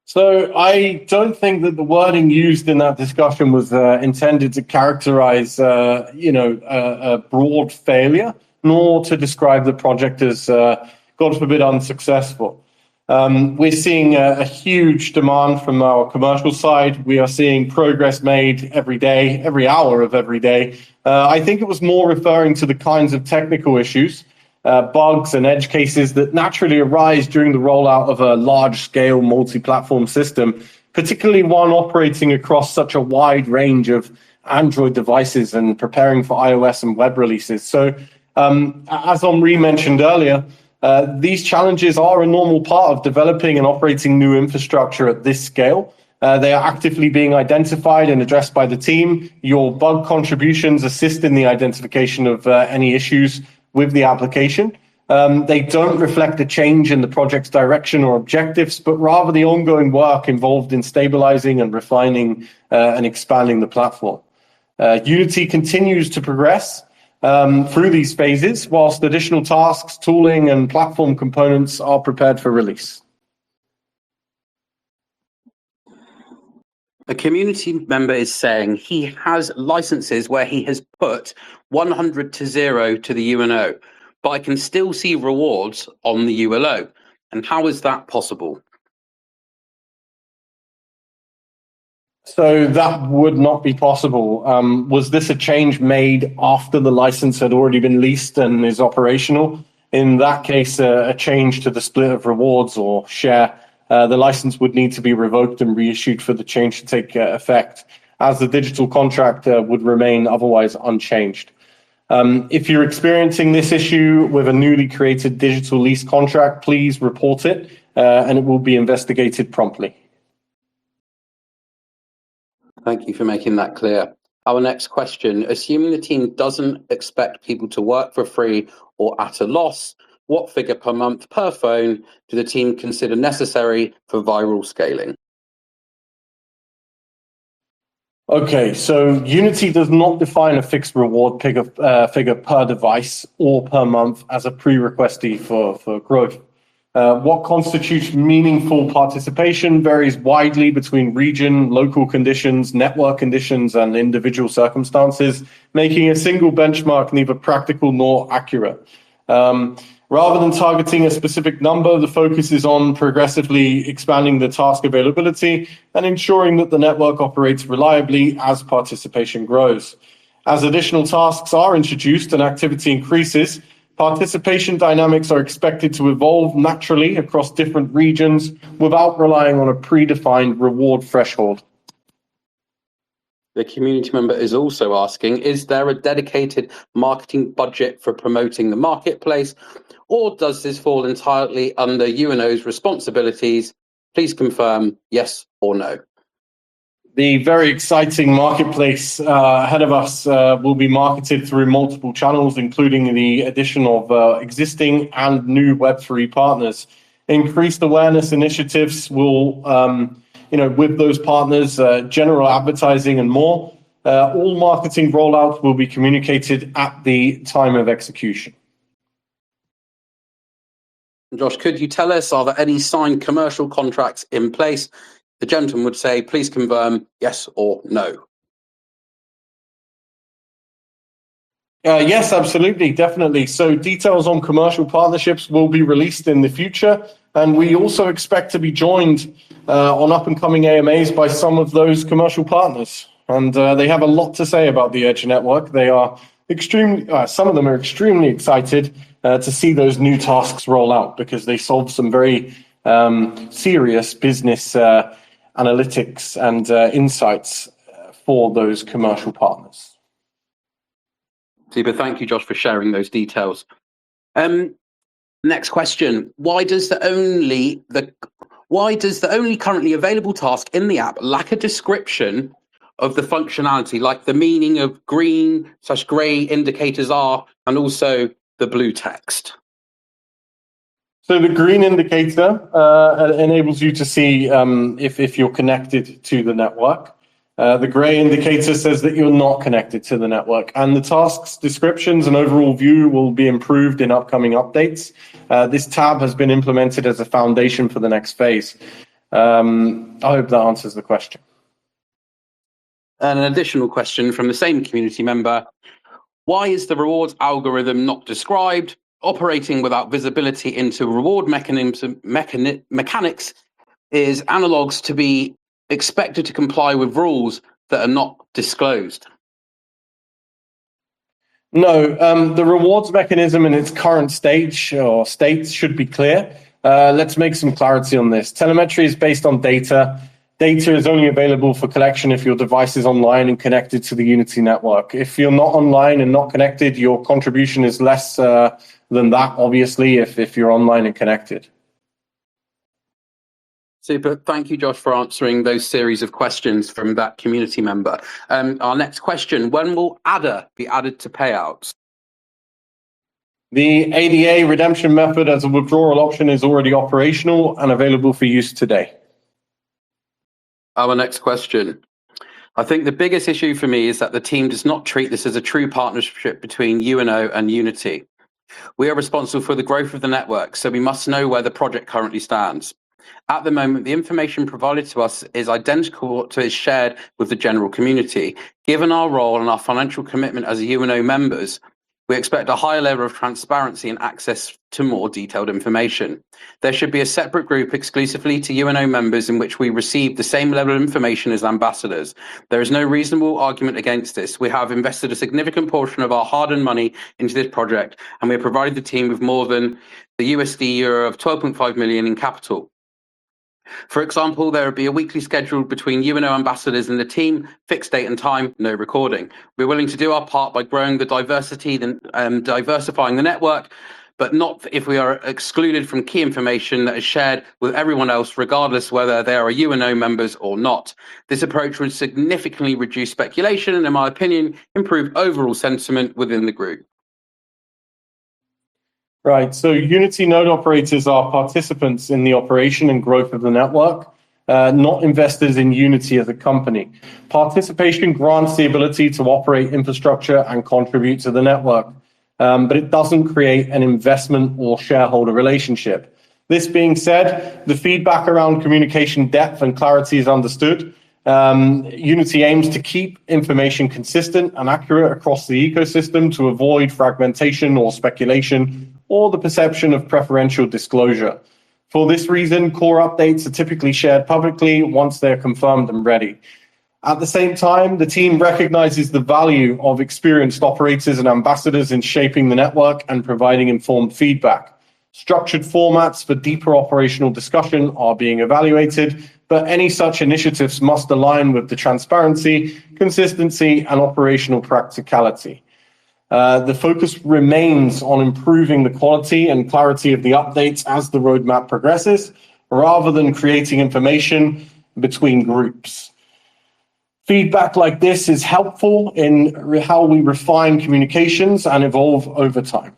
So I don't think that the wording used in that discussion was intended to characterize, a broad failure, nor to describe the project as, God forbid, unsuccessful. We're seeing a huge demand from our commercial side. We are seeing progress made every day, every hour of every day. I think it was more referring to the kinds of technical issues, bugs and edge cases that naturally arise during the rollout of a large-scale multi-platform system, particularly one operating across such a wide range of Android devices and preparing for iOS and web releases. So, as Omri mentioned earlier, these challenges are a normal part of developing and operating new infrastructure at this scale. They are actively being identified and addressed by the team. Your bug contributions assist in the identification of any issues with the application. They don't reflect a change in the project's direction or objectives, but rather the ongoing work involved in stabilizing and refining and expanding the platform. Unity continues to progress through these phases, whilst additional tasks, tooling, and platform components are prepared for release. A community member is saying he has licenses where he has put 100 to 0 to the UNO, but I can still see rewards on the ULO. And how is that possible? So that would not be possible. Was this a change made after the license had already been leased and is operational? In that case, a change to the split of rewards or share, the license would need to be revoked and reissued for the change to take effect, as the digital contract would remain otherwise unchanged. If you're experiencing this issue with a newly created digital lease contract, please report it and it will be investigated promptly. Thank you for making that clear. Our next question, assuming the team doesn't expect people to work for free or at a loss, what figure per month per phone do the team consider necessary for viral scaling? Okay, so Unity does not define a fixed reward figure per device or per month as a prerequisite for growth. What constitutes meaningful participation varies widely between region, local conditions, network conditions, and individual circumstances, making a single benchmark neither practical nor accurate. Rather than targeting a specific number, the focus is on progressively expanding the task availability and ensuring that the network operates reliably as participation grows. As additional tasks are introduced and activity increases, participation dynamics are expected to evolve naturally across different regions without relying on a predefined reward threshold. The community member is also asking, is there a dedicated marketing budget for promoting the marketplace, or does this fall entirely under UNO's responsibilities? Please confirm yes or no. The very exciting marketplace ahead of us will be marketed through multiple channels, including the addition of existing and new Web3 partners. Increased awareness initiatives will, with those partners, general advertising and more. All marketing rollouts will be communicated at the time of execution. Josh, could you tell us, are there any signed commercial contracts in place? The gentleman would say, please confirm yes or no. Yes, absolutely, definitely. So details on commercial partnerships will be released in the future. And we also expect to be joined on up-and-coming AMAs by some of those commercial partners. And they have a lot to say about the Edge network. They are some of them are extremely excited to see those new tasks roll out because they solve some very serious business analytics and insights for those commercial partners. Super. Thank you, Josh, for sharing those details. Next question: Why does the only currently available task in the app lack a description of the functionality, like the meaning of green/grey indicators are, and also the blue text? So the green indicator enables you to see if you're connected to the network. The grey indicator says that you're not connected to the network, and the tasks, descriptions, and overall view will be improved in upcoming updates. This tab has been implemented as a foundation for the next phase. I hope that answers the question. And an additional question from the same community member: why is the rewards algorithm not described? Operating without visibility into reward mechanics is analogs to be expected to comply with rules that are not disclosed. No, the rewards mechanism in its current stage or states should be clear. Let's make some clarity on this. Telemetry is based on data. Data is only available for collection if your device is online and connected to the Unity network. If you're not online and not connected, your contribution is less than that, obviously, if you're online and connected. Super. Thank you, Josh, for answering those series of questions from that community member. Our next question: when will ADA be added to payouts? The ADA redemption method as a withdrawal option is already operational and available for use today. Our next question: I think the biggest issue for me is that the team does not treat this as a true partnership between UNO and Unity. We are responsible for the growth of the network, so we must know where the project currently stands. At the moment, the information provided to us is identical to is shared with the general community. Given our role and our financial commitment as UNO members, We expect a higher level of transparency and access to more detailed information. There should be a separate group exclusively to UNO members in which we receive the same level of information as ambassadors. There is no reasonable argument against this. We have invested a significant portion of our hard-earned money into this project, and we have provided the team with more than the USD euro of 12.5 million in capital. For example, there will be a weekly schedule between UNO ambassadors and the team, fixed date and time, no recording. We're willing to do our part by growing the diversity and diversifying the network, but not if we are excluded from key information that is shared with everyone else, regardless whether they are UNO members or not. This approach would significantly reduce speculation and, in my opinion, improve overall sentiment within the group. Right, so Unity node operators are participants in the operation and growth of the network, not investors in Unity as a company. Participation grants the ability to operate infrastructure and contribute to the network, but it doesn't create an investment or shareholder relationship. This being said, the feedback around communication depth and clarity is understood. Unity aims to keep information consistent and accurate across the ecosystem to avoid fragmentation or speculation or the perception of preferential disclosure. For this reason, core updates are typically shared publicly once they're confirmed and ready. At the same time, the team recognizes the value of experienced operators and ambassadors in shaping the network and providing informed feedback. Structured formats for deeper operational discussion are being evaluated, but any such initiatives must align with the transparency, consistency, and operational practicality. The focus remains on improving the quality and clarity of the updates as the roadmap progresses, rather than creating information between groups. Feedback like this is helpful in how we refine communications and evolve over time.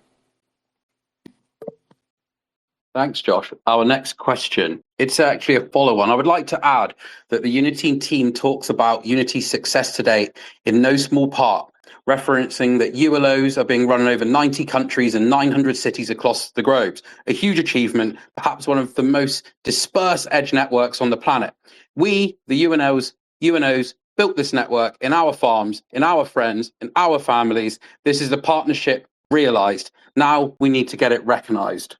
Thanks, Josh. Our next question, it's actually a follow-on. I would like to add that the Unity team talks about Unity's success today in no small part, referencing that ULOs are being run in over 90 countries and 900 cities across the globe. A huge achievement, perhaps one of the most dispersed edge networks on the planet. We, the UNOs, built this network in our farms, in our friends, in our families. This is the partnership realized. Now we need to get it recognized.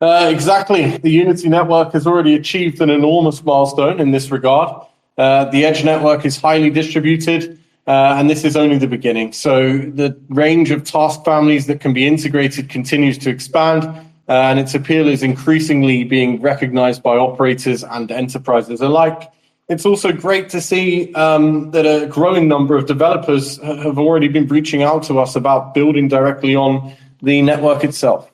Exactly. The Unity network has already achieved an enormous milestone in this regard. The Edge network is highly distributed, and this is only the beginning. So the range of task families that can be integrated continues to expand, and its appeal is increasingly being recognized by operators and enterprises alike. It's also great to see that a growing number of developers have already been reaching out to us about building directly on the network itself.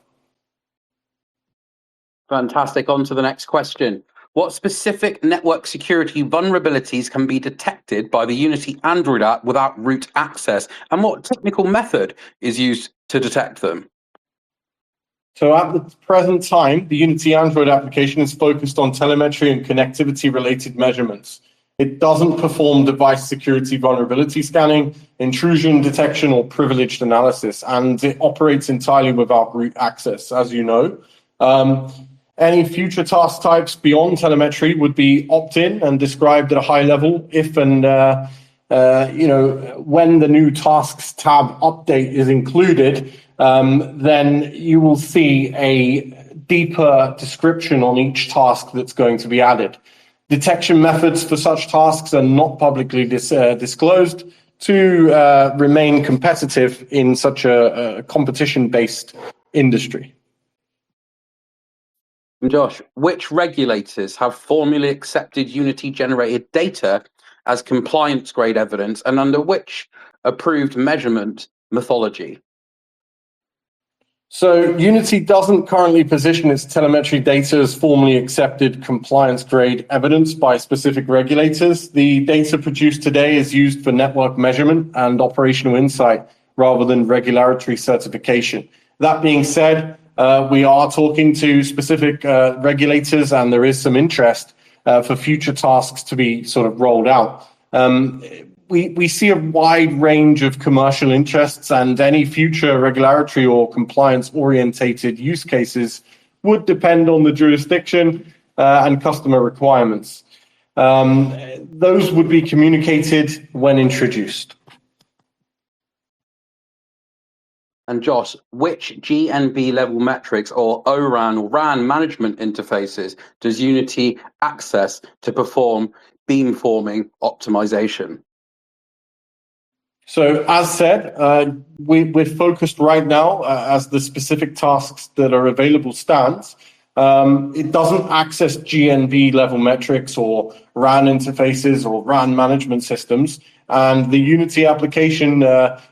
Fantastic. On to the next question. What specific network security vulnerabilities can be detected by the Unity Android app without root access? And what technical method is used to detect them? So at the present time, the Unity Android application is focused on telemetry and connectivity related measurements. It doesn't perform device security vulnerability scanning, intrusion detection, or privileged analysis, and it operates entirely without root access, as you know. Any future task types beyond telemetry would be opt-in and described at a high level if and when the new tasks tab update is included, then you will see a deeper description on each task that's going to be added. Detection methods for such tasks are not publicly disclosed to remain competitive in such a competition-based industry. Josh, which regulators have formally accepted Unity-generated data as compliance-grade evidence, and under which approved measurement methodology? So Unity doesn't currently position its telemetry data as formally accepted compliance-grade evidence by specific regulators. The data produced today is used for network measurement and operational insight rather than regulatory certification. That being said, we are talking to specific regulators, and there is some interest for future tasks to be sort of rolled out. We see a wide range of commercial interests, and any future regulatory or compliance-orientated use cases would depend on the jurisdiction and customer requirements. Those would be communicated when introduced. And Josh, which GNB level metrics or ORAN or RAN management interfaces does Unity access to perform beamforming optimization? So as said, we're focused right now as the specific tasks that are available stands. It doesn't access GNB level metrics or RAN interfaces or RAN management systems. And the Unity application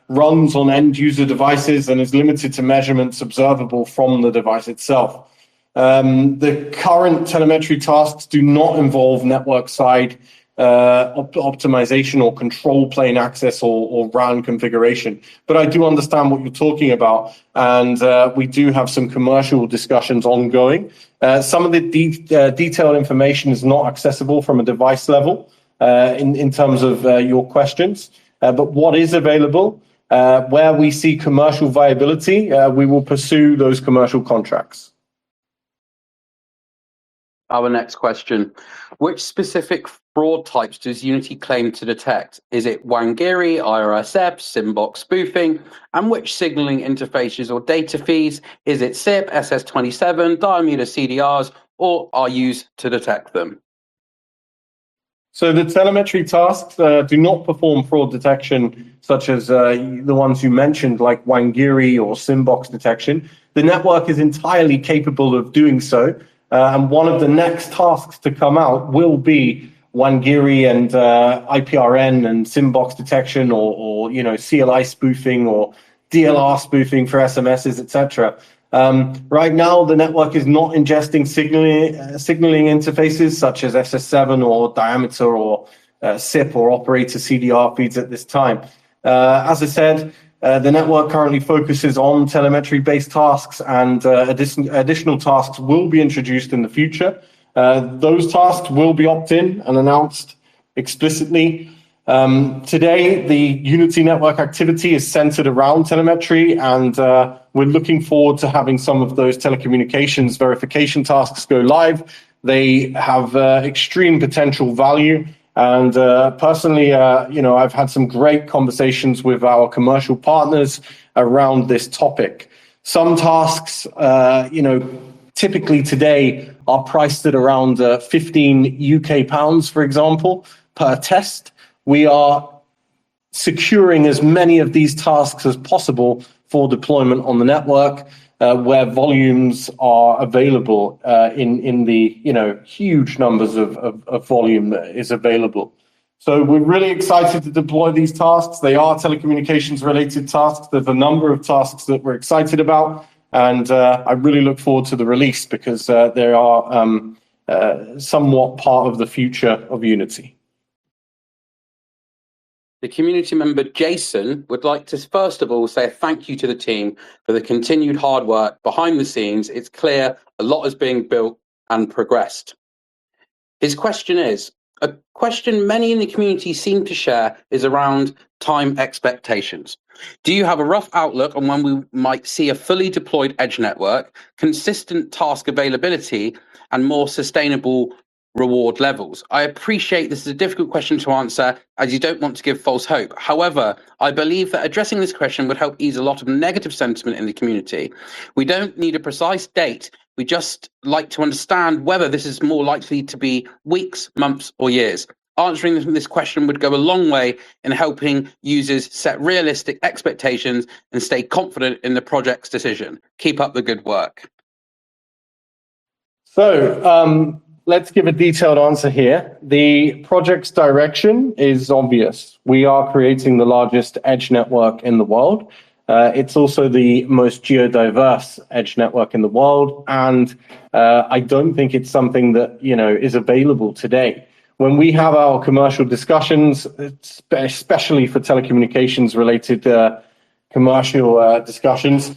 runs on end user devices and is limited to measurements observable from the device itself. The current telemetry tasks do not involve network side optimization or control plane access or RAN configuration. But I do understand what you're talking about, and we do have some commercial discussions ongoing. Some of the detailed information is not accessible from a device level in terms of your questions, but what is available, where we see commercial viability, we will pursue those commercial contracts. Our next question. Which specific fraud types does Unity claim to detect? Is it Wangiri, IRSF, Symbox spoofing? And which signaling interfaces or data feeds? Is it SIP, SS27, diameter CDRs, or are used to detect them? So the telemetry tasks do not perform fraud detection, such as the ones you mentioned, like Wangiri or Symbox detection. The network is entirely capable of doing so. And one of the next tasks to come out will be Wangiri and IPRN and Symbox detection, or CLI spoofing or DLR spoofing for SMSs, etc. Right now, the network is not ingesting signaling interfaces such as SS7 or diameter or SIP or operator CDR feeds at this time. As I said, the network currently focuses on telemetry-based tasks, and additional tasks will be introduced in the future. Those tasks will be opt-in and announced explicitly. Today, the Unity network activity is centered around telemetry, and we're looking forward to having some of those telecommunications verification tasks go live. They have extreme potential value. And personally, I've had some great conversations with our commercial partners around this topic. Some tasks, typically today are priced at around 15 UK pounds, for example, per test. We are securing as many of these tasks as possible for deployment on the network, where volumes are available in the huge numbers of volume that is available. So we're really excited to deploy these tasks. They are telecommunications related tasks. There's a number of tasks that we're excited about, and I really look forward to the release because they are somewhat part of the future of Unity. The community member Jason would like to first of all say a thank you to the team for the continued hard work behind the scenes. It's clear a lot is being built and progressed. His question is, a question many in the community seem to share is around time expectations. Do you have a rough outlook on when we might see a fully deployed edge network, consistent task availability, and more sustainable reward levels? I appreciate this is a difficult question to answer as you don't want to give false hope. However, I believe that addressing this question would help ease a lot of negative sentiment in the community. We don't need a precise date. We just like to understand whether this is more likely to be weeks, months, or years. Answering this question would go a long way in helping users set realistic expectations and stay confident in the project's decision. Keep up the good work. So, let's give a detailed answer here. The project's direction is obvious. We are creating the largest edge network in the world. It's also the most geodiverse edge network in the world. And I don't think it's something that, is available today. When we have our commercial discussions, especially for telecommunications related commercial discussions,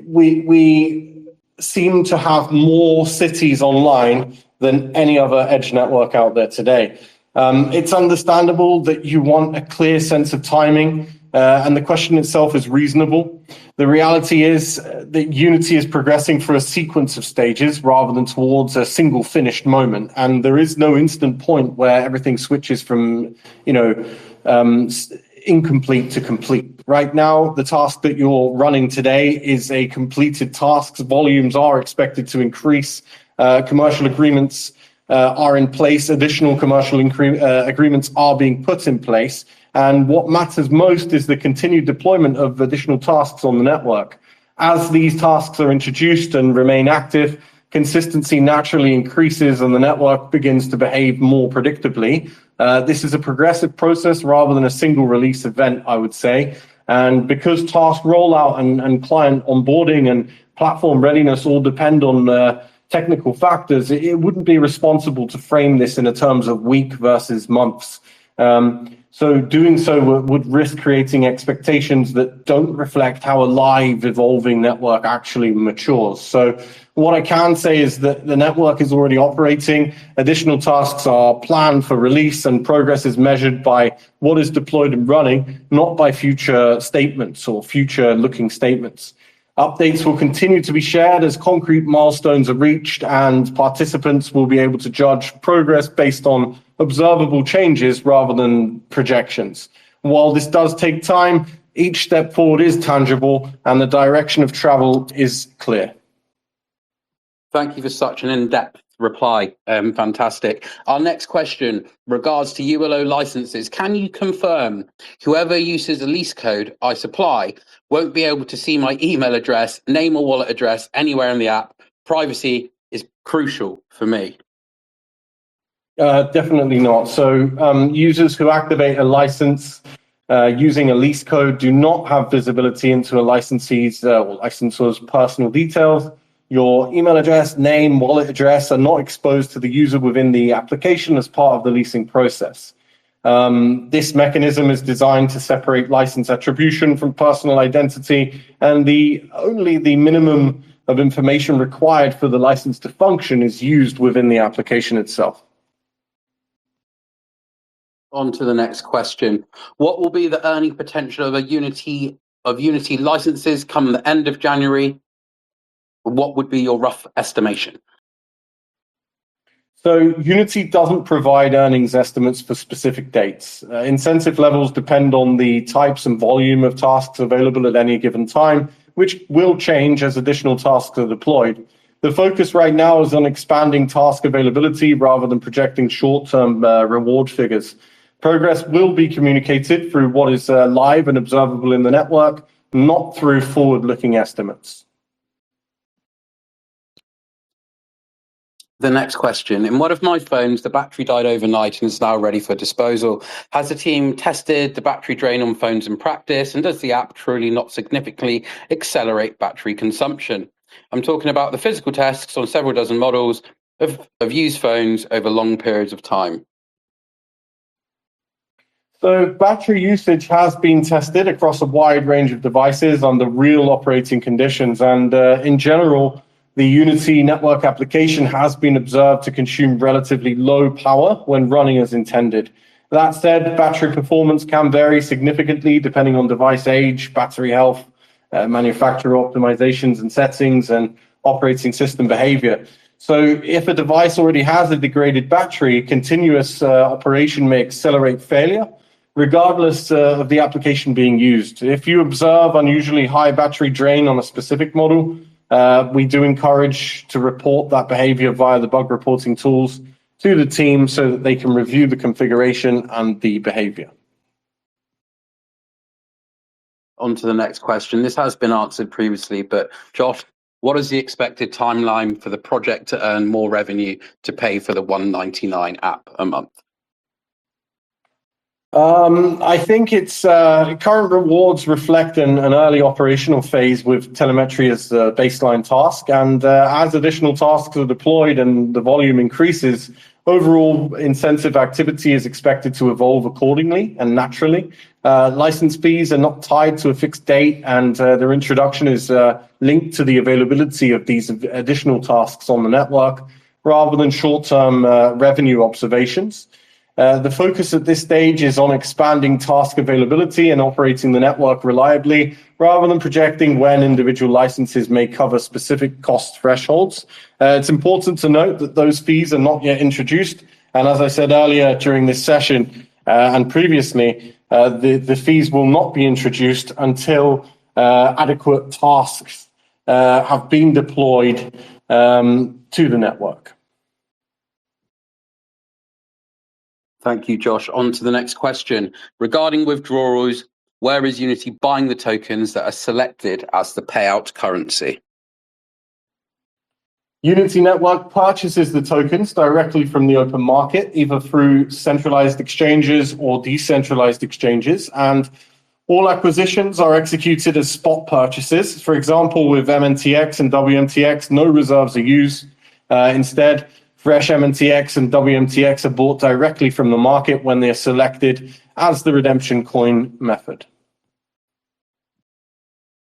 we seem to have more cities online than any other edge network out there today. It's understandable that you want a clear sense of timing, and the question itself is reasonable. The reality is that Unity is progressing through a sequence of stages rather than towards a single finished moment, and there is no instant point where everything switches from, incomplete to complete. Right now, the task that you're running today is a completed task. Volumes are expected to increase. Commercial agreements are in place. Additional commercial agreements are being put in place. And what matters most is the continued deployment of additional tasks on the network. As these tasks are introduced and remain active, consistency naturally increases and the network begins to behave more predictably. This is a progressive process rather than a single release event, I would say. And because task rollout and client onboarding and platform readiness all depend on technical factors, it wouldn't be responsible to frame this in terms of week versus months. So doing so would risk creating expectations that don't reflect how a live evolving network actually matures. So what I can say is that the network is already operating. Additional tasks are planned for release and progress is measured by what is deployed and running, not by future statements or future looking statements. Updates will continue to be shared as concrete milestones are reached, and participants will be able to judge progress based on observable changes rather than projections. While this does take time, each step forward is tangible and the direction of travel is clear. Thank you for such an in-depth reply. Fantastic. Our next question regards to ULO licenses. Can you confirm whoever uses the lease code I supply won't be able to see my email address, name or wallet address anywhere in the app? Privacy is crucial for me. Definitely not. So users who activate a license using a lease code do not have visibility into a licensee's or licensor's personal details. Your email address, name, wallet address are not exposed to the user within the application as part of the leasing process. This mechanism is designed to separate license attribution from personal identity, and only the minimum of information required for the license to function is used within the application itself. On to the next question. What will be the earning potential of Unity licenses come the end of January? What would be your rough estimation? So Unity doesn't provide earnings estimates for specific dates. Incentive levels depend on the types and volume of tasks available at any given time, which will change as additional tasks are deployed. The focus right now is on expanding task availability rather than projecting short-term reward figures. Progress will be communicated through what is live and observable in the network, not through forward-looking estimates. The next question. In one of my phones, the battery died overnight and is now ready for disposal. Has the team tested the battery drain on phones in practice? And does the app truly not significantly accelerate battery consumption? I'm talking about the physical tests on several dozen models of used phones over long periods of time. So battery usage has been tested across a wide range of devices under real operating conditions. And in general, the Unity network application has been observed to consume relatively low power when running as intended. That said, battery performance can vary significantly depending on device age, battery health, manufacturer optimizations and settings, and operating system behavior. So if a device already has a degraded battery, continuous operation may accelerate failure, regardless of the application being used. If you observe unusually high battery drain on a specific model, we do encourage to report that behavior via the bug reporting tools to the team so that they can review the configuration and the behavior. On to the next question. This has been answered previously, but Josh, what is the expected timeline for the project to earn more revenue to pay for the $199 app a month? I think its current rewards reflect an early operational phase with telemetry as the baseline task. And as additional tasks are deployed and the volume increases, overall incentive activity is expected to evolve accordingly and naturally. License fees are not tied to a fixed date, and their introduction is linked to the availability of these additional tasks on the network rather than short-term revenue observations. The focus at this stage is on expanding task availability and operating the network reliably, rather than projecting when individual licenses may cover specific cost thresholds. It's important to note that those fees are not yet introduced. And as I said earlier during this session and previously, the fees will not be introduced until adequate tasks have been deployed to the network. Thank you, Josh. On to the next question. Regarding withdrawals, where is Unity buying the tokens that are selected as the payout currency? Unity Network purchases the tokens directly from the open market, either through centralized exchanges or decentralized exchanges, and all acquisitions are executed as spot purchases. For example, with MNTX and WMTX, no reserves are used. Instead, fresh MNTX and WMTX are bought directly from the market when they are selected as the redemption coin method.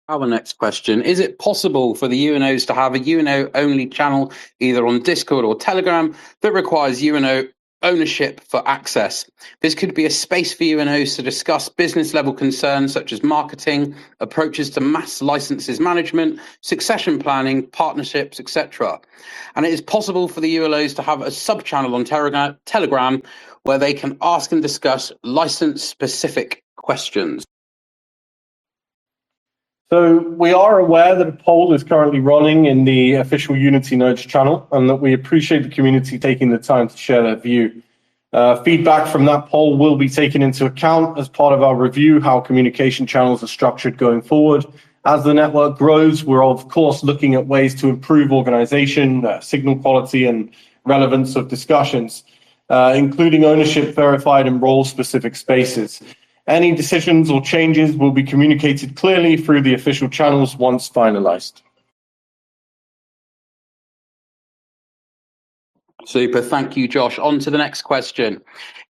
Our next question, is it possible for the UNOs to have a UNO-only channel, either on Discord or Telegram, that requires UNO ownership for access? This could be a space for UNOs to discuss business-level concerns such as marketing, approaches to mass licenses management, succession planning, partnerships, etc. And it is possible for the ULOs to have a sub-channel on Telegram where they can ask and discuss license-specific questions. So we are aware that a poll is currently running in the official Unity Nodes channel, and that we appreciate the community taking the time to share their view. Feedback from that poll will be taken into account as part of our review how communication channels are structured going forward. As the network grows, we're of course looking at ways to improve organization, signal quality, and relevance of discussions, including ownership verified and role-specific spaces. Any decisions or changes will be communicated clearly through the official channels once finalized. Super, thank you, Josh. On to the next question.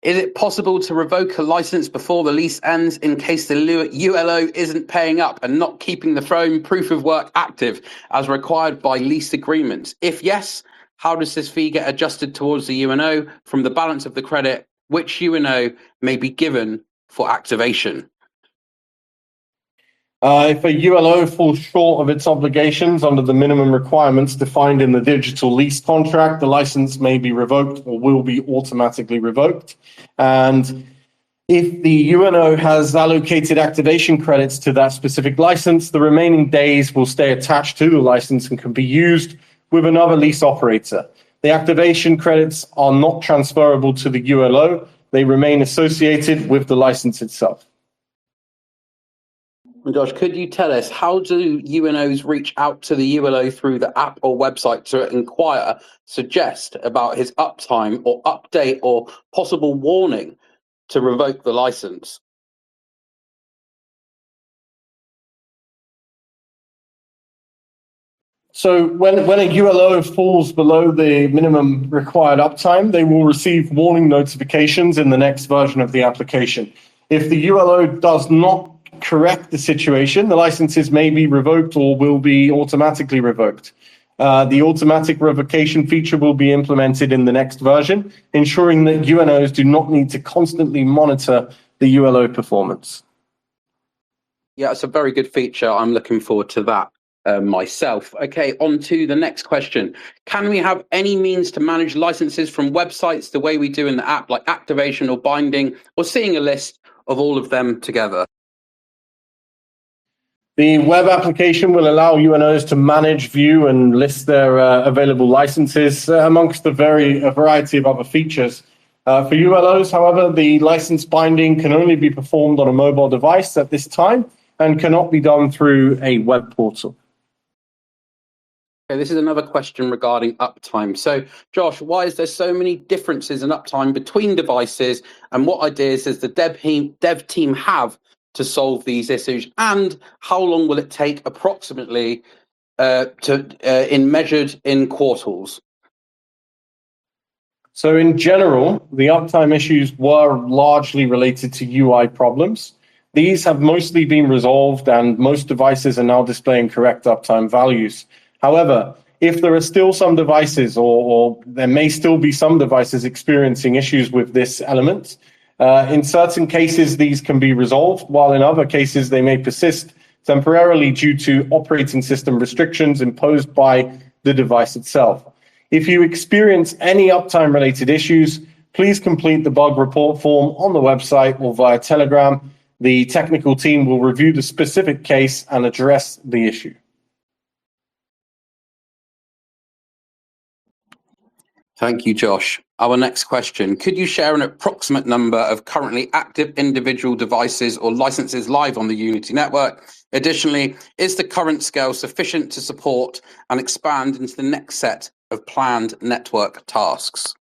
Is it possible to revoke a license before the lease ends in case the ULO isn't paying up and not keeping the phone proof of work active as required by lease agreements? If yes, how does this fee get adjusted towards the UNO from the balance of the credit, which UNO may be given for activation? If a ULO falls short of its obligations under the minimum requirements defined in the digital lease contract, the license may be revoked or will be automatically revoked. And if the UNO has allocated activation credits to that specific license, the remaining days will stay attached to the license and can be used with another lease operator. The activation credits are not transferable to the ULO. They remain associated with the license itself. Josh, could you tell us, how do UNOs reach out to the ULO through the app or website to inquire, suggest about his uptime or update or possible warning to revoke the license? So when a ULO falls below the minimum required uptime, they will receive warning notifications in the next version of the application. If the ULO does not correct the situation, the licenses may be revoked or will be automatically revoked. The automatic revocation feature will be implemented in the next version, ensuring that UNOs do not need to constantly monitor the ULO performance. Yeah, it's a very good feature. I'm looking forward to that myself. Okay, on to the next question. Can we have any means to manage licenses from websites the way we do in the app, like activation or binding, or seeing a list of all of them together? The web application will allow UNOs to manage, view, and list their available licenses amongst a variety of other features. For ULOs, however, the license binding can only be performed on a mobile device at this time and cannot be done through a web portal. Okay, this is another question regarding uptime. So, Josh, why is there so many differences in uptime between devices, and what ideas does the dev team have to solve these issues, and how long will it take approximately measured in quartals? So in general, the uptime issues were largely related to UI problems. These have mostly been resolved, and most devices are now displaying correct uptime values. However, if there are still some devices, or there may still be some devices experiencing issues with this element, in certain cases, these can be resolved, while in other cases, they may persist temporarily due to operating system restrictions imposed by the device itself. If you experience any uptime-related issues, please complete the bug report form on the website or via Telegram. The technical team will review the specific case and address the issue. Thank you, Josh. Our next question, could you share an approximate number of currently active individual devices or licenses live on the Unity network? Additionally, is the current scale sufficient to support and expand into the next set of planned network tasks?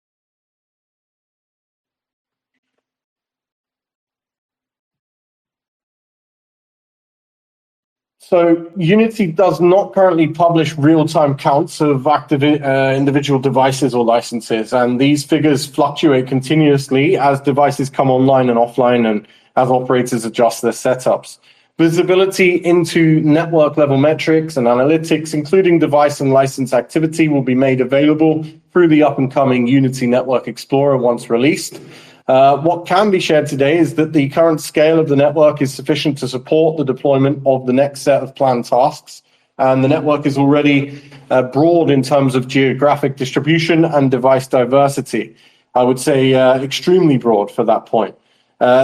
So Unity does not currently publish real-time counts of active individual devices or licenses, and these figures fluctuate continuously as devices come online and offline and as operators adjust their setups. Visibility into network-level metrics and analytics, including device and license activity, will be made available through the up-and-coming Unity Network Explorer once released. What can be shared today is that the current scale of the network is sufficient to support the deployment of the next set of planned tasks, and the network is already broad in terms of geographic distribution and device diversity. I would say extremely broad for that point.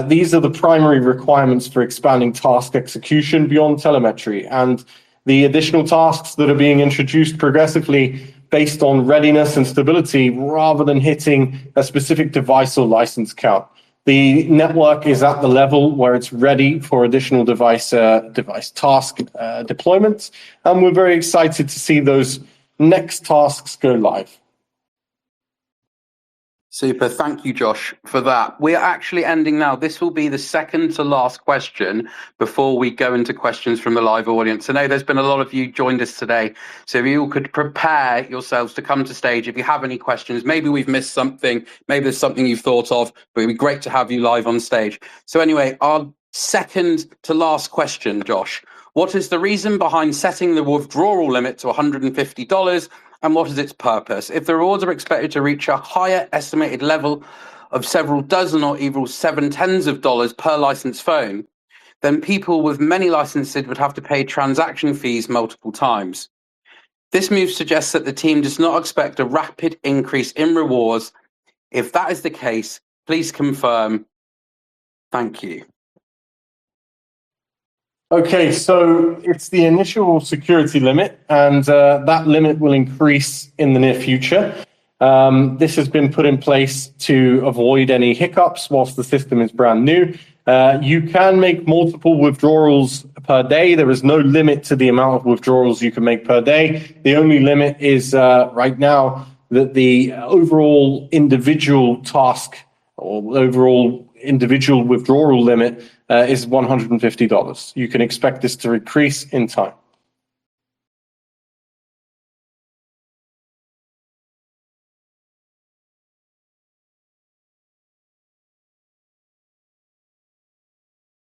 These are the primary requirements for expanding task execution beyond telemetry, and the additional tasks that are being introduced progressively based on readiness and stability rather than hitting a specific device or license count. The network is at the level where it's ready for additional device task deployments, and we're very excited to see those next tasks go live. Super. Thank you, Josh, for that. We're actually ending now. This will be the second to last question before we go into questions from the live audience. I know there's been a lot of you joined us today, so if you all could prepare yourselves to come to stage if you have any questions. Maybe we've missed something, maybe there's something you've thought of, but it'd be great to have you live on stage. So anyway, our second to last question, Josh. What is the reason behind setting the withdrawal limit to $150? And what is its purpose? If the rewards are expected to reach a higher estimated level of several dozen or even 7 tens of dollars per licensed phone, then people with many licenses would have to pay transaction fees multiple times. This move suggests that the team does not expect a rapid increase in rewards. If that is the case, please confirm. Thank you. Okay, so it's the initial security limit, and that limit will increase in the near future. This has been put in place to avoid any hiccups whilst the system is brand new. You can make multiple withdrawals per day. There is no limit to the amount of withdrawals you can make per day. The only limit is right now that the overall individual task or overall individual withdrawal limit is $150. You can expect this to increase in time.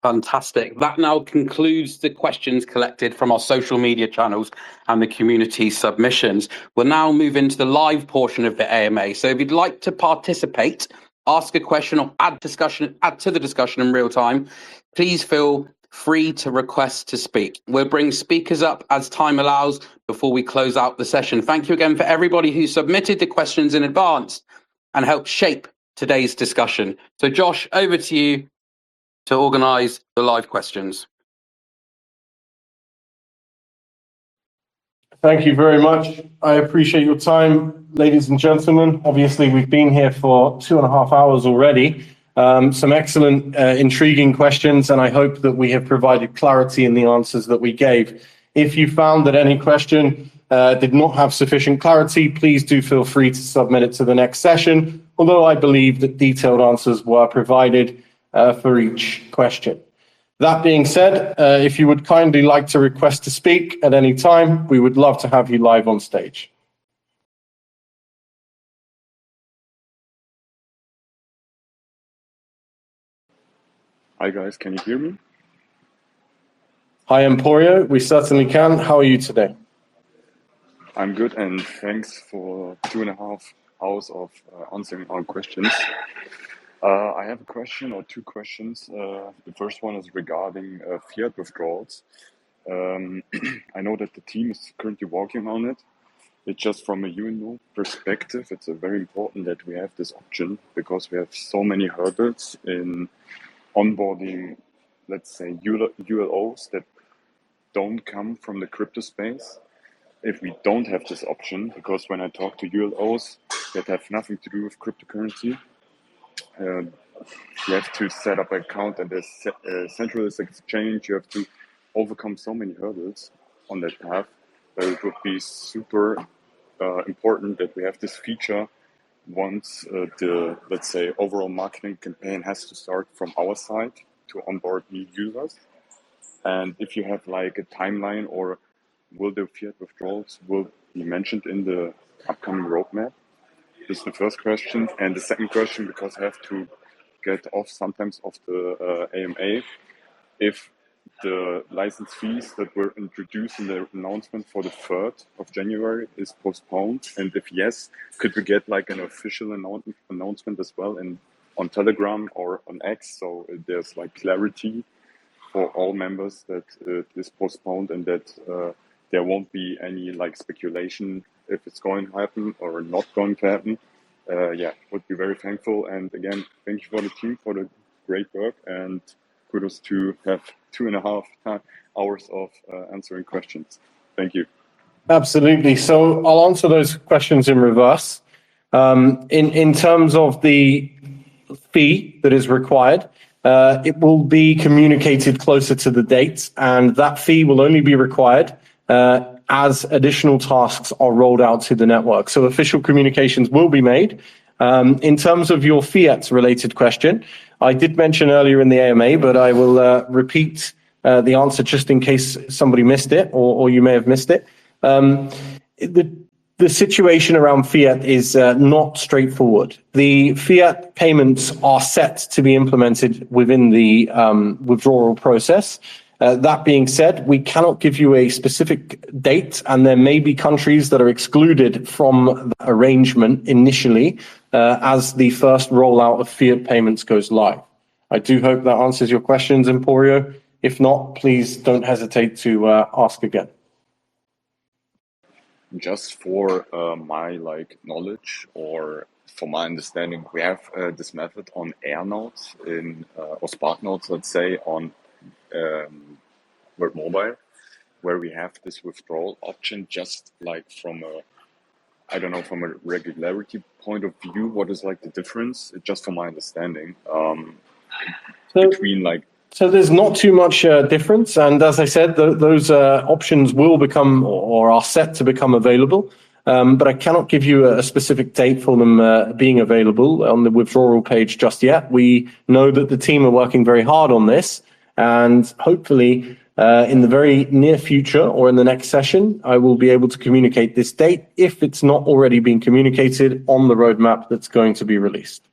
Fantastic. That now concludes the questions collected from our social media channels and the community submissions. We'll now move into the live portion of the AMA. So if you'd like to participate, ask a question or add to the discussion in real time, please feel free to request to speak. We'll bring speakers up as time allows before we close out the session. Thank you again for everybody who submitted the questions in advance and helped shape today's discussion. So Josh, over to you to organise the live questions. Thank you very much. I appreciate your time, ladies and gentlemen. Obviously, we've been here for 2.5 hours already. Some excellent, intriguing questions, and I hope that we have provided clarity in the answers that we gave. If you found that any question did not have sufficient clarity, please do feel free to submit it to the next session, although I believe that detailed answers were provided for each question. That being said, if you would kindly like to request to speak at any time, we would love to have you live on stage. Hi guys, can you hear me? Hi Emporio, we certainly can. How are you today? I'm good, and thanks for 2.5 hours of answering our questions. I have a question or 2 questions. The first one is regarding fiat withdrawals. I know that the team is currently working on it, It's just from a UNO perspective, it's very important that we have this option because we have so many hurdles in onboarding, let's say, ULOs that don't come from the crypto space. If we don't have this option, because when I talk to ULOs that have nothing to do with cryptocurrency, you have to set up an account at a centralized exchange. You have to overcome so many hurdles on that path that it would be super important that we have this feature once the, let's say, overall marketing campaign has to start from our side to onboard new users. And if you have like a timeline, or will the fiat withdrawals will be mentioned in the upcoming roadmap? This is the first question. And the second question, because I have to get off sometimes of the AMA, if the license fees that were introduced in the announcement for the 3rd of January is postponed, and if yes, could we get like an official announcement as well on Telegram or on X, so there's like clarity for all members that it is postponed, and that there won't be any like speculation if it's going to happen or not going to happen. Yeah, would be very thankful. And again, thank you for the team for the great work, and kudos to have 2.5 hours of answering questions. Thank you. Absolutely. So I'll answer those questions in reverse. In terms of the fee that is required, it will be communicated closer to the date, and that fee will only be required as additional tasks are rolled out to the network. So official communications will be made. In terms of your fiat related question, I did mention earlier in the AMA, but I will repeat the answer just in case somebody missed it, or you may have missed it. The situation around fiat is not straightforward. The fiat payments are set to be implemented within the withdrawal process. That being said, we cannot give you a specific date, and there may be countries that are excluded from the arrangement initially as the first rollout of fiat payments goes live. I do hope that answers your questions, Emporio. If not, please don't hesitate to ask again. Just for my knowledge, or for my understanding, we have this method on air nodes or spark nodes, let's say, on Word Mobile, where we have this withdrawal option, just like from a regularity point of view. What is like the difference? Just from my understanding, between like. So there's not too much difference, and as I said, those options will become or are set to become available, but I cannot give you a specific date for them being available on the withdrawal page just yet. We know that the team are working very hard on this, and hopefully in the very near future or in the next session, I will be able to communicate this date if it's not already been communicated on the roadmap that's going to be released.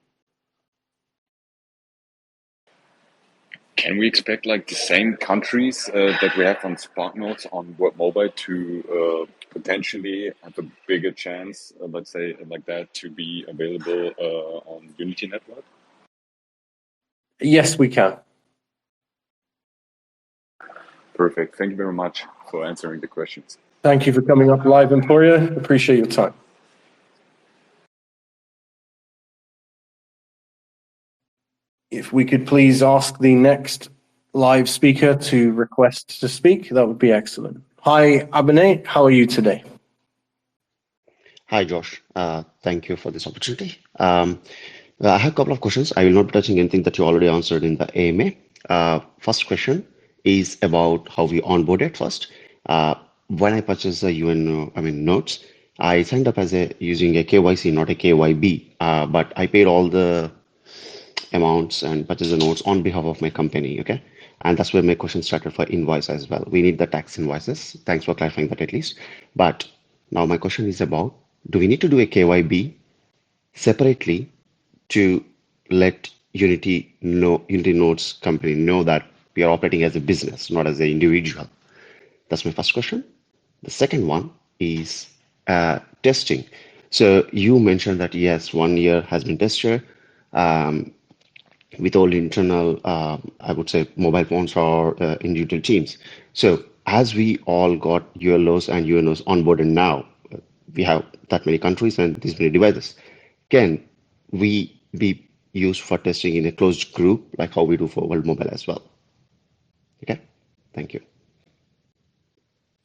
Can we expect like the same countries that we have on Spark Nodes on Word Mobile to potentially have a bigger chance, let's say like that, to be available on Unity Network? Yes, we can. Perfect. Thank you very much for answering the questions. Thank you for coming up live, Emporio. Appreciate your time. If we could please ask the next live speaker to request to speak, that would be excellent. Hi, Abhinay. How are you today? Hi, Josh. Thank you for this opportunity. I have a couple of questions. I will not be touching anything that you already answered in the AMA. First question is about how we onboarded first. When I purchased the notes, I signed up as using a KYC, not a KYB, but I paid all the amounts and purchase the notes on behalf of my company, okay? And that's where my question started for invoice as well. We need the tax invoices. Thanks for clarifying that at least. But now my question is about, do we need to do a KYB separately to let Unity Nodes company know that we are operating as a business, not as an individual? That's my first question. The second one is testing. So you mentioned that yes, 1 year has been tested. With all internal, I would say, mobile phones or individual teams. So as we all got ULOs and UNOs onboarded now, we have that many countries and these many devices. Can we be used for testing in a closed group like how we do for World Mobile as well? Okay, thank you.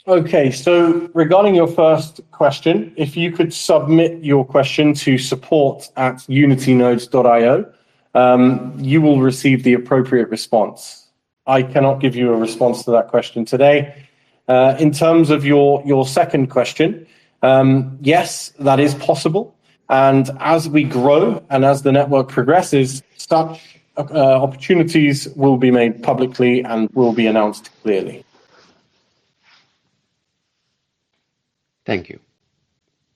Okay, so regarding your first question, if you could submit your question to support@unitynodes.io, you will receive the appropriate response. I cannot give you a response to that question today. In terms of your second question, yes, that is possible. And as we grow and as the network progresses, such opportunities will be made publicly and will be announced clearly. Thank you.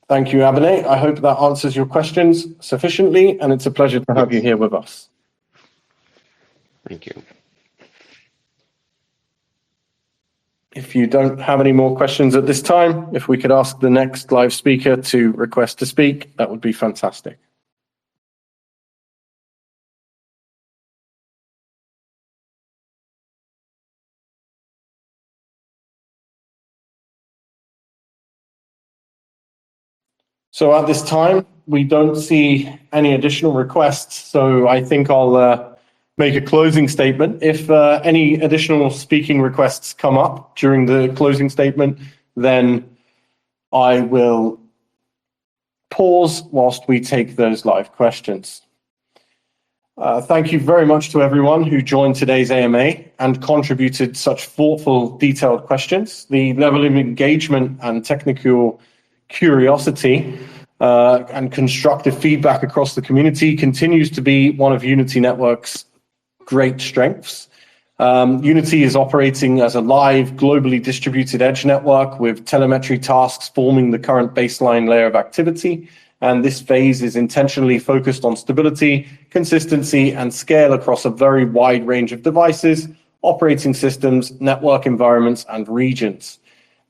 Thank you, Abinay. I hope that answers your questions sufficiently, and it's a pleasure to have you here with us. Thank you. If you don't have any more questions at this time, if we could ask the next live speaker to request to speak, that would be fantastic. So at this time, we don't see any additional requests, so I think I'll make a closing statement. If any additional speaking requests come up during the closing statement, then I will pause whilst we take those live questions. Thank you very much to everyone who joined today's AMA and contributed such thoughtful, detailed questions. The level of engagement and technical curiosity and constructive feedback across the community continues to be one of Unity Network's great strengths. Unity is operating as a live, globally distributed edge network with telemetry tasks forming the current baseline layer of activity. And this phase is intentionally focused on stability, consistency, and scale across a very wide range of devices, operating systems, network environments, and regions.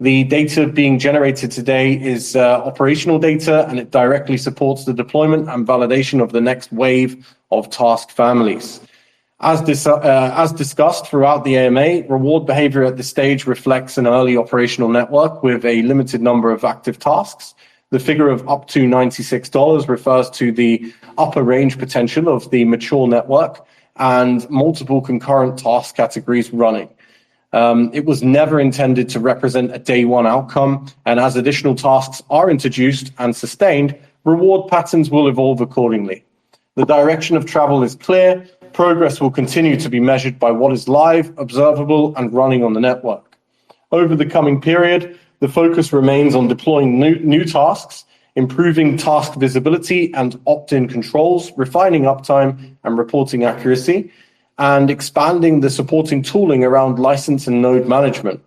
The data being generated today is operational data, and it directly supports the deployment and validation of the next wave of task families. As discussed throughout the AMA, reward behavior at this stage reflects an early operational network with a limited number of active tasks. The figure of up to $96 refers to the upper range potential of the mature network and multiple concurrent task categories running. It was never intended to represent a day one outcome, and as additional tasks are introduced and sustained, reward patterns will evolve accordingly. The direction of travel is clear. Progress will continue to be measured by what is live, observable, and running on the network. Over the coming period, the focus remains on deploying new tasks, improving task visibility and opt-in controls, refining uptime and reporting accuracy, and expanding the supporting tooling around license and node management.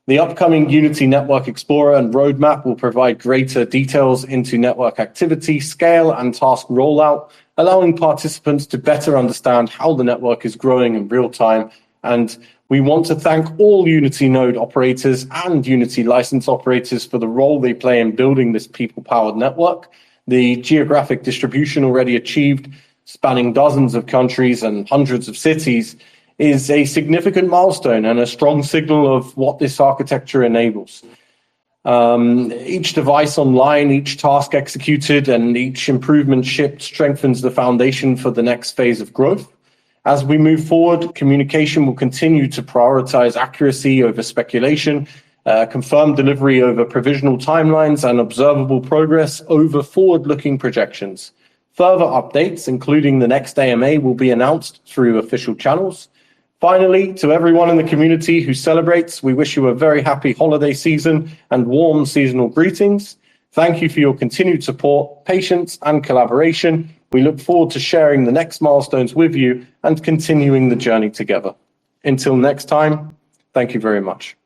The upcoming Unity Network Explorer and roadmap will provide greater details into network activity, scale, and task rollout, allowing participants to better understand how the network is growing in real time. And we want to thank all Unity node operators and Unity license operators for the role they play in building this people-powered network. The geographic distribution already achieved, spanning dozens of countries and hundreds of cities, is a significant milestone and a strong signal of what this architecture enables. Each device online, each task executed, and each improvement shipped strengthens the foundation for the next phase of growth. As we move forward, communication will continue to prioritize accuracy over speculation, confirmed delivery over provisional timelines, and observable progress over forward-looking projections. Further updates, including the next AMA, will be announced through official channels. Finally, to everyone in the community who celebrates, we wish you a very happy holiday season and warm seasonal greetings. Thank you for your continued support, patience, and collaboration. We look forward to sharing the next milestones with you and continuing the journey together. Until next time, thank you very much.